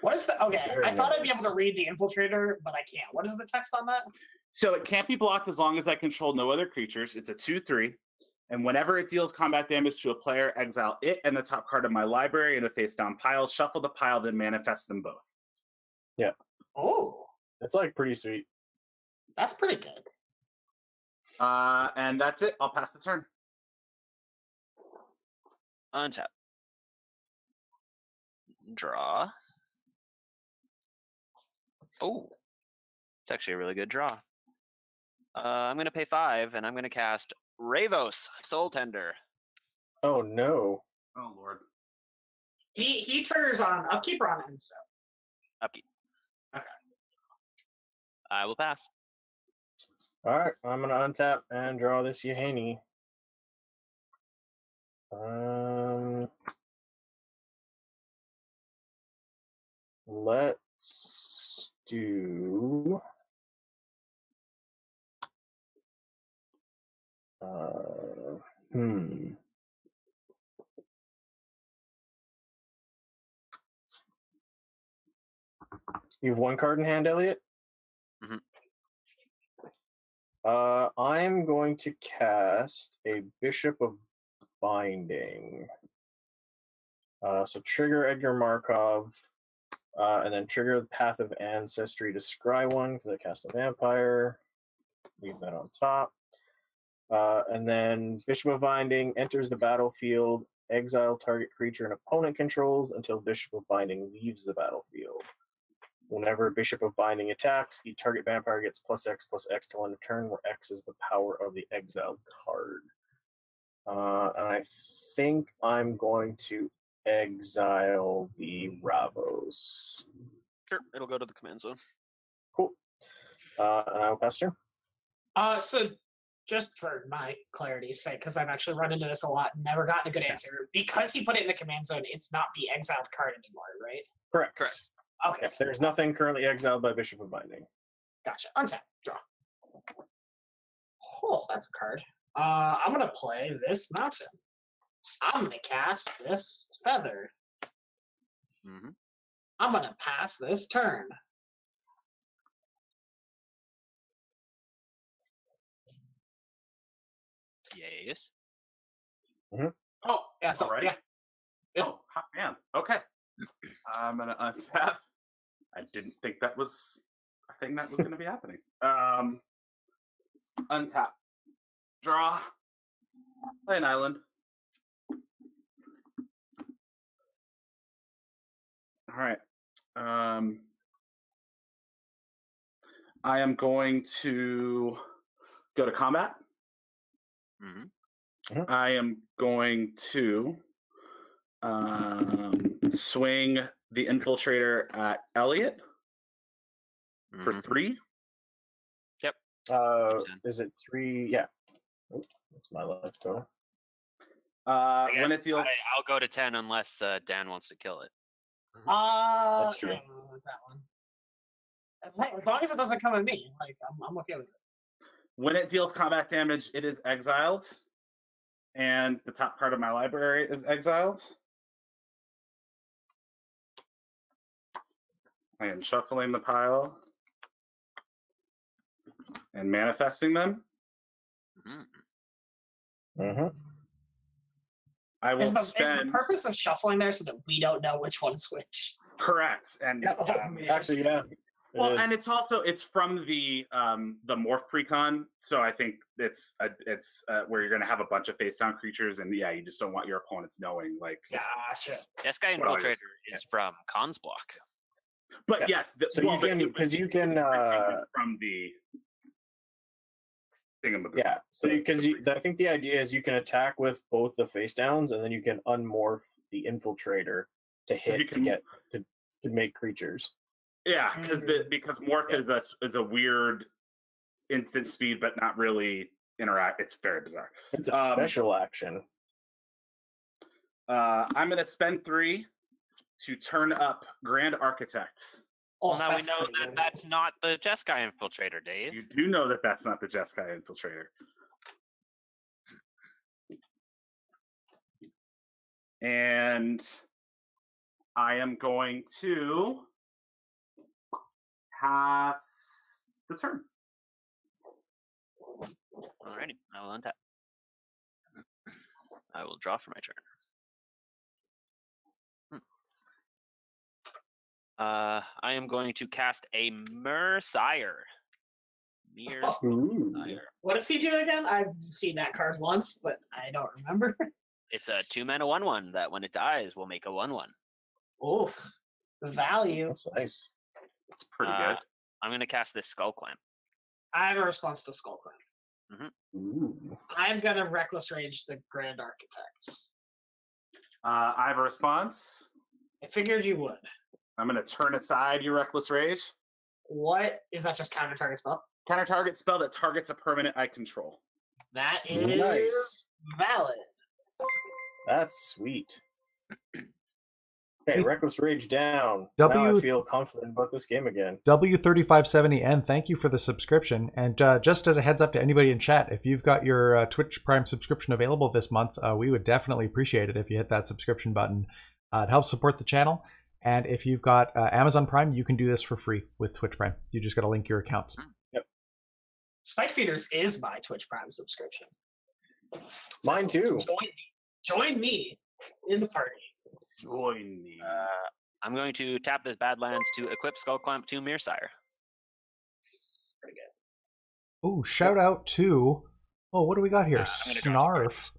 What is the... Okay, I thought I'd be able to read the Infiltrator, but I can't. What is the text on that? So it can't be blocked as long as I control no other creatures. It's a 2/3. And whenever it deals combat damage to a player, exile it and the top card of my library in a face-down pile, shuffle the pile, then manifest them both. Yeah. Oh. That's like pretty sweet. That's pretty good. And that's it. I'll pass the turn. Untap. Draw. Oh. It's actually a really good draw. I'm going to pay 5, and I'm going to cast Ravos, Soul Tender. Oh, no. Oh, Lord. He triggers on upkeep or on end step? Upkeep. Okay. I will pass. All right, I'm going to untap and draw this Yahaney. Let's do... You have 1 card in hand, Elliot? Mm-hmm. I'm going to cast a Bishop of Binding. So trigger Edgar Markov, and then trigger the Path of Ancestry to scry 1 because I cast a vampire. Leave that on top. And then Bishop of Binding enters the battlefield, exile target creature an opponent controls until Bishop of Binding leaves the battlefield. Whenever Bishop of Binding attacks, each target vampire gets +X till end of turn, where X is the power of the exiled card. And I think I'm going to exile the Ravos. Sure, it'll go to the command zone. Cool. And I'll pass turn. So just for my clarity's sake, because I've actually run into this a lot and never gotten a good answer, because he put it in the command zone, it's not the exiled card anymore, right? Correct. Correct. Okay. Yeah, there's nothing currently exiled by Bishop of Binding. Gotcha. Untap. Draw. Oh, that's a card. I'm going to play this mountain. I'm going to cast this feather. Mm-hmm. I'm going to pass this turn. Yes. Mm-hmm. Oh, yeah, All right. Yeah. Oh, hot man. Okay. I'm gonna untap. I didn't think that was a thing that was gonna be happening. Untap. Draw. Play an island. All right. I am going to go to combat. Mm-hmm. I am going to swing the infiltrator at Elliot for 3. Yep. Is it 3? Yeah. Oh, that's my left toe. When it deals, I'll go to 10 unless Dan wants to kill it. That's true. Yeah, that one. As long as it doesn't come at me, like I'm okay with it. When it deals combat damage, it is exiled, and the top card of my library is exiled. I am shuffling the pile and manifesting them. Mm-hmm. I will Is the spend. purpose of shuffling there so that we don't know which one's which? Correct, and Actually, yeah. Well, and it's from the morph precon, so I think it's where you're going to have a bunch of face down creatures, and yeah, you just don't want your opponents knowing. Like, gotcha. Jeskai Infiltrator is from Cons block. But yeah. yes, so you can from the thingamaboo. Yeah, so because I think the idea is you can attack with both the face downs, and then you can unmorph the infiltrator to hit to make creatures. Yeah, because morph is a weird instant speed, but not really interact. It's very bizarre. It's a special action. I'm going to spend 3 to turn up Grand Architect. Well, now we know that that's not the Jeskai Infiltrator, Dave. You do know that that's not the Jeskai Infiltrator. And I am going to pass the turn. Alrighty, I will untap. I will draw for my turn. I am going to cast a Myrsaire. What does he do again? I've seen that card once, but I don't remember. It's a 2-mana 1/1 that when it dies will make a 1/1. Oof. Value. That's nice. It's pretty good. I'm going to cast this Skull Clamp. I have a response to Skull Clamp. I'm going to Reckless Rage the Grand Architect. I have a response. I figured you would. I'm going to turn aside your Reckless Rage. What? Is that just counter target spell? Counter target spell that targets a permanent I control. That is nice. Valid. That's sweet. Okay, Reckless Rage down. Now I feel confident about this game again. W3570N, thank you for the subscription. And just as a heads up to anybody in chat, if you've got your Twitch Prime subscription available this month, we would definitely appreciate it if you hit that subscription button. It helps support the channel. And if you've got Amazon Prime, you can do this for free with Twitch Prime. You just got to link your accounts. Yep. Spike Feeders is my Twitch Prime subscription. Mine too. Join me in the party. Join me. I'm going to tap this Badlands to equip Skull Clamp to Myrsaire. Pretty good. Oh, shout out to Oh, what do we got here? Snarf.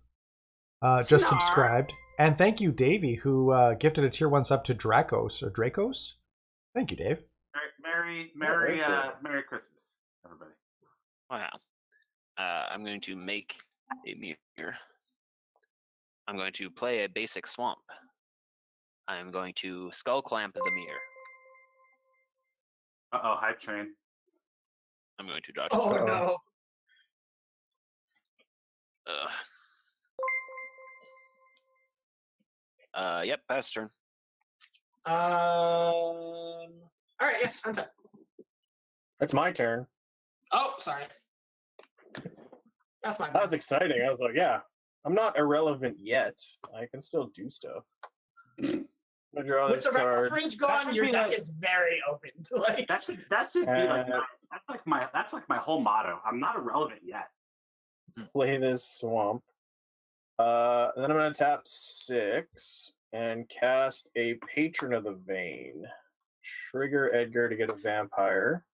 Just subscribed. And thank you, Davey, who gifted a tier 1 sub to Dracos or Dracos. Thank you, Dave. Merry Christmas, everybody. Wow. I'm going to make a mirror. I'm going to play a basic swamp. I'm going to skull clamp the mirror. Uh-oh, hype train. I'm going to dodge. Oh, no. Yep, pass turn. All right, yes, I'm done. That's my turn. Oh, sorry. That's my bad. That was exciting. I was like, yeah, I'm not irrelevant yet. I can still do stuff. I'm gonna draw With this the card. Reckless Rage gone, your deck is very open. Like that should be like that's like my whole motto. I'm not irrelevant yet. Play this swamp. Then I'm gonna tap 6 and cast a Patron of the Vein. Trigger Edgar to get a vampire.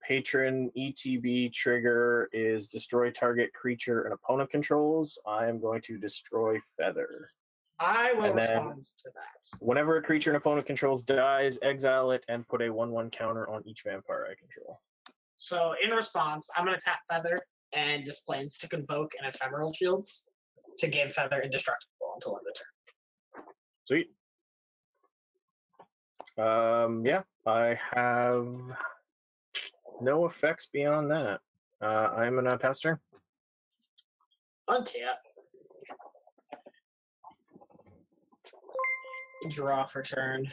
Patron ETB trigger is destroy target creature an opponent controls. I am going to destroy Feather. I will respond to that. Whenever a creature an opponent controls dies, exile it and put a 1/1 counter on each vampire I control. So in response, I'm going to tap Feather and display Instant Convoke and Ephemeral Shields to give Feather indestructible until end of turn. Sweet. Yeah, I have no effects beyond that. I'm gonna pass turn. Untap. Draw for turn.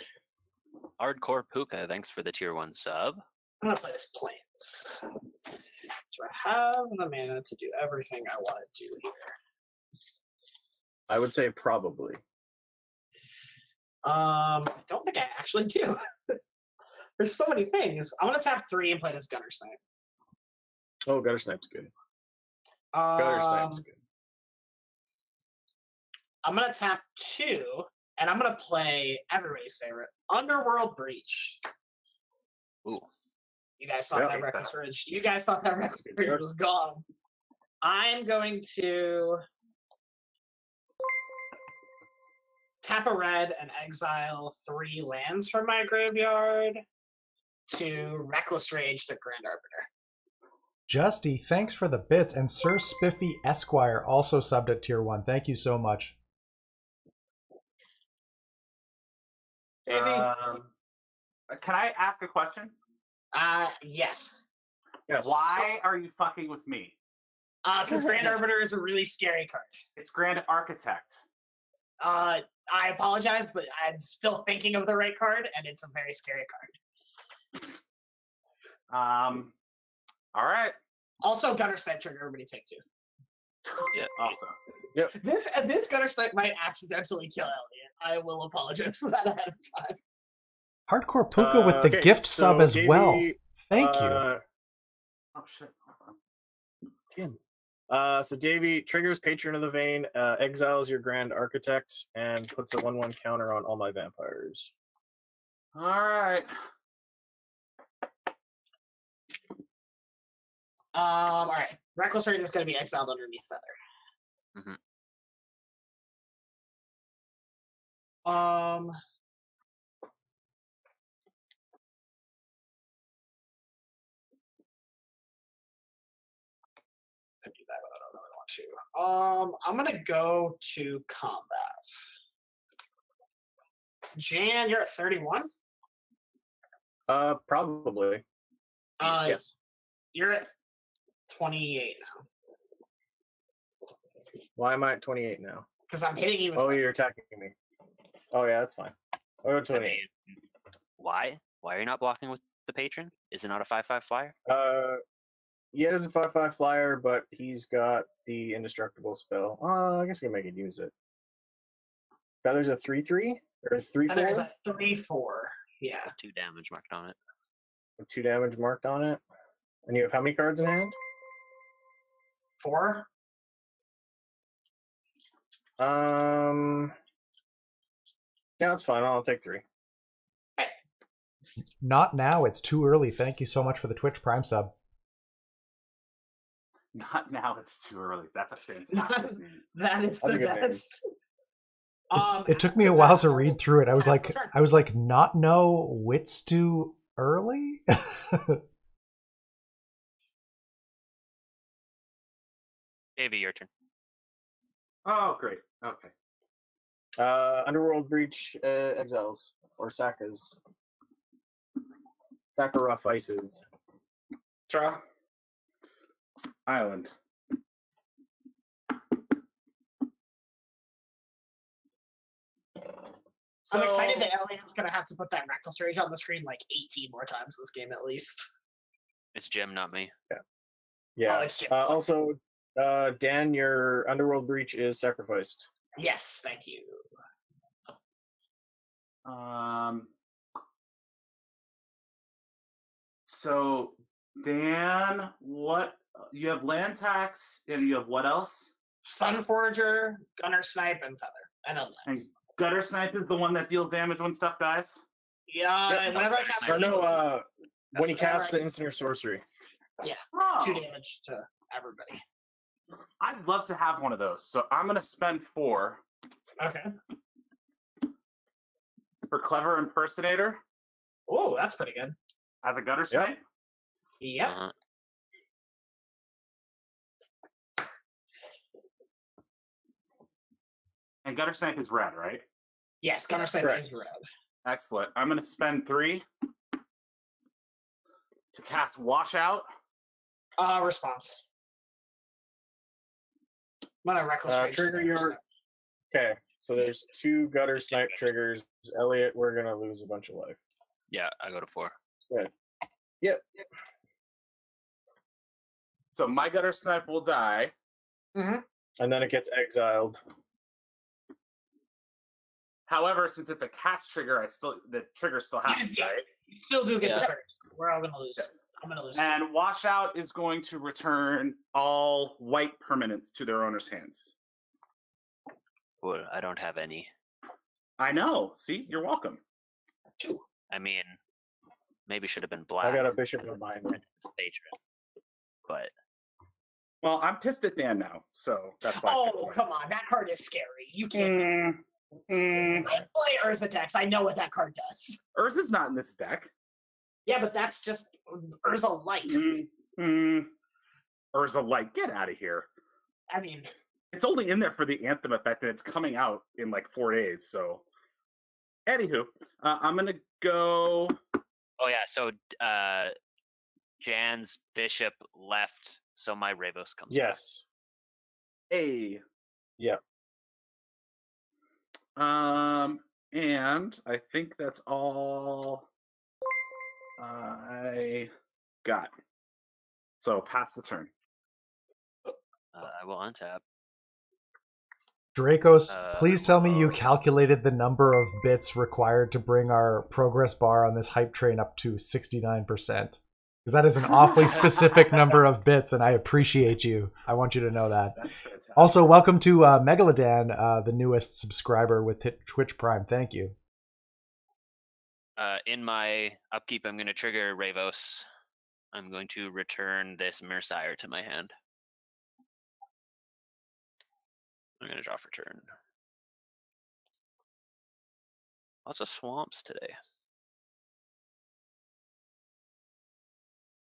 Hardcore Puka, thanks for the tier 1 sub. I'm gonna play this Plains. So I have the mana to do everything I want to do here. I would say probably. I don't think I actually do. There's so many things. I'm gonna tap 3 and play this Gunner Snipe. Oh, Gutter Snipe's good. Gutter Snipe's good. I'm gonna tap 2, and I'm gonna play everybody's favorite, Underworld Breach. Ooh. You guys thought that Reckless Ridge. You guys thought that Reckless Ridge was gone. I'm going to tap a red and exile 3 lands from my graveyard to Reckless Rage the Grand Arbiter. Justy, thanks for the bits. And Sir Spiffy Esquire also subbed at tier 1. Thank you so much. Maybe. Can I ask a question? Yes. Yes. Why are you fucking with me? Because Grand Arbiter is a really scary card. It's Grand Architect. I apologize, but I'm still thinking of the right card, and it's a very scary card. All right. Also, Gunner Snipe trigger, everybody take 2. Yeah. Also. Yep. This Gunner Snipe might accidentally kill Elliot. I will apologize for that ahead of time. Hardcore Puka with the gift sub as Davey, well. Thank you. Oh shit. Tim. So Davey triggers Patron of the Vein, exiles your Grand Architect, and puts a 1/1 counter on all my vampires. All right. All right. Reckless Rage is going to be exiled underneath Feather. Mm-hmm. Could do that, but I don't really want to. I'm gonna go to combat. Jan, you're at 31. Probably. Yes. You're at 28 now. Why am I at 28 now? Because I'm hitting you with. Oh, you're attacking me. Oh yeah, that's fine. I'll go 28. Why? Why are you not blocking with the Patron? Is it not a 5/5 flyer? Yeah, it is a 5/5 flyer, but he's got the indestructible spell. I guess I can make it use it. Feather's a 3/3 or is 3/4? There's a 3/4. Yeah. 2 damage marked on it. With 2 damage marked on it. And you have how many cards in hand? 4. Yeah, that's fine. I'll take 3. Not now. It's too early. Thank you so much for the Twitch Prime sub. Not now. It's too early. That's a fantastic name. That is the best. It took me a while to read through it. I was like, not know wits too early. Davey, your turn. Oh, great. Okay. Underworld Breach exiles or Saka's. Saka Rough Ices. Draw. Island. I'm excited that Elliot's gonna have to put that Reckless Rage on the screen like 18 more times this game at least. It's Jim, not me. Yeah. Oh, it's Jim. Also, Dan, your Underworld Breach is sacrificed. Yes, thank you. So, Dan, what you have land tax and you have what else? Sunforger, Gunner Snipe, and Feather. And a And lens. Gutter Snipe is the one that deals damage when stuff dies? Yeah, whenever I cast when he casts the instant or sorcery. Yeah, Oh. 2 damage to everybody. I'd love to have one of those. So I'm going to spend 4 Okay. for Clever Impersonator Oh, that's pretty good. as a Gutter Snipe. Yep. And Gutter Snipe is red, right? Yes, Gunner Snipe is red. Excellent. I'm going to spend 3 to cast Washout. Response. I'm gonna Reckless Rage. Trigger your. Okay, so there's 2 Gutter Snipe triggers. Elliot, we're gonna lose a bunch of life. Yeah, I go to 4. Good. Yep. So my Gutter Snipe will die. Mm-hmm. And then it gets exiled. However, since it's a cast trigger, the trigger still happens, right? You still do get the triggers. We're all gonna lose. Yes. I'm gonna lose. And Washout is going to return all white permanents to their owner's hands. Well, I don't have any. I know. See, you're welcome. 2. I mean, maybe should have been black. I got a Bishop of Mind. Patron. But well, I'm pissed at Dan now, so that's why. Oh, come on. That card is scary. You can't. I play Urza decks. I know what that card does. Urza's not in this deck. Yeah, but that's just Urza Light. Urza Light, get out of here. I mean, it's only in there for the Anthem effect, and it's coming out in like 4 days. So, anywho, I'm gonna go. Oh yeah, so Jan's Bishop left, so my Ravos comes. Yes. A. Yeah. And I think that's all I got. So pass the turn. I will untap. Dracos, please tell me you calculated the number of bits required to bring our progress bar on this hype train up to 69%. Because that is an awfully specific number of bits, and I appreciate you. I want you to know that. That's fantastic. Also, welcome to Megaladan, the newest subscriber with Twitch Prime. Thank you. In my upkeep, I'm going to trigger Ravos. I'm going to return this Mirsire to my hand. I'm going to draw for turn. Lots of swamps today.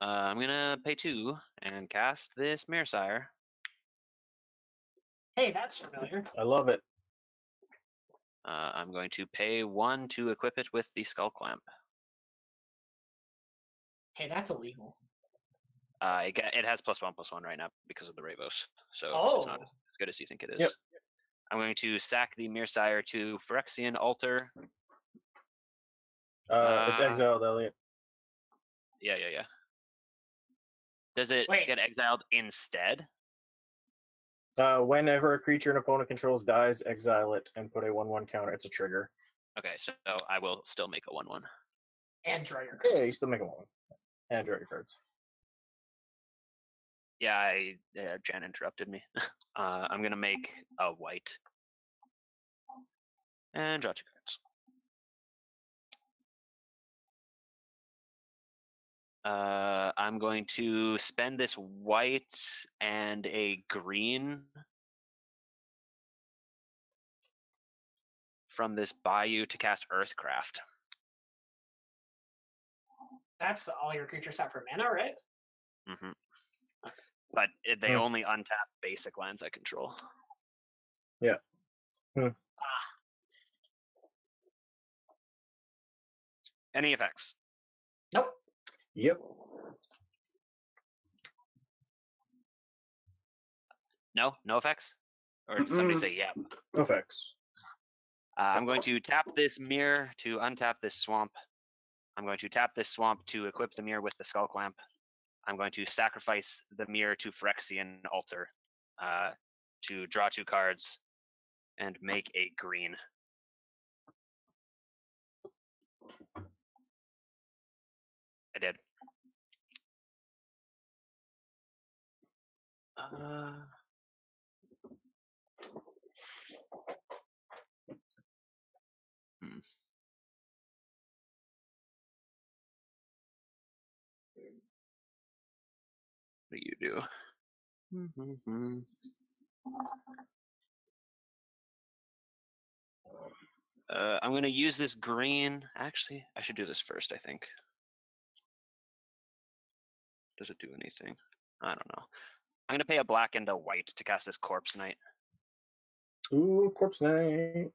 I'm going to pay 2 and cast this Mirsire. hey, that's familiar. I love it. I'm going to pay 1 to equip it with the Skull Clamp. Hey, that's illegal. It has +1/+1 right now because of the Ravos, so it's not as good as you think it is. Yep. I'm going to sack the Mirsire to Phyrexian Altar. It's exiled, Elliot. Yeah. Does it get exiled instead? Whenever a creature an opponent controls dies, exile it and put a 1/1 counter. It's a trigger. Okay, so I will still make a 1/1. And draw your cards. Yeah, you still make a 1/1. And draw your cards. Yeah, Jan interrupted me. I'm going to make a white. And draw 2 cards. I'm going to spend this white and a green from this bayou to cast Earthcraft. That's all your creatures have for mana, right? Mm-hmm. But they only untap basic lands I control. Yeah. Any effects? Nope. Yep. No effects? Or did somebody say yeah? No effects. I'm going to tap this mirror to untap this swamp. I'm going to tap this swamp to equip the mirror with the Skull Clamp. I'm going to sacrifice the mirror to Phyrexian Altar to draw 2 cards and make a green. I did. What do you do? I'm going to use this green. Actually, I should do this first, I think. Does it do anything? I don't know. I'm going to pay a black and a white to cast this Corpse Knight. Ooh, Corpse Knight.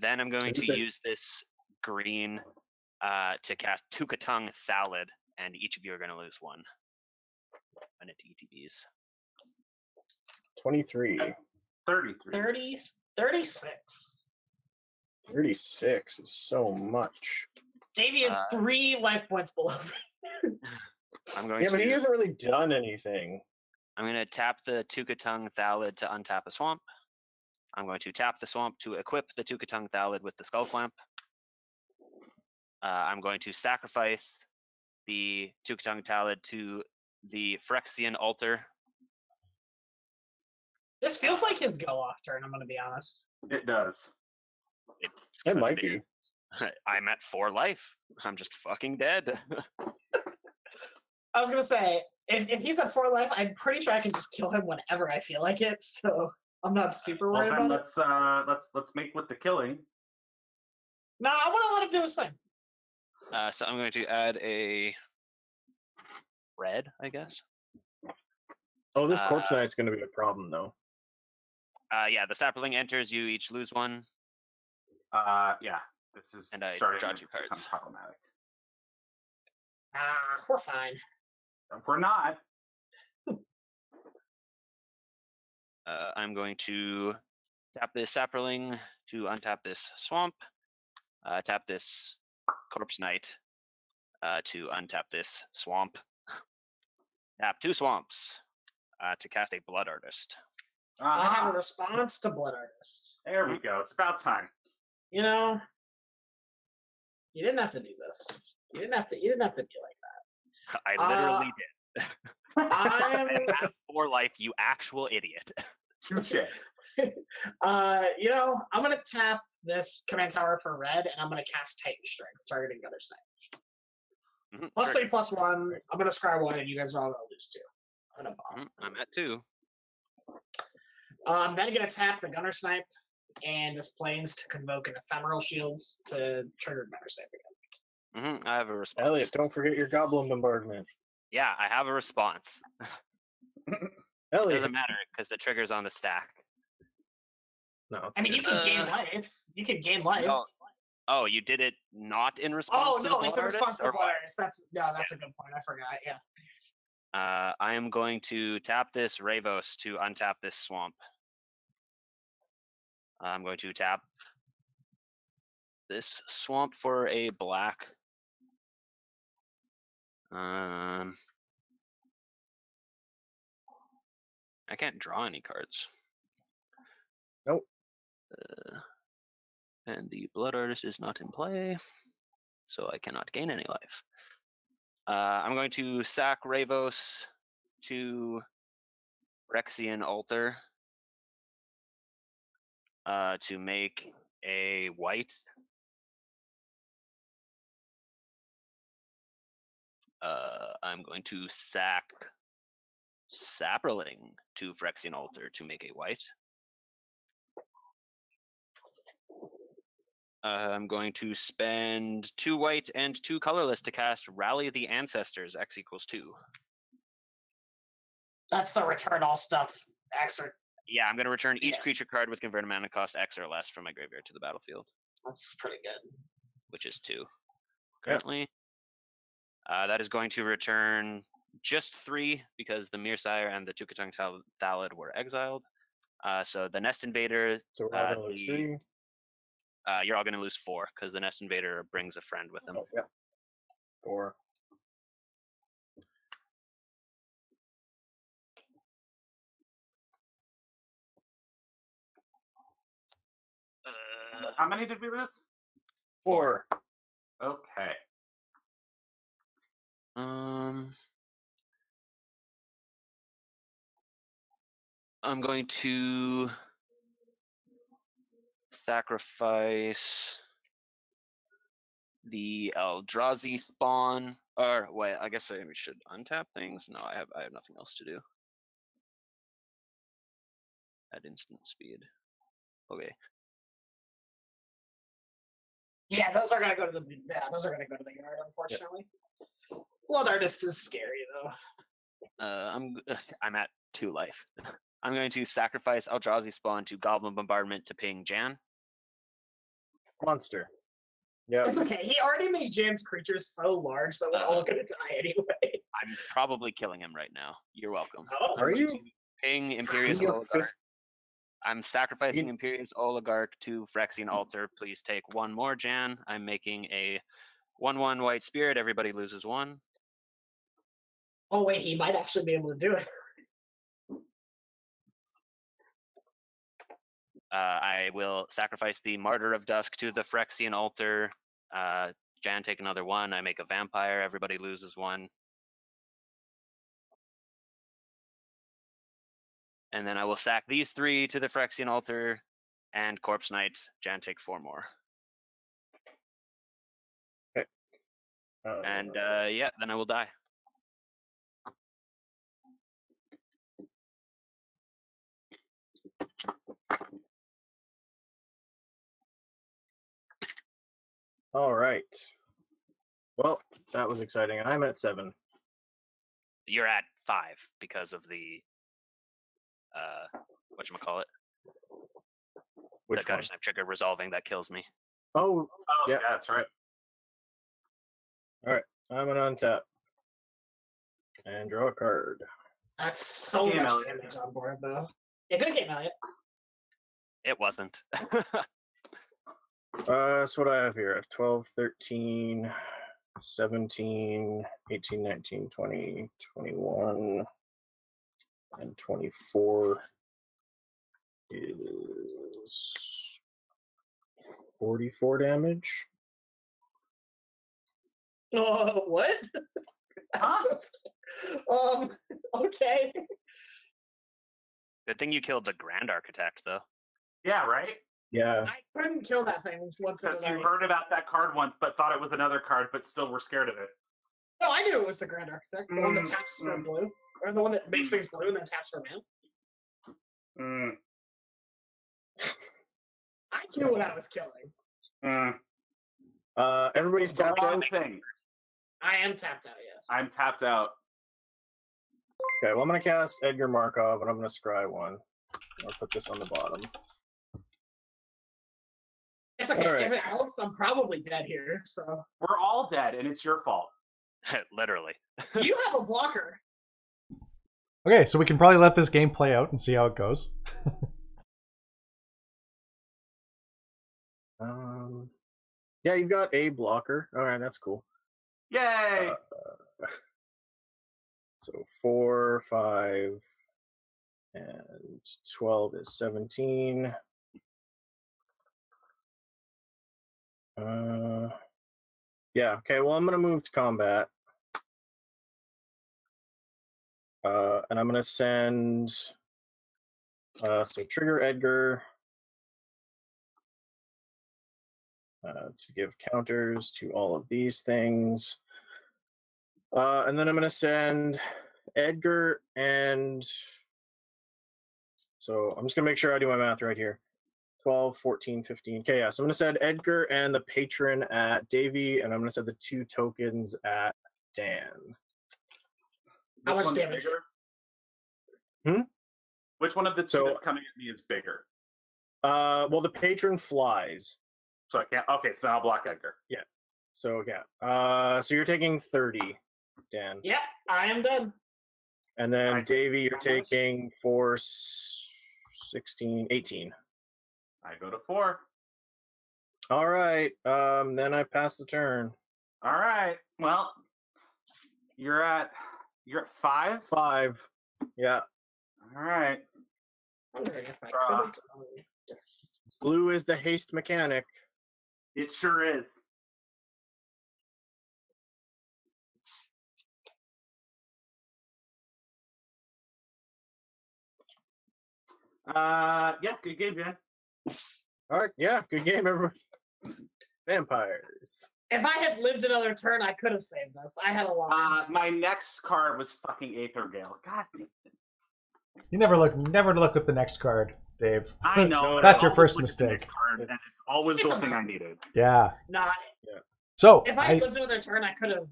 Then I'm going to use this green to cast Tukatung Thallid, and each of you are going to lose 1. And it ETBs. 23. 33. 36. 36 is so much. Davey is 3 life points below me. I'm going yeah, to, but he hasn't really done anything. I'm going to tap the Tukatung Thallid to untap a swamp. I'm going to tap the swamp to equip the Tukatung Thallid with the Skull Clamp. I'm going to sacrifice the Tukatung Thallid to the Phyrexian Altar. This feels like his go-off turn, I'm going to be honest. It does. It might be. I'm at 4 life. I'm just fucking dead. I was going to say, if he's at 4 life, I'm pretty sure I can just kill him whenever I feel like it, so I'm not super worried about it. Let's make with the killing. No, I want to let him do his thing. So I'm going to add a red, I guess. Oh, this Corpse Knight's going to be a problem, though. Yeah, the sapling enters, you each lose 1. Yeah, this is and I starting draw to 2 cards. become problematic. We're fine. We're not. I'm going to tap this sapling to untap this swamp. Tap this Corpse Knight to untap this swamp. Tap 2 swamps to cast a Blood Artist. I have a response to Blood Artist. There we go. It's about time. You know, you didn't have to do this. You didn't have to be like that. I literally did. I'm have 4 life, you actual idiot. Touche. You know, I'm gonna tap this command tower for red, and I'm gonna cast Titan Strength, targeting Gunner Snipe. Plus 3/+1. I'm gonna scry 1, and you guys are all gonna lose 2. I'm gonna bomb. I'm at 2. I'm then gonna tap the Gunner Snipe and this Plains to convoke an Ephemeral Shields to trigger Gunner Snipe again. I have a response. Elliot, don't forget your Goblin Bombardment. Yeah, I have a response. Elliot. It doesn't matter because the trigger's on the stack. No, I mean, you can gain life. You can gain life. No. Oh, you did it not in response to the Blood it's in response Artist, to the or Blood what? Artist. That's a good point. I forgot. Yeah. I am going to tap this Ravos to untap this swamp. I'm going to tap this swamp for a black. I can't draw any cards. Nope. And the Blood Artist is not in play, so I cannot gain any life. I'm going to sack Ravos to Phyrexian Altar to make a white. I'm going to sack Sapperling to Phyrexian Altar to make a white. I'm going to spend 2 white and 2 colorless to cast Rally the Ancestors, X = 2. That's the return all stuff. X. Yeah, I'm going to return each creature card with converted mana cost X or less from my graveyard to the battlefield. That's pretty good. Which is 2 currently. Yep. That is going to return just 3 because the Mirsire and the Tukatung Thalid were exiled. So the Nest Invader. So we're all going to lose 3. You're all going to lose 4 because the Nest Invader brings a friend with him. Oh, yeah. 4. How many did we lose? 4. Okay. I'm going to sacrifice the Eldrazi spawn. Or wait, I guess I should untap things. No, I have nothing else to do. At instant speed. Okay. Yeah, those are gonna go to the yard, unfortunately. Yep. Blood Artist is scary though. I'm at 2 life. I'm going to sacrifice Eldrazi spawn to Goblin Bombardment to ping Jan. Monster. Yeah. It's okay. He already made Jan's creatures so large that we're all gonna die anyway. I'm probably killing him right now. You're welcome. Oh, are you? Ping Imperious Oligarch. I'm sacrificing Imperious Oligarch to Phyrexian Altar. Please take 1 more, Jan. I'm making a 1/1 white spirit. Everybody loses 1. Oh wait, he might actually be able to do it. I will sacrifice the Martyr of Dusk to the Phyrexian Altar. Jan, take another 1. I make a vampire. Everybody loses 1. And then I will sack these 3 to the Phyrexian Altar and Corpse Knight. Jan, take 4 more. Okay. And yeah, then I will die. All right. Well, that was exciting. I'm at 7. You're at 5 because of the whatchamacallit? Which the Gutter Snap trigger resolving that kills me. Oh, yeah, that's right. All right, I'm gonna untap and draw a card. That's so much damage on board, though. Yeah, good game, Elliot. It wasn't. That's what I have here. I have 12, 13, 17, 18, 19, 20, 21, and 24 is 44 damage. What? Okay. Good thing you killed the Grand Architect, though. Yeah, right? Yeah. I couldn't kill that thing once. Because you heard about that card once, but thought it was another card, but still were scared of it. No, I knew it was the Grand Architect, the one that taps for blue, or the one that makes things blue and then taps for mana. I knew what I was killing. Everybody's tapped out. Thing. I am tapped out, yes. I'm tapped out. Okay, well, I'm going to cast Edgar Markov, and I'm going to scry 1. I'll put this on the bottom. It's okay. Right. If it helps, I'm probably dead here, so. We're all dead, and it's your fault. Literally. You have a blocker. Okay, so we can probably let this game play out and see how it goes. Yeah, you've got a blocker. All right, that's cool. Yay! So 4, 5, and 12 is 17. Yeah, okay, well, I'm going to move to combat. And I'm going to send, so trigger Edgar to give counters to all of these things. And then I'm going to send Edgar and... So I'm just going to make sure I do my math right here. 12, 14, 15. Okay, yeah. So I'm going to send Edgar and the patron at Davey, and I'm going to send the 2 tokens at Dan. How much damage? Which one of the two that's coming at me is bigger? Well, the patron flies. So I can't. Okay, so then I'll block Edgar. Yeah. So yeah. So you're taking 30, Dan. Yep, I am done. And then Davey, you're taking 4, 16, 18. I go to 4. All right. Then I pass the turn. All right. Well, you're at 5. 5. Yeah. All right. Blue is the haste mechanic. It sure is. Yeah, good game, man. All right, yeah, good game, everyone. Vampires. If I had lived another turn, I could have saved this. I had a lot. My next card was fucking Aether Gale. God damn it. You never look at the next card, Dave. I know. That's your first mistake. And it's always the thing I needed. Yeah. Nah. Yeah. So if I had lived another turn, I could have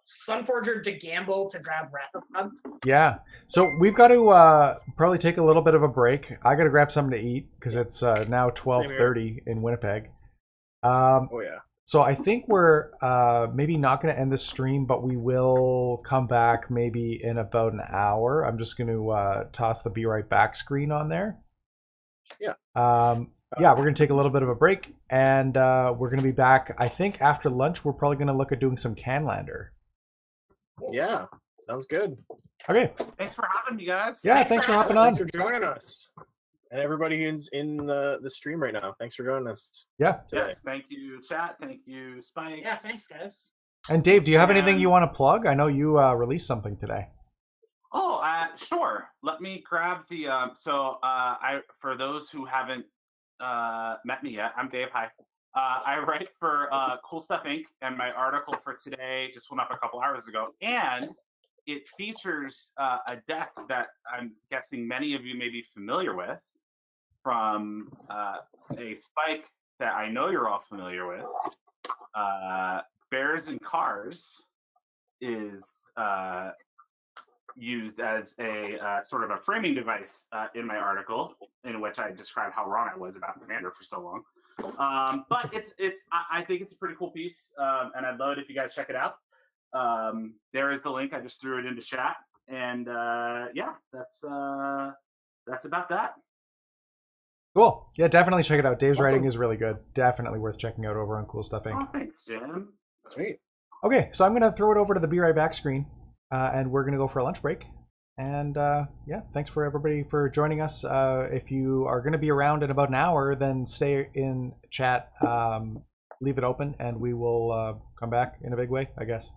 Sunforger to gamble to grab Wrath of God. Yeah. So we've got to probably take a little bit of a break. I got to grab something to eat because it's now 12:30 in Winnipeg. Oh yeah. So I think we're maybe not going to end the stream, but we will come back maybe in about an hour. I'm just going to toss the Be Right Back screen on there. Yeah. Yeah, we're going to take a little bit of a break, and we're going to be back, I think, after lunch. We're probably going to look at doing some Canlander. Yeah, sounds good. Okay. Thanks for having me, guys. Yeah, thanks for hopping on. Thanks for joining us. And everybody who's in the stream right now, thanks for joining us. Yeah. Today. Yes, thank you, chat. Thank you, Spikes. Yeah, thanks, guys. And Dave, do you have anything you want to plug? I know you released something today. Oh, sure. Let me grab the. For those who haven't met me yet, I'm Dave. Hi. I write for Cool Stuff Inc. and my article for today just went up a couple hours ago, and it features a deck that I'm guessing many of you may be familiar with from a Spike that I know you're all familiar with. Bears and Cars is used as a sort of a framing device in my article, in which I describe how wrong I was about Commander for so long. But I think it's a pretty cool piece, and I'd love it if you guys check it out. There is the link. I just threw it into chat, and yeah, that's about that. Cool. Yeah, definitely check it out. Dave's writing is really good. Definitely worth checking out over on Cool Stuff Inc. Oh, thanks, Jim. Sweet. Okay, so I'm going to throw it over to the Be Right Back screen, and we're going to go for a lunch break. And yeah, thanks for everybody for joining us. If you are going to be around in about an hour, then stay in chat, leave it open, and we will come back in a big way, I guess.